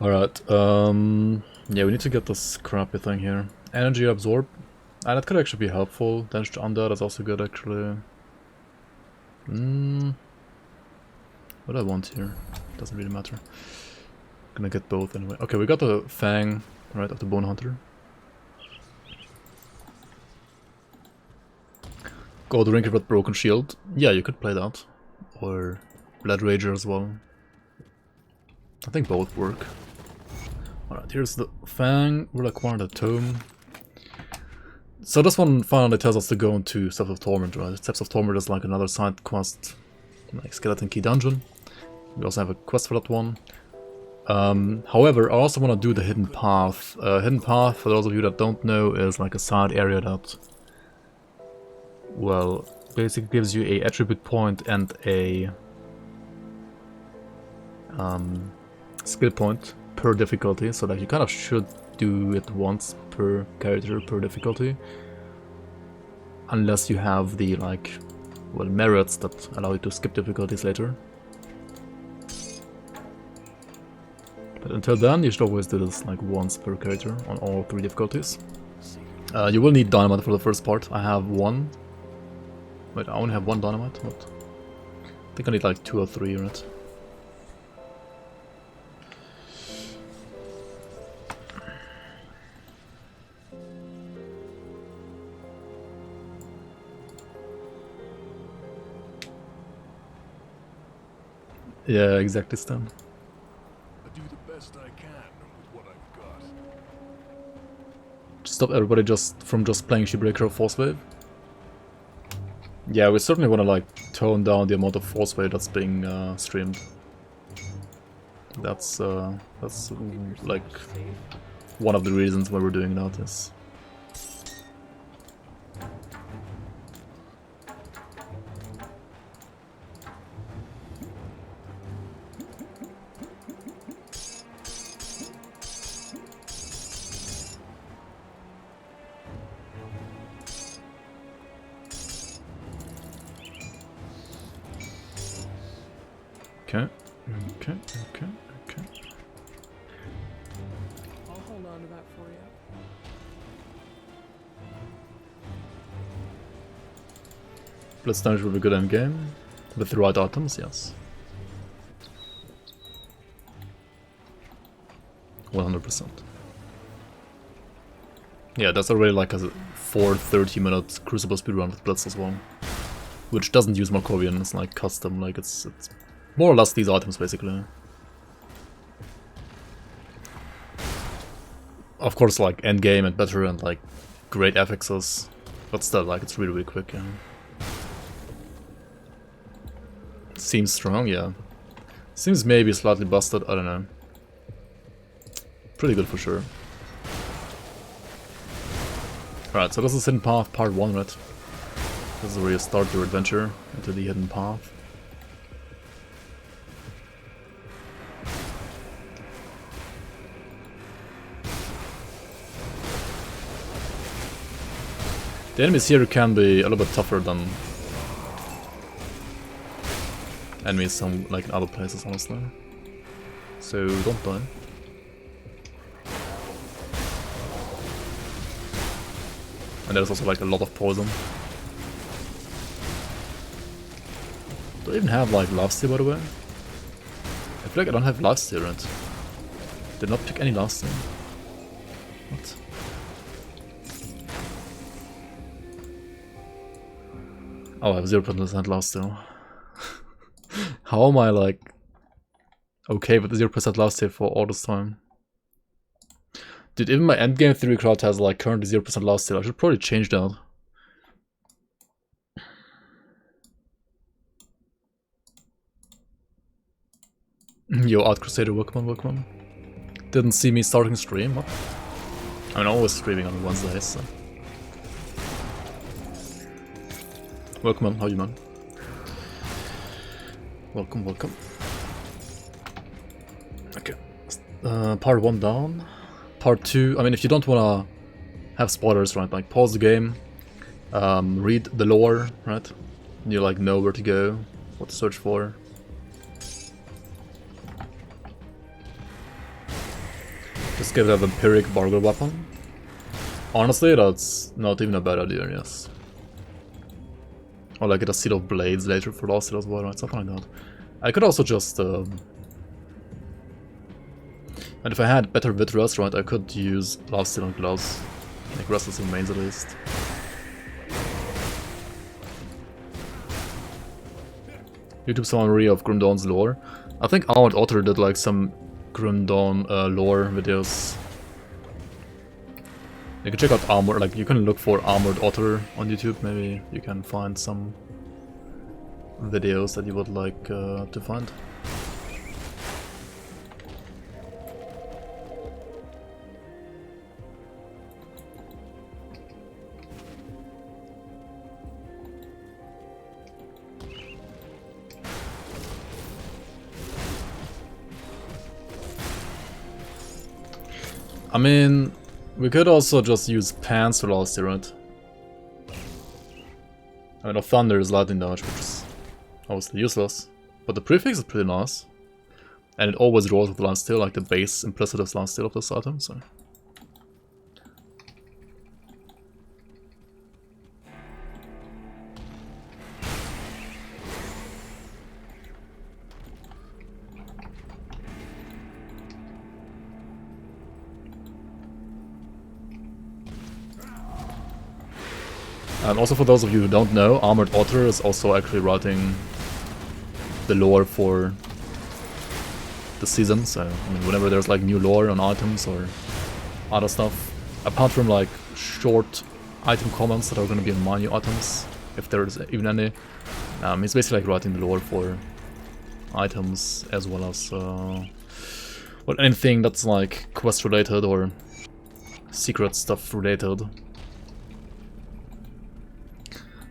Alright, yeah, we need to get this crappy thing here. Energy absorb. And that could actually be helpful. Damage to undead is also good actually. What do I want here? Doesn't really matter. Gonna get both anyway. Okay, we got the Fang, right, of the Bone Hunter. Gold Rinker with Broken Shield. Yeah, you could play that. Or Blood Rager as well. I think both work. Alright, here's the Fang. We'll acquire the Tome. So this one finally tells us to go into Steps of Torment, right? Steps of Torment is like another side quest, like Skeleton Key Dungeon. We also have a quest for that one. However, I also want to do the Hidden Path. Hidden Path, for those of you that don't know, is like a side area that, well, basically gives you a attribute point and a skill point per difficulty, so that you kind of should do it once per character per difficulty, unless you have the like, well, merits that allow you to skip difficulties later. But until then, you should always do this like once per character on all 3 difficulties. You will need dynamite for the first part. I have 1. Wait, I only have 1 dynamite, but I think I need like 2 or 3 on it. Yeah, exactly, Stan. I do the best I can with what I've got. Stop everybody from just playing Shipbreaker or Force Wave. Yeah, we certainly want to like tone down the amount of Force Wave that's being streamed. That's like one of the reasons why we're doing that is. Okay. I'll hold on to that for you. Blitz damage will be good end game. With the right items, yes. 100%. Yeah, that's already like a 4:30-minute Crucible speedrun with Blitz as well. Which doesn't use Markovian, it's like custom, like it's more or less these items basically. Of course, like endgame and better and like great affixes, but still, like it's really quick. Yeah. Seems strong, yeah. Seems maybe slightly busted, I don't know. Pretty good for sure. Alright, so this is Hidden Path Part 1, right? This is where you start your adventure into the Hidden Path. The enemies here can be a little bit tougher than enemies some like in other places, honestly. So don't die. And there's also like a lot of poison. Do I even have like lifesteal, by the way? I feel like I don't have lifesteal, right? Did not pick any lifesteal. What? Oh, I have 0% lifesteal. How am I like okay with the 0% lifesteal for all this time? Dude, even my endgame 3 crowd has like currently 0% lifesteal. I should probably change that. Yo, Art Crusader, welcome. Didn't see me starting stream. What? I mean, I'm always streaming on Wednesdays, so. Welcome on, how you man? Welcome. Okay. Part 1 down. Part 2, I mean, if you don't wanna have spoilers, right, like pause the game, read the lore, right? You like know where to go, what to search for. Just get a vampiric bargle weapon. Honestly, that's not even a bad idea, yes. Or like get a set of blades later for last steal as well, right? Something like that. I could also just... and if I had better bit rest, right, I could use last steal and gloves. Like restless in mains at least. YouTube summary of Grim Dawn's lore. I think Armored Otter did like some Grim Dawn lore videos. You can check out Armor, like you can look for Armored Otter on YouTube, maybe you can find some videos that you would like to find. I mean, we could also just use pants for last year, right? I mean, Thunder is lightning damage, which is obviously useless. But the prefix is pretty nice. And it always rolls with lifesteal, like the base implicit is lifesteal of this item, so... And also for those of you who don't know, Armored Otter is also actually writing the lore for the season, so I mean, whenever there's like new lore on items or other stuff, apart from like short item comments that are going to be on my new items, if there's even any, he's basically like writing the lore for items as well as well, anything that's like quest related or secret stuff related.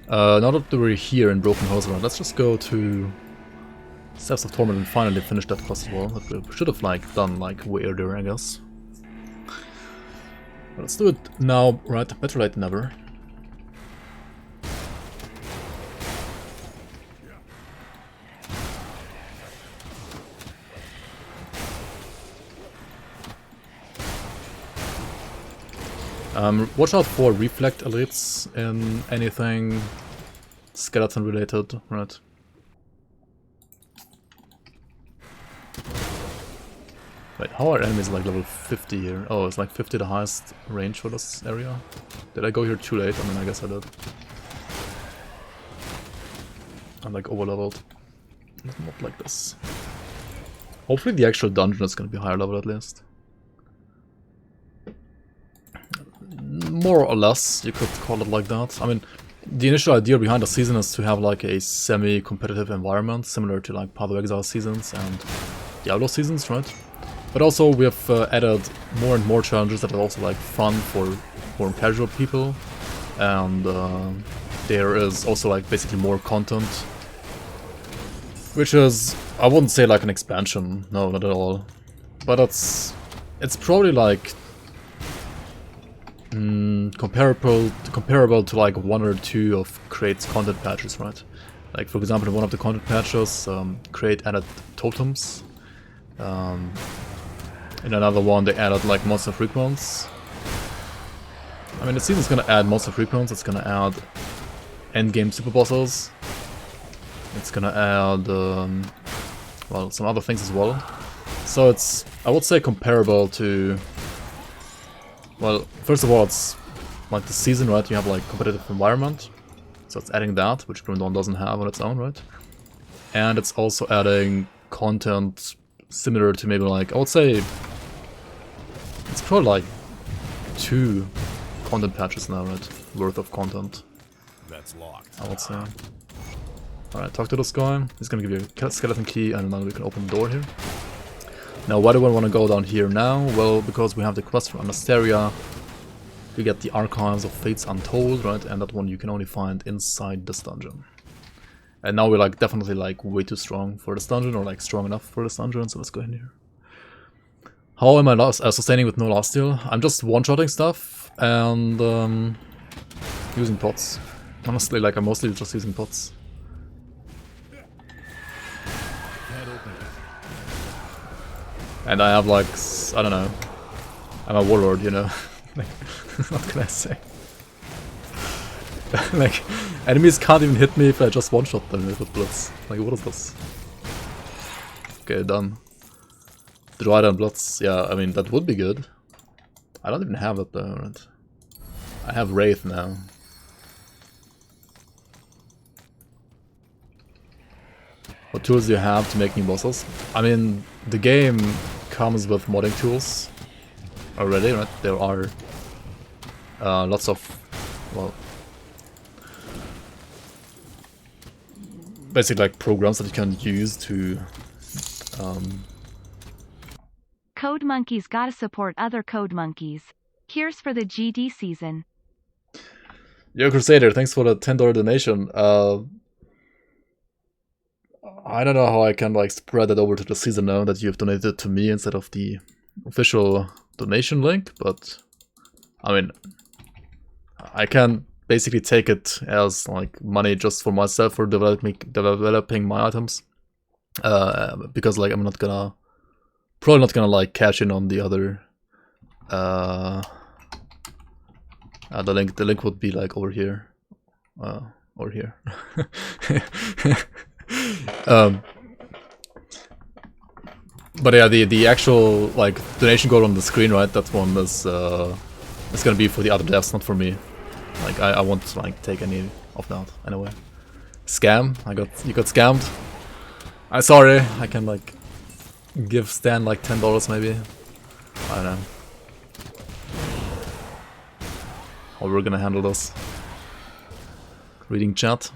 Now that we're here in Broken Horizon, let's just go to Steps of Torment and finally finish that quest as well. That we should have like done like way earlier, I guess. But let's do it now, right? Better late than never. Watch out for reflect elites in anything skeleton related, right? Wait, how are enemies like level 50 here? Oh, it's like 50 the highest range for this area. Did I go here too late? I mean, I guess I did. I'm like overleveled. Not like this. Hopefully the actual dungeon is gonna be higher level at least. More or less, you could call it like that. I mean, the initial idea behind the season is to have like a semi-competitive environment, similar to like Path of Exile seasons and Diablo seasons, right? But also we have added more and more challenges that are also like fun for more casual people, and there is also like basically more content, which is, I wouldn't say like an expansion, no, not at all, but it's probably like comparable to like one or two of Crate's content patches, right? Like for example, in one of the content patches, Crate added totems. In another one, they added like monster frequents. I mean, the season's gonna add monster frequents. It's gonna add endgame super bosses. It's gonna add well, some other things as well. So it's, I would say, comparable to. Well, first of all, it's like the season, right? You have like competitive environment, so it's adding that, which Grim Dawn doesn't have on its own, right? And it's also adding content similar to maybe like, I would say, it's probably like 2 content patches now, right? Worth of content. That's locked. I would say. Alright, talk to this guy. He's gonna give you a skeleton key, and then we can open the door here. Now, why do I want to go down here now? Well, because we have the quest from Anasteria. We get the Archives of Fates Untold, right? And that one you can only find inside this dungeon. And now we're like definitely like way too strong for this dungeon, or like strong enough for this dungeon, so let's go in here. How am I sustaining with no last steal? I'm just one-shotting stuff and using pots. Honestly, like I'm mostly just using pots. And I have like, I don't know, I'm a Warlord, you know. Like, what can I say? Like, enemies can't even hit me if I just one-shot them with Blitz. Like, what is this? Okay, done. Dried and Blitz, yeah, I mean, that would be good. I don't even have that though, right? I have Wraith now. What tools do you have to make new bosses? I mean, the game comes with modding tools already, right? There are lots of, well, basically like programs that you can use to Code Monkeys gotta support other Code Monkeys. Here's for the GD season. Yo, Crusader, thanks for the $10 donation. I don't know how I can like spread it over to the season now that you've donated to me instead of the official donation link, but I mean, I can basically take it as like money just for myself for developing my items, because like I'm probably not gonna like cash in on the other. The link would be like over here, or here. But yeah, the actual like donation code on the screen, right? That one is it's gonna be for the other devs, not for me. Like I won't like take any of that anyway. Scam? You got scammed? I'm sorry. I can like give Stan like $10 maybe. I don't know how we're gonna handle this. Reading chat.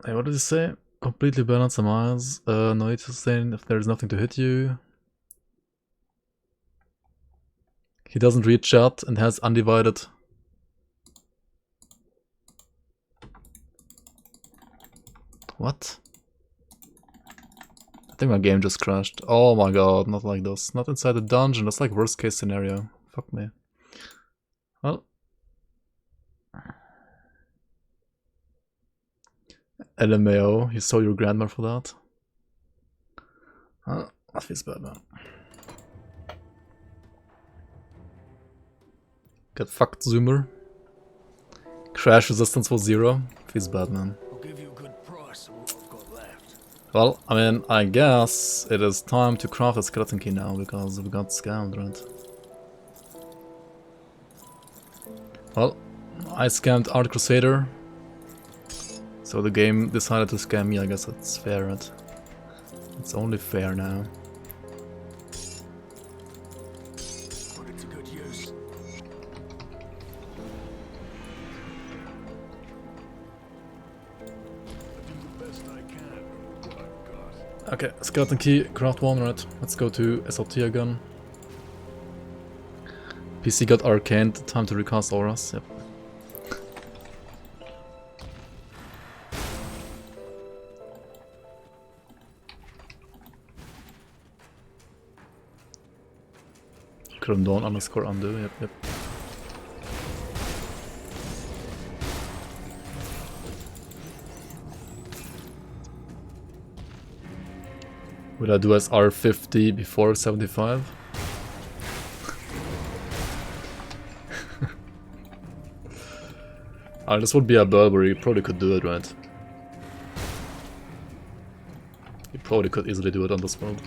Hey, what did he say? Completely balance the miles. No need to sustain if there's nothing to hit you. He doesn't read chat and has undivided. What? I think my game just crashed. Oh my god, not like this. Not inside the dungeon, that's like worst case scenario. Fuck me. Well. LMAO, you saw your grandma for that? That feels bad, man. Get fucked, Zoomer. Crash resistance was 0. Feels bad, man. I'll give you a good price on what I've got left. Well, I mean, I guess it is time to craft a skeleton key now because we got scammed, right? Well, I scammed Art Crusader. So the game decided to scam me, I guess it's fair, right? It's only fair now. Put it to good use. I do the best I can with what I've got. Okay, skeleton key, craft 1, right? Let's go to SoT again. PC got arcaned, time to recast auras, yep. Dawn underscore undo, yep. Would I do as R50 before 75? This would be a Burberry, you probably could do it, right? You probably could easily do it on this world.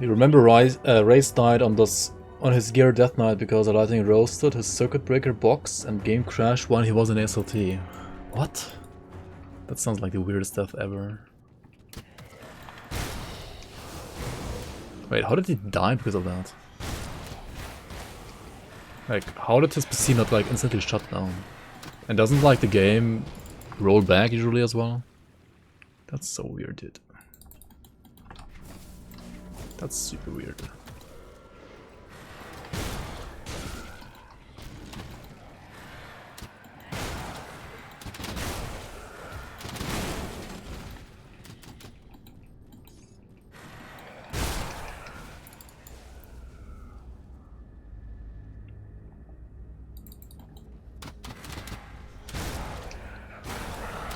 You remember Race died on this on his gear Death Knight because the lightning roasted his circuit breaker box and game crashed when he was in SoT. What? That sounds like the weirdest death ever. Wait, how did he die because of that? Like, how did his PC not like instantly shut down? And doesn't like the game roll back usually as well? That's so weird, dude. That's super weird.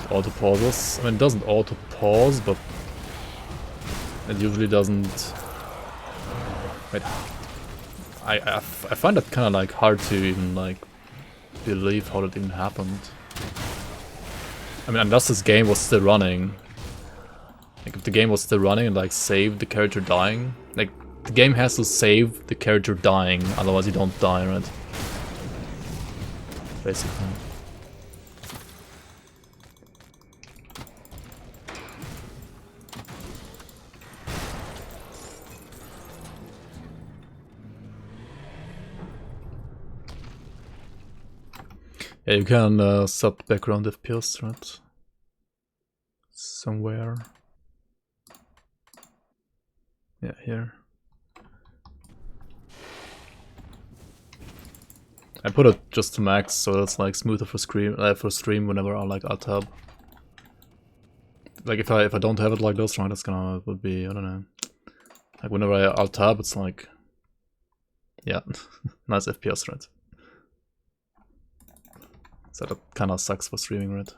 Auto pauses. I mean, it doesn't auto pause, but it usually doesn't. Wait, I find that kind of like hard to even like believe how that even happened. I mean, unless this game was still running. Like, if the game was still running and like saved the character dying, like the game has to save the character dying, otherwise you don't die, right? Basically. Yeah, you can set background FPS, right? Somewhere. Yeah, here. I put it just to max, so it's like smoother for stream whenever I like alt tab. Like if I don't have it like this, right, it would be, I don't know. Like whenever I alt tab, it's like, yeah, nice FPS, right? So that kind of sucks for streaming, right?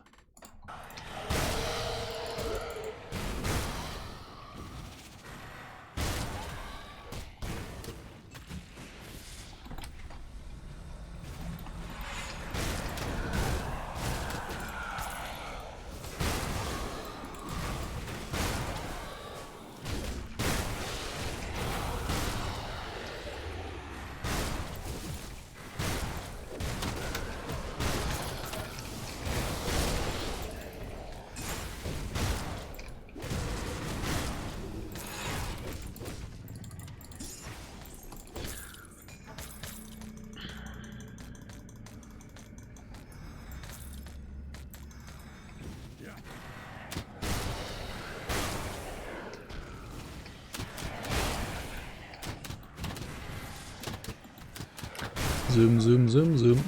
Zoom, zoom, zoom, zoom.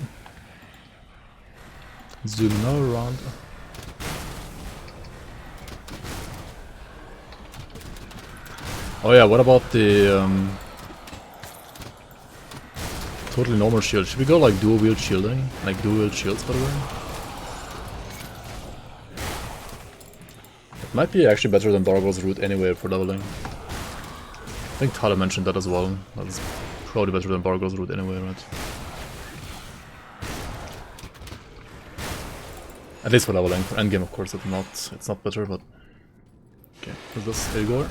Zoom now around. Oh yeah, what about the totally normal shield? Should we go like dual wield shielding? Like dual wield shields, by the way? It might be actually better than Bargo's route anyway for leveling. I think Tala mentioned that as well. That's probably better than Bargo's route anyway, right? At least for leveling. For endgame, of course, it's not better, but okay. Is this Igor?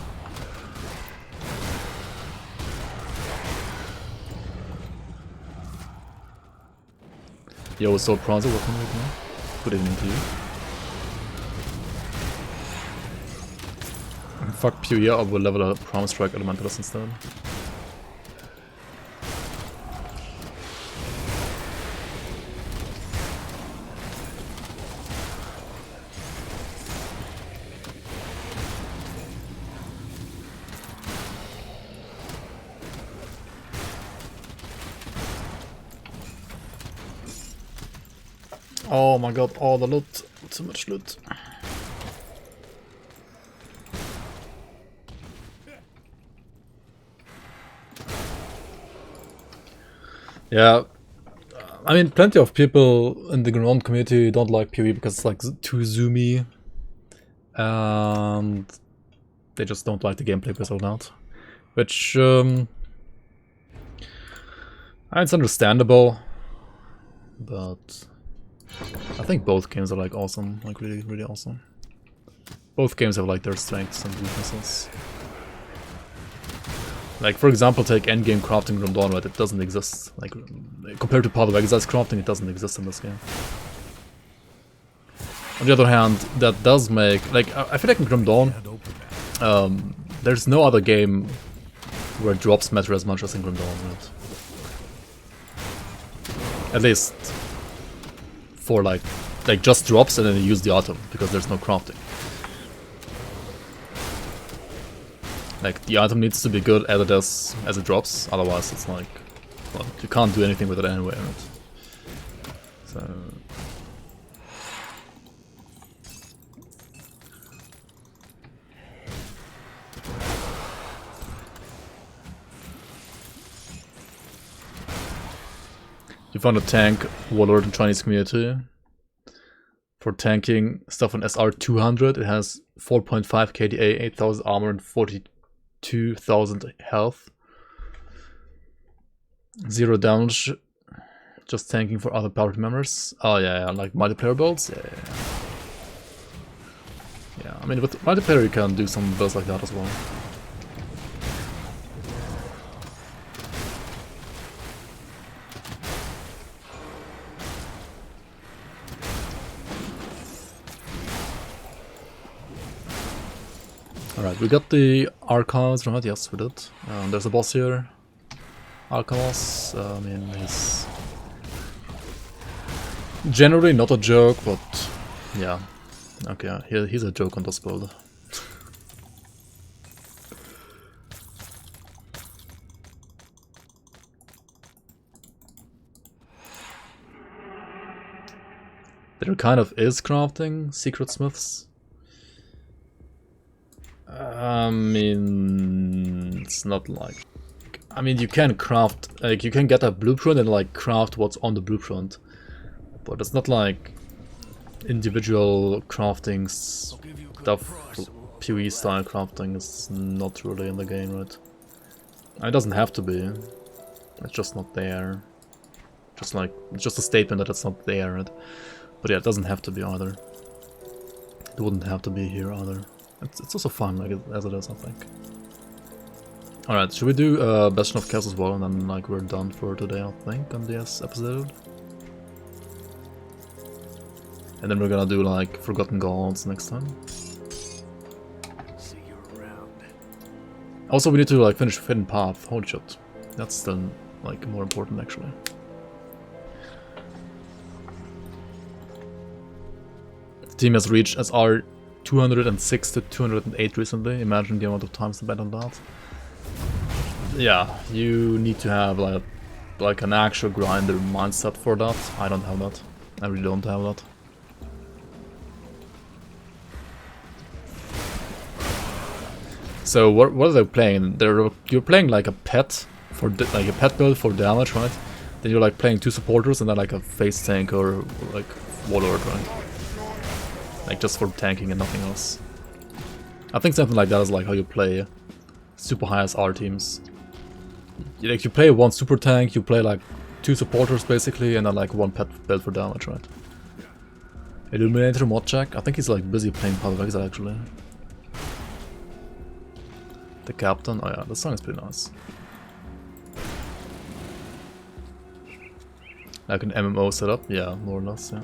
Yo, so Pranzo, welcome right now. Good evening to you. Fuck PoE, I will level up Prom Strike Elementalist instead. Oh my god, all the loot. Too much loot. Yeah, I mean, plenty of people in the GRIMTOOLS community don't like PoE because it's like too zoomy. And they just don't like the gameplay because of that. Which, it's understandable. But I think both games are like awesome, like really, really awesome. Both games have like their strengths and weaknesses. Like, for example, take endgame crafting from Dawn, right? It doesn't exist. Like, compared to Path of Exile's crafting, it doesn't exist in this game. On the other hand, that does make... Like, I feel like in Grim Dawn, there's no other game where drops matter as much as in Grim Dawn, right? At least for like just drops and then you use the item, because there's no crafting. Like, the item needs to be good as it is as it drops, otherwise it's like, well, you can't do anything with it anyway, right? So... You found a tank, Warlord in Chinese community. For tanking stuff on SR 200, it has 4.5 KDA, 8000 armor and 42,000 health. 0 damage, just tanking for other party members. Oh yeah, like multiplayer builds? Yeah. Yeah, I mean with multiplayer you can do some builds like that as well. Alright, we got the Archives from it, yes we did. There's a boss here. Archives, I mean, he's generally not a joke, but yeah. Okay, he's a joke on this build. There kind of is crafting, secret smiths. I mean, it's not like... I mean, you can craft, like, you can get a blueprint and, like, craft what's on the blueprint. But it's not like individual crafting stuff, PvE style crafting is not really in the game, right? It doesn't have to be. It's just not there. Just like, it's just a statement that it's not there, right? But yeah, it doesn't have to be either. It wouldn't have to be here either. It's also fun, like as it is, I think. Alright, should we do Bastion of Chaos as well, and then like we're done for today, I think, on this episode. And then we're gonna do like Forgotten Gods next time. See you around. Also, we need to like finish Hidden Path. Holy shit, that's still like more important actually. The team has reached SR 206 to 208 recently. Imagine the amount of time spent on that. Yeah, you need to have like an actual grinder mindset for that. I don't have that. I really don't have that. So what are they playing? You're playing like a pet for like a pet build for damage, right? Then you're like playing 2 supporters and then like a face tank or like Warlord, right? Like just for tanking and nothing else. I think something like that is like how you play super high SR teams. Like you play 1 super tank, you play like 2 supporters basically, and then like 1 pet build for damage, right? Illuminator mod check. I think he's like busy playing Path of Exile actually. The Captain. Oh yeah, the song is pretty nice. Like an MMO setup, yeah, more or less, yeah.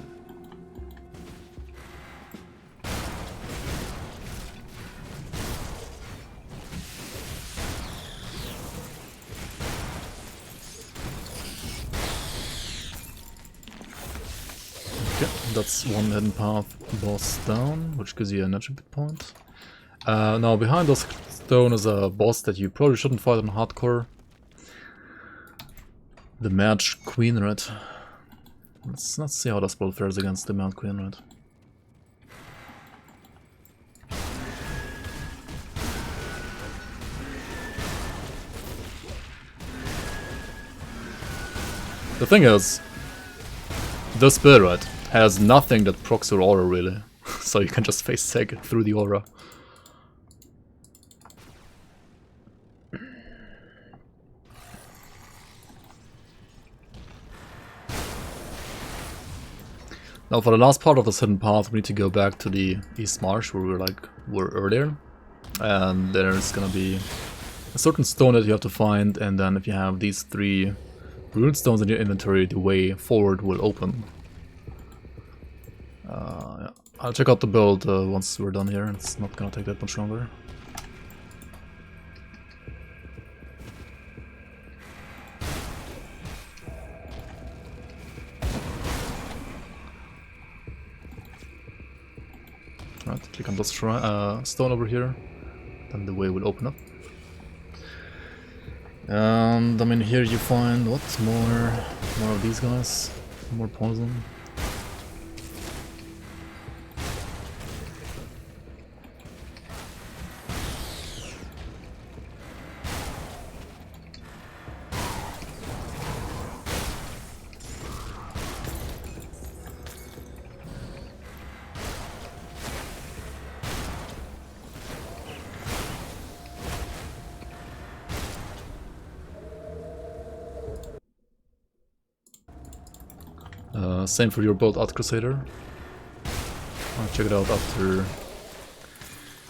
That's 1 hidden path boss down, which gives you an attribute point. Now behind this stone is a boss that you probably shouldn't fight on hardcore. The Mage Queen Red. Let's see how this build fares against the Mage Queen Red. The thing is, this build, right, has nothing that procs your aura really, so you can just face seg through the aura. Now for the last part of this hidden path we need to go back to the East Marsh where we were earlier, and there's gonna be a certain stone that you have to find, and then if you have these 3 rune stones in your inventory, the way forward will open. Yeah. I'll check out the build once we're done here. It's not gonna take that much longer. Right, click on this stone over here, then the way will open up. And I mean, here you find what? More of these guys, more poison. Same for your build Out Crusader. I'll check it out after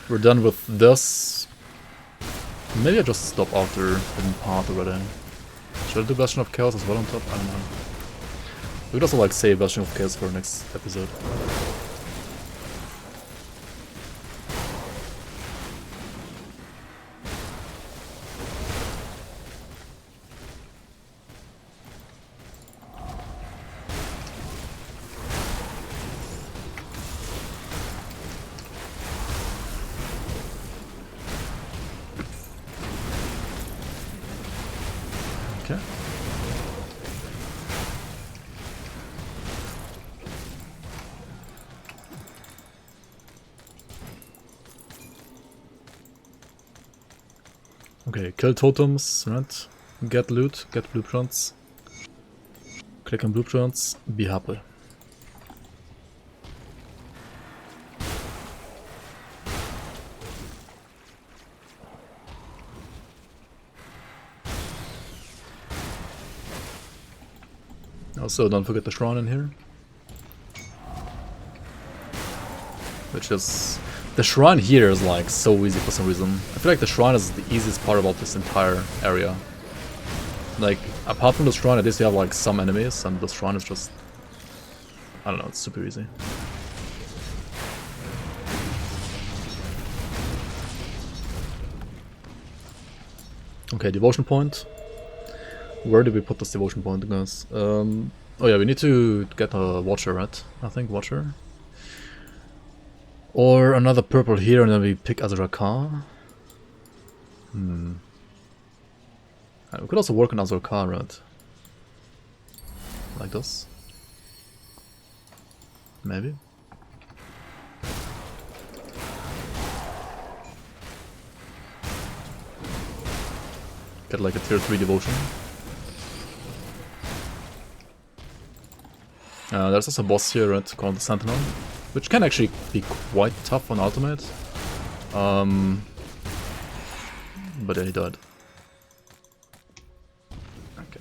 we're done with this. Maybe I just stop after hidden path already. Should I do Bastion of Chaos as well on top? I don't know. We could also like save Bastion of Chaos for next episode. Okay. Okay, kill totems, right? Get loot, get blueprints. Click on blueprints, be happy. Also, don't forget the shrine in here. Which is... the shrine here is like so easy for some reason. I feel like the shrine is the easiest part about this entire area. Like, apart from the shrine, at least you have like some enemies, and the shrine is just... I don't know, it's super easy. Okay, devotion point. Where did we put this devotion point, guys? Oh yeah, we need to get a watcher, right? I think watcher. Or another purple here, and then we pick Azrakar. We could also work on Azrakar, right? Like this. Maybe. Get like a tier 3 devotion. There's also a boss here, right, called the Sentinel, which can actually be quite tough on ultimate. But yeah, he died. Okay.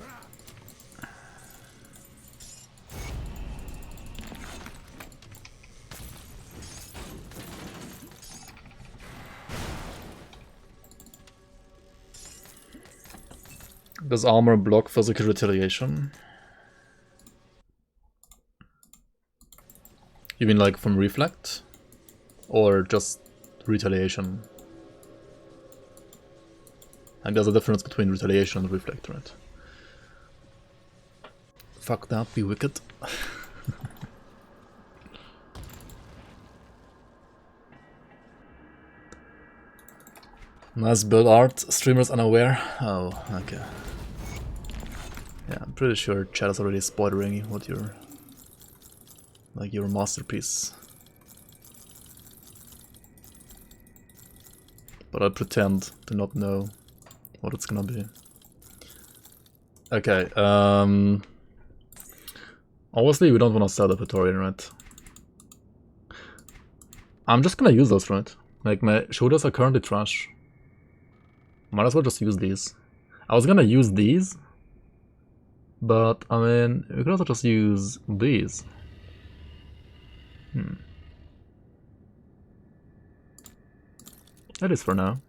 Does armor block physical retaliation? You mean like from reflect? Or just retaliation? And there's a difference between retaliation and reflect, right? Fuck that, be wicked. Nice build art, streamers unaware. Oh, okay. Yeah, I'm pretty sure chat is already spoilering what your... like your masterpiece. But I pretend to not know what it's gonna be. Okay, obviously we don't want to sell the Praetorian, right? I'm just gonna use those, right? Like my shoulders are currently trash. Might as well just use these. I was gonna use these, but I mean, we could also just use these. At least for now.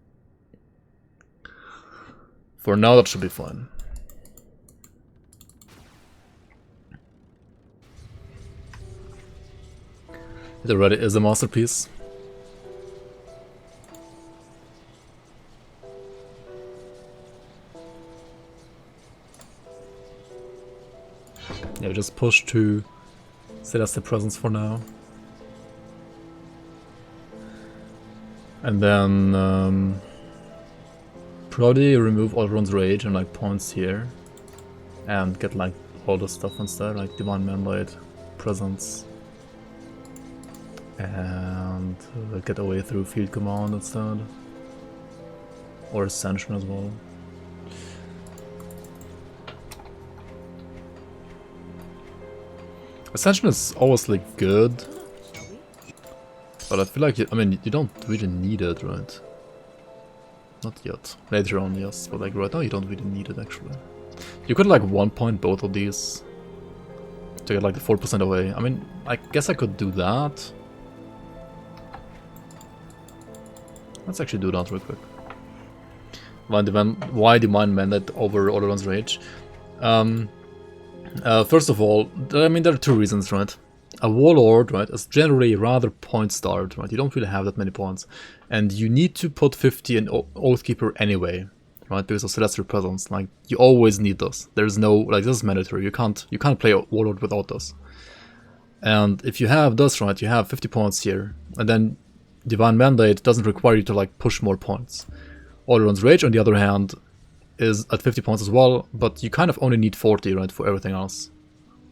For now, that should be fine. It already is a masterpiece. Yeah, just push to set as the presence for now. And then probably remove Allround's Rage and like points here. And get like all the stuff instead, like Divine Manlight, Presence. And get away through Field Command instead. Or Ascension as well. Ascension is always like good. But I feel like, I mean, you don't really need it, right? Not yet. Later on, yes. But like right now, you don't really need it actually. You could like 1 point both of these. To get like the 4% away. I mean, I guess I could do that. Let's actually do that real quick. Why Divine Mandate over Allround's Rage? First of all, I mean, there are two reasons, right? A Warlord, right, is generally rather point-starved, right? You don't really have that many points. And you need to put 50 in Oathkeeper anyway, right? Because of Celestial Presence. Like, you always need this. There's no, like, this is mandatory. You can't play Warlord without this. And if you have this, right, you have 50 points here. And then Divine Mandate doesn't require you to like push more points. Allround's Rage, on the other hand, is at 50 points as well, but you kind of only need 40, right, for everything else.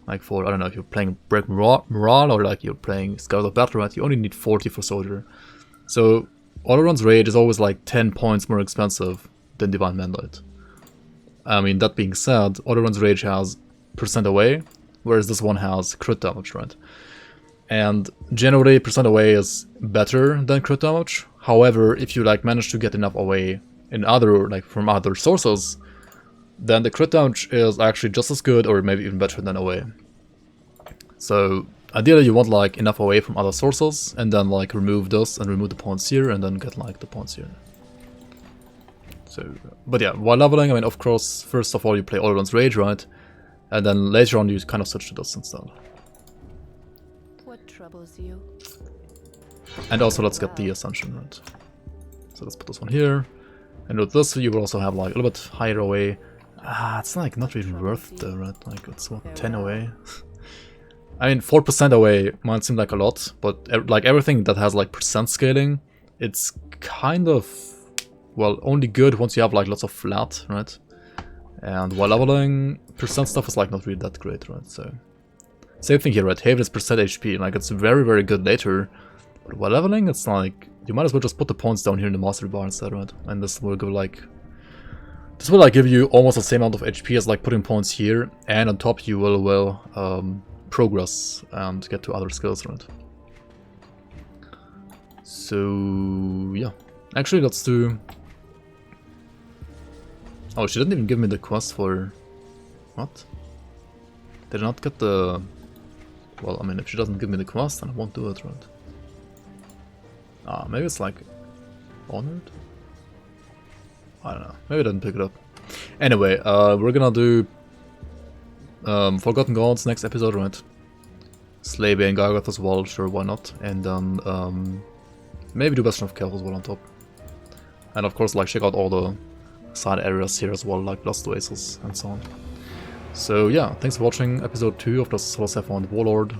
Like for, I don't know, if you're playing Break Morale or like you're playing Scars of Battle, right, you only need 40 for Soldier. So Allround's Rage is always like 10 points more expensive than Divine Mandate. I mean, that being said, Allround's Rage has % away, whereas this one has crit damage, right? And generally, % away is better than crit damage. However, if you like manage to get enough away in other, like from other sources, then the crit damage is actually just as good or maybe even better than away. So ideally, you want like enough away from other sources, and then like remove this and remove the points here, and then get like the points here. So, but yeah, while leveling, I mean, of course, first of all, you play Allround's Rage, right? And then later on, you kind of switch to this instead. Troubles you. And also let's get the Ascension, right? So let's put this one here. And with this you will also have like a little bit higher away. It's like not really worth it though, right? Like it's what, 10 away? I mean 4% away might seem like a lot, but like everything that has like percent scaling, it's kind of, well, only good once you have like lots of flat, right? And while leveling, percent stuff is like not really that great, right? So same thing here, right? Haven is % HP, like it's very, very good later. But while leveling, it's like, you might as well just put the points down here in the mastery bar instead, right? And this will go like, this will like give you almost the same amount of HP as like putting points here, and on top you will progress and get to other skills, right? So yeah, actually let's do. Oh, she didn't even give me the quest for what? Did I not get the? Well, I mean, if she doesn't give me the quest, then I won't do it, right? Maybe it's like honored? I don't know. Maybe I didn't pick it up. Anyway, we're gonna do Forgotten Gods next episode, right? Slay Bane Gargoth as well, sure, why not? And then maybe do Bastion of Chaos as well on top. And of course, like, check out all the side areas here as well, like Lost Oasis and so on. So yeah, thanks for watching episode 2 of the SoT SSF on Warlord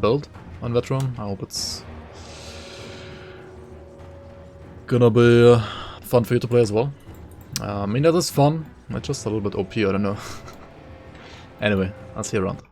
build on Veteran. I hope it's gonna be fun for you to play as well. I mean, that is fun. It's just a little bit OP, I don't know. Anyway, I'll see you around.